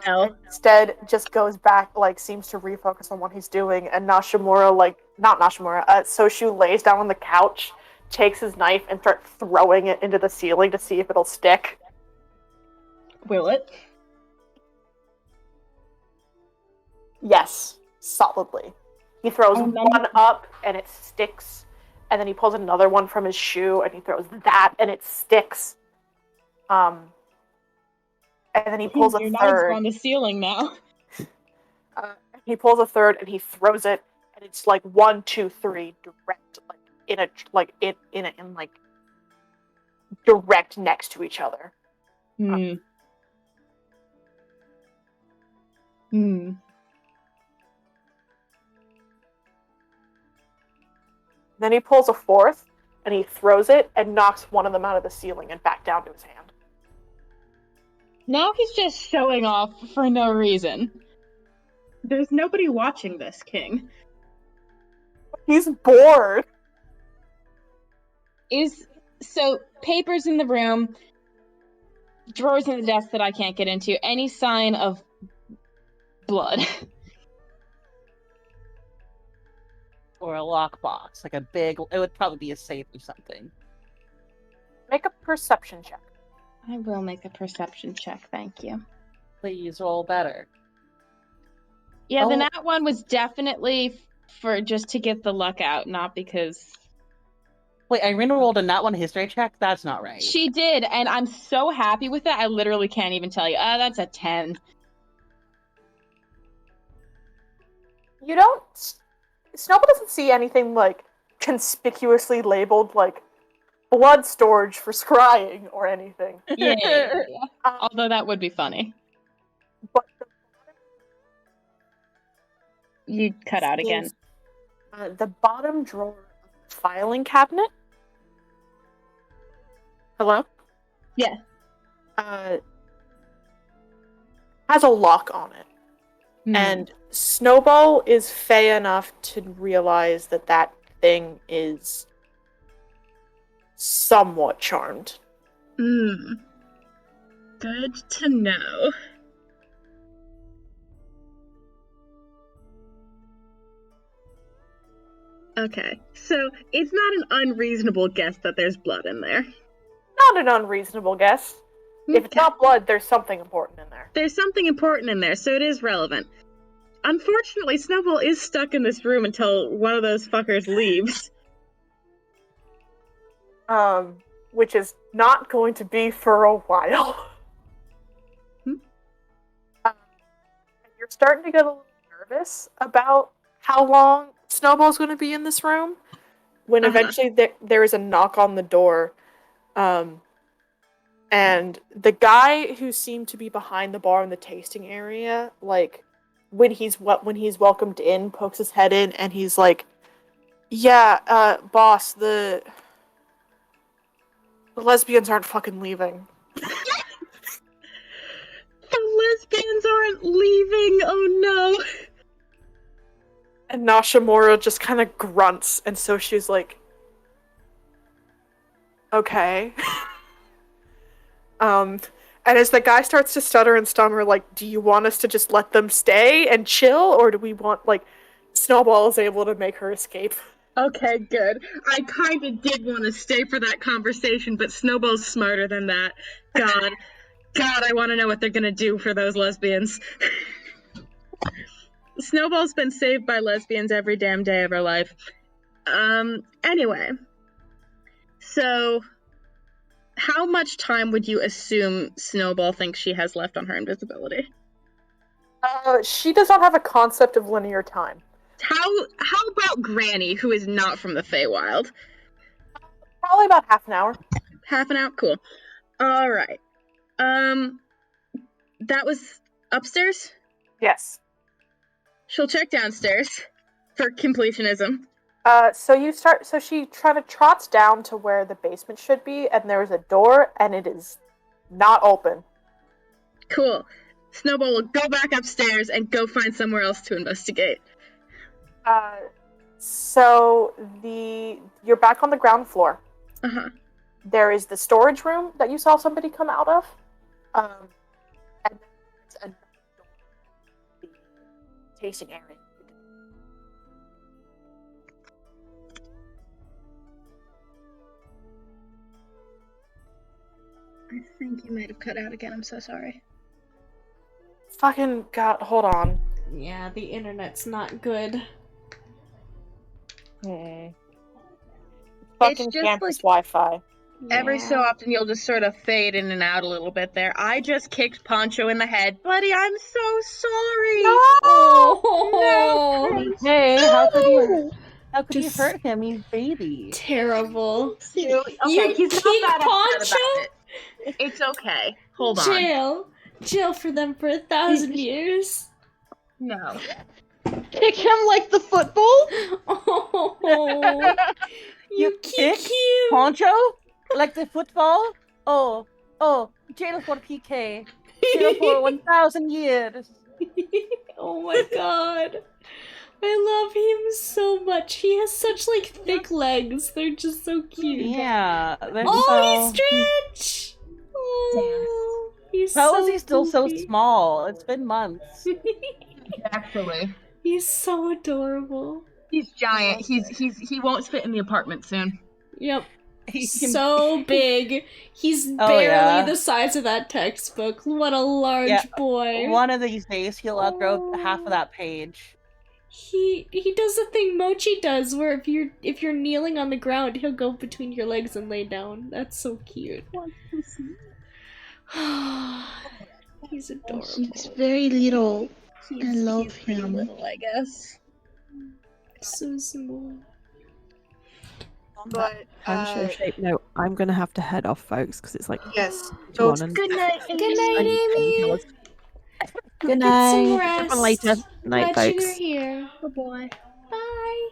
And instead, just goes back, seems to refocus on what he's doing. And Nashimura, not Nashimura, Soshu lays down on the couch, takes his knife, and starts throwing it into the ceiling to see if it'll stick. Will it? Yes, solidly. He throws one up, and it sticks. And then he pulls another one from his shoe, and he throws that, and it sticks. And then he pulls a Your third. knives on the ceiling now. He pulls a third, and he throws it, and it's 1, 2, 3, direct, direct next to each other. Then he pulls a fourth, and he throws it and knocks one of them out of the ceiling and back down to his hand. Now he's just showing off for no reason. There's nobody watching this, King. He's bored. So papers in the room, drawers in the desk that I can't get into, any sign of blood. Or a lockbox, like a big. It would probably be a safe or something. Make a perception check. I will make a perception check, thank you. Please roll better. Yeah, the nat one was definitely for just to get the luck out, not because... Wait, Irina rolled a nat 1 history check? That's not right. She did, and I'm so happy with that, I literally can't even tell you. That's a 10. You don't... Snowball doesn't see anything, conspicuously labeled, blood storage for scrying or anything. Yeah. Although that would be funny. But you cut out again. The bottom drawer of the filing cabinet. Hello? Yeah. Has a lock on it. And Snowball is fey enough to realize that thing is somewhat charmed. Good to know. Okay, so it's not an unreasonable guess that there's blood in there. Not an unreasonable guess. If it's not blood, there's something important in there. There's something important in there, so it is relevant. Unfortunately, Snowball is stuck in this room until one of those fuckers leaves. Which is not going to be for a while. You're starting to get a little nervous about how long Snowball's going to be in this room, when eventually there is a knock on the door. And the guy who seemed to be behind the bar in the tasting area, when he's welcomed in, pokes his head in, and he's like, "Yeah, boss, the lesbians aren't fucking leaving." The lesbians aren't leaving, oh no! And Nashimura just kind of grunts, and so she's like, "Okay." And as the guy starts to stutter and stammer, do you want us to just let them stay and chill, or do we want, Snowball is able to make her escape? Okay, good. I kind of did want to stay for that conversation, but Snowball's smarter than that. God, I want to know what they're gonna do for those lesbians. Snowball's been saved by lesbians every damn day of her life. Anyway. So... how much time would you assume Snowball thinks she has left on her invisibility? She does not have a concept of linear time. How about Granny, who is not from the Feywild? Probably about half an hour. Half an hour? Cool. Alright. That was upstairs? Yes. She'll check downstairs for completionism. So she kind of trots down to where the basement should be, and there's a door, and it is not open. Cool. Snowball will go back upstairs and go find somewhere else to investigate. So you're back on the ground floor. Uh-huh. There is the storage room that you saw somebody come out of. And then there's another door, the tasting area. I think you might have cut out again. I'm so sorry. Fucking God, hold on. Yeah, the internet's not good. Fucking just campus like- Wi-Fi. Every so often you'll just sort of fade in and out a little bit there. I just kicked Poncho in the head. Buddy, I'm so sorry. Oh, Hey, how could you Just- hurt him? He's baby. terrible. Okay, You he's not kick that upset Poncho? about it. It's okay. Hold on. Jail for them for 1,000 years. No. Kick him like the football? Oh, you kick him. Poncho? Like the football? Oh, jail for PK. Jail for 1,000 years. Oh my god. I love him so much. He has such like thick legs. They're just so cute. Yeah. Oh, he's Stretch! Oh, he's How so is he still so goofy. small? It's been months. Actually. He's so adorable. He's giant. He won't fit in the apartment soon. Yep. He can- So big. He's Oh, barely yeah. the size of that textbook. What a large Yeah, boy. One of these days he'll outgrow half of that page. He does the thing Mochi does, where if you're kneeling on the ground, he'll go between your legs and lay down. That's so cute. He's adorable. He's very little. I love He's pretty him. little, I guess. So small. But Poncho shape. No, I'm gonna have to head off, folks, because it's like yes. one So and Good night. Good night, Amy. Good Get some night. rest. later. Night, Glad you're folks. here. Good boy. Bye.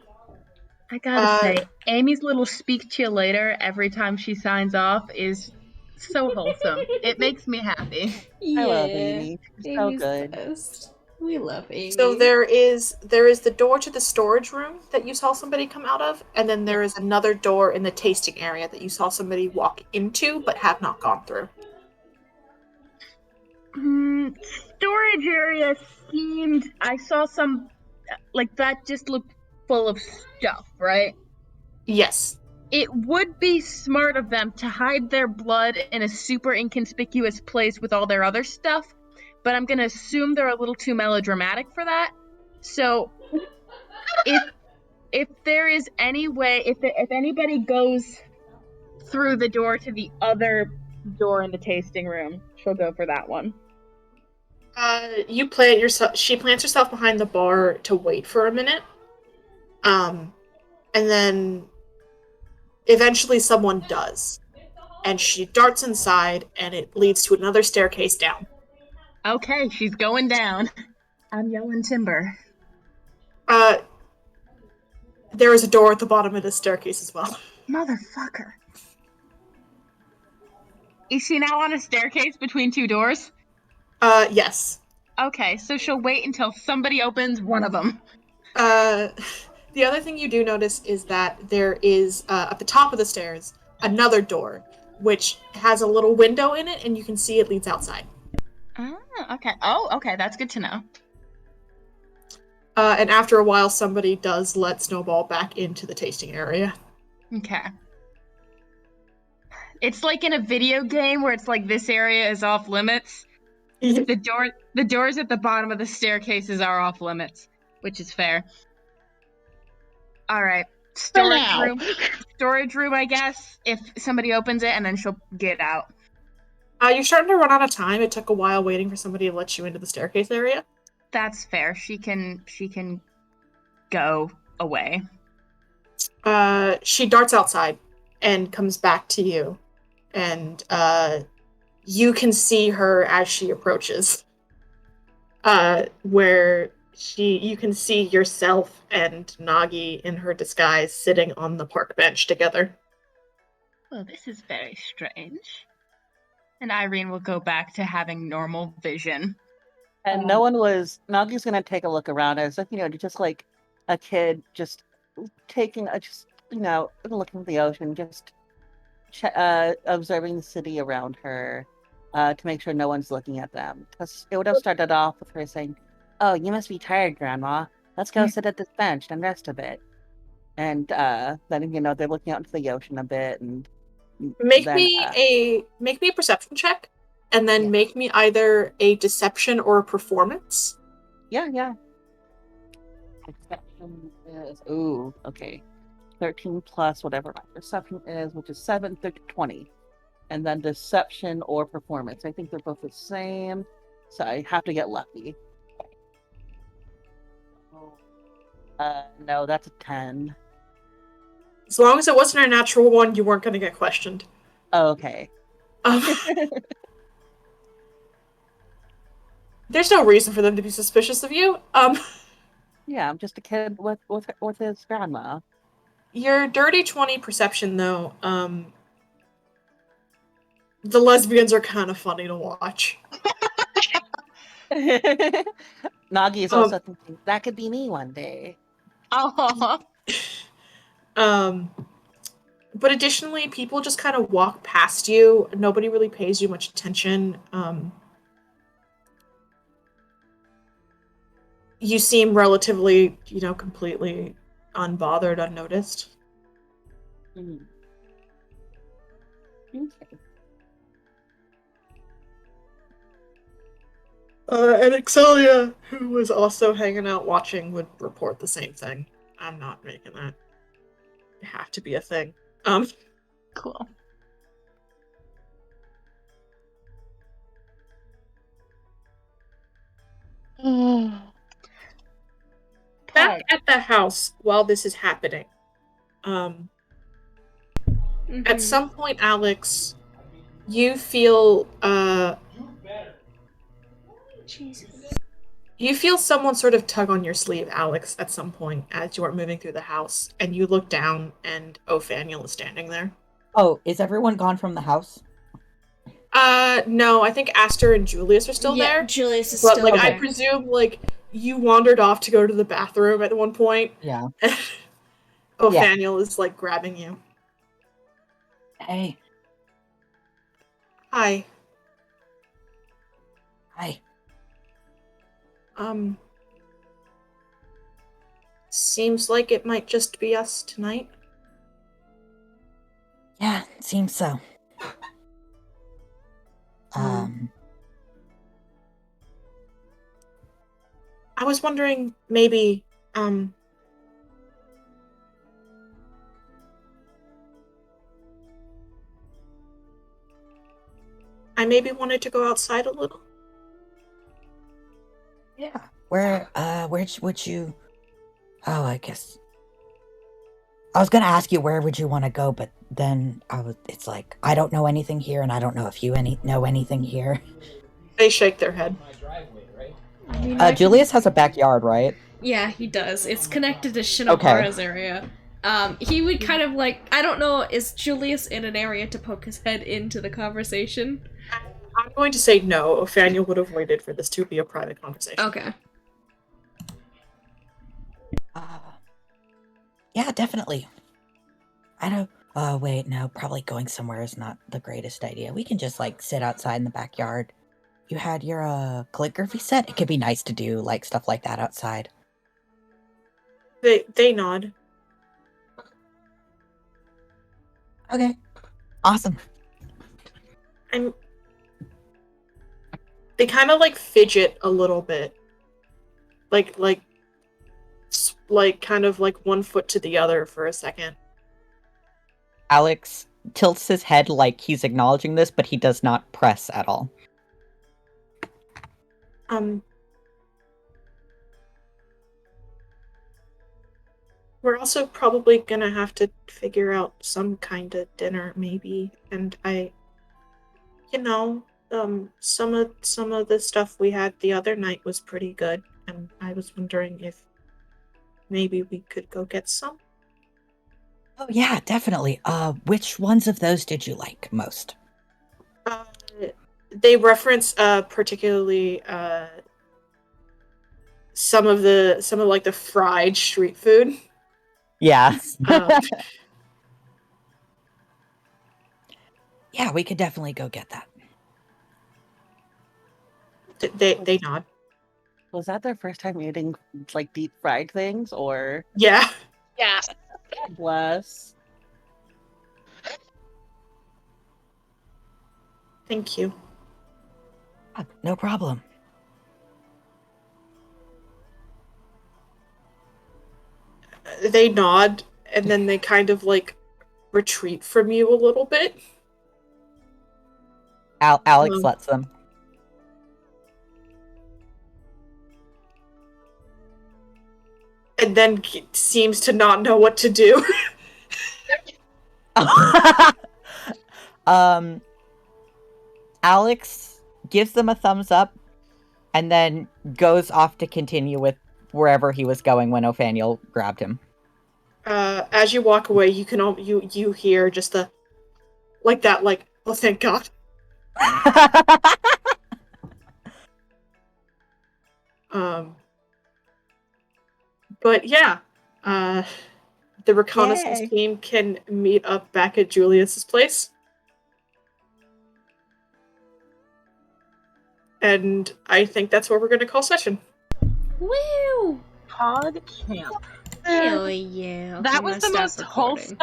I gotta say, Amy's little speak to you later every time she signs off is so wholesome. It makes me happy. Yeah. I love Amy. She's so Amy's good. the best. We love Amy. So there is the door to the storage room that you saw somebody come out of, and then there is another door in the tasting area that you saw somebody walk into but have not gone through. Storage area seemed. I saw some. Like, that just looked full of stuff, right? Yes. It would be smart of them to hide their blood in a super inconspicuous place with all their other stuff, but I'm gonna assume they're a little too melodramatic for that. So, if there is any way, if anybody goes through the door to the other door in the tasting room, she'll go for that one. You plant yourself. She plants herself behind the bar to wait for a minute. And then eventually someone does. And she darts inside, and it leads to another staircase down. Okay, she's going down. I'm yelling timber. There is a door at the bottom of the staircase as well. Motherfucker. Is she now on a staircase between two doors? Yes. Okay, so she'll wait until somebody opens one of them. The other thing you do notice is that there is, at the top of the stairs, another door, which has a little window in it, and you can see it leads outside. Okay. Oh, okay, that's good to know. And after a while, somebody does let Snowball back into the tasting area. Okay. It's like in a video game where it's like this area is off limits. The doors at the bottom of the staircases are off limits, which is fair. All right. Storage room, I guess, if somebody opens it, and then she'll get out. You're starting to run out of time. It took a while waiting for somebody to let you into the staircase area. That's fair. She can go away. She darts outside and comes back to you. And you can see her as she approaches. Where you can see yourself and Nagi in her disguise sitting on the park bench together. Well, this is very strange. And Irene will go back to having normal vision. And no one was. Nagi's gonna take a look around as if just like a kid, just taking a looking at the ocean, just observing the city around her, to make sure no one's looking at them. Because it would have started off with her saying, "Oh, you must be tired, Grandma. Let's go sit at this bench and rest a bit." And then they're looking out into the ocean a bit, and Make then me a perception check, and then Yeah. make me either a deception or a performance. yeah. Perception is okay. 13 plus whatever my perception is, which is 7, 20. And then deception or performance. I think they're both the same. So I have to get lucky. No, that's a 10. As long as it wasn't a natural one, you weren't going to get questioned. Okay. There's no reason for them to be suspicious of you. Yeah, I'm just a kid with his grandma. Your dirty 20 perception, though, the lesbians are kind of funny to watch. Nagi is also thinking, that could be me one day. But additionally, people just kind of walk past you. Nobody really pays you much attention. You seem relatively, completely unbothered, unnoticed. Mm. Okay. And Excelia, who was also hanging out watching, would report the same thing. I'm not making that have to be a thing. Cool. Back at the house while this is happening. At some point, Alex, you feel you feel someone sort of tug on your sleeve, Alex, at some point as you are moving through the house, and you look down, and Ophaniel is standing there. Oh, is everyone gone from the house? No, I think Aster and Julius are still there. Julius is but, still there. I presume, you wandered off to go to the bathroom at one point. Yeah. Ophaniel is, grabbing you. Hey. Hi. Hi. Seems like it might just be us tonight. Yeah, it seems so. I was wondering, maybe, I maybe wanted to go outside a little. Yeah. Where would you... Oh, I guess... I was gonna ask you where would you want to go, but then it's like, I don't know anything here, and I don't know if you know anything here. They shake their head. I mean, Julius has a backyard, right? Yeah, he does. It's connected to Shinohara's area. He would kind of I don't know, is Julius in an area to poke his head into the conversation? I'm going to say no. Ophaniel would have waited for this to be a private conversation. Okay. Yeah, definitely. I know. Wait, no, probably going somewhere is not the greatest idea. We can just sit outside in the backyard. You had your calligraphy set? It could be nice to do stuff like that outside. They nod. Okay. Awesome. They kind of fidget a little bit. Kind of one foot to the other for a second. Alex tilts his head like he's acknowledging this, but he does not press at all. We're also probably gonna have to figure out some kind of dinner, maybe. And some of the stuff we had the other night was pretty good, and I was wondering if maybe we could go get some. Oh yeah, definitely. Which ones of those did you like most? They reference particularly some of like the fried street food. Yeah. Um, Yeah, we could definitely go get that. they nod. Was that their first time eating like deep fried things, or Yeah. Yeah. bless? Thank you. No problem. They nod, and then they kind of like retreat from you a little bit. Alex lets them. And then seems to not know what to do. Alex gives them a thumbs up and then goes off to continue with wherever he was going when Othaniel grabbed him. As you walk away, you can you hear just the oh thank God. But yeah, the reconnaissance Yay. team can meet up back at Julius's place. And I think that's where we're going to call session. Woo! Pod camp. Hell yeah. That I'm was gonna the stop most recording. wholesome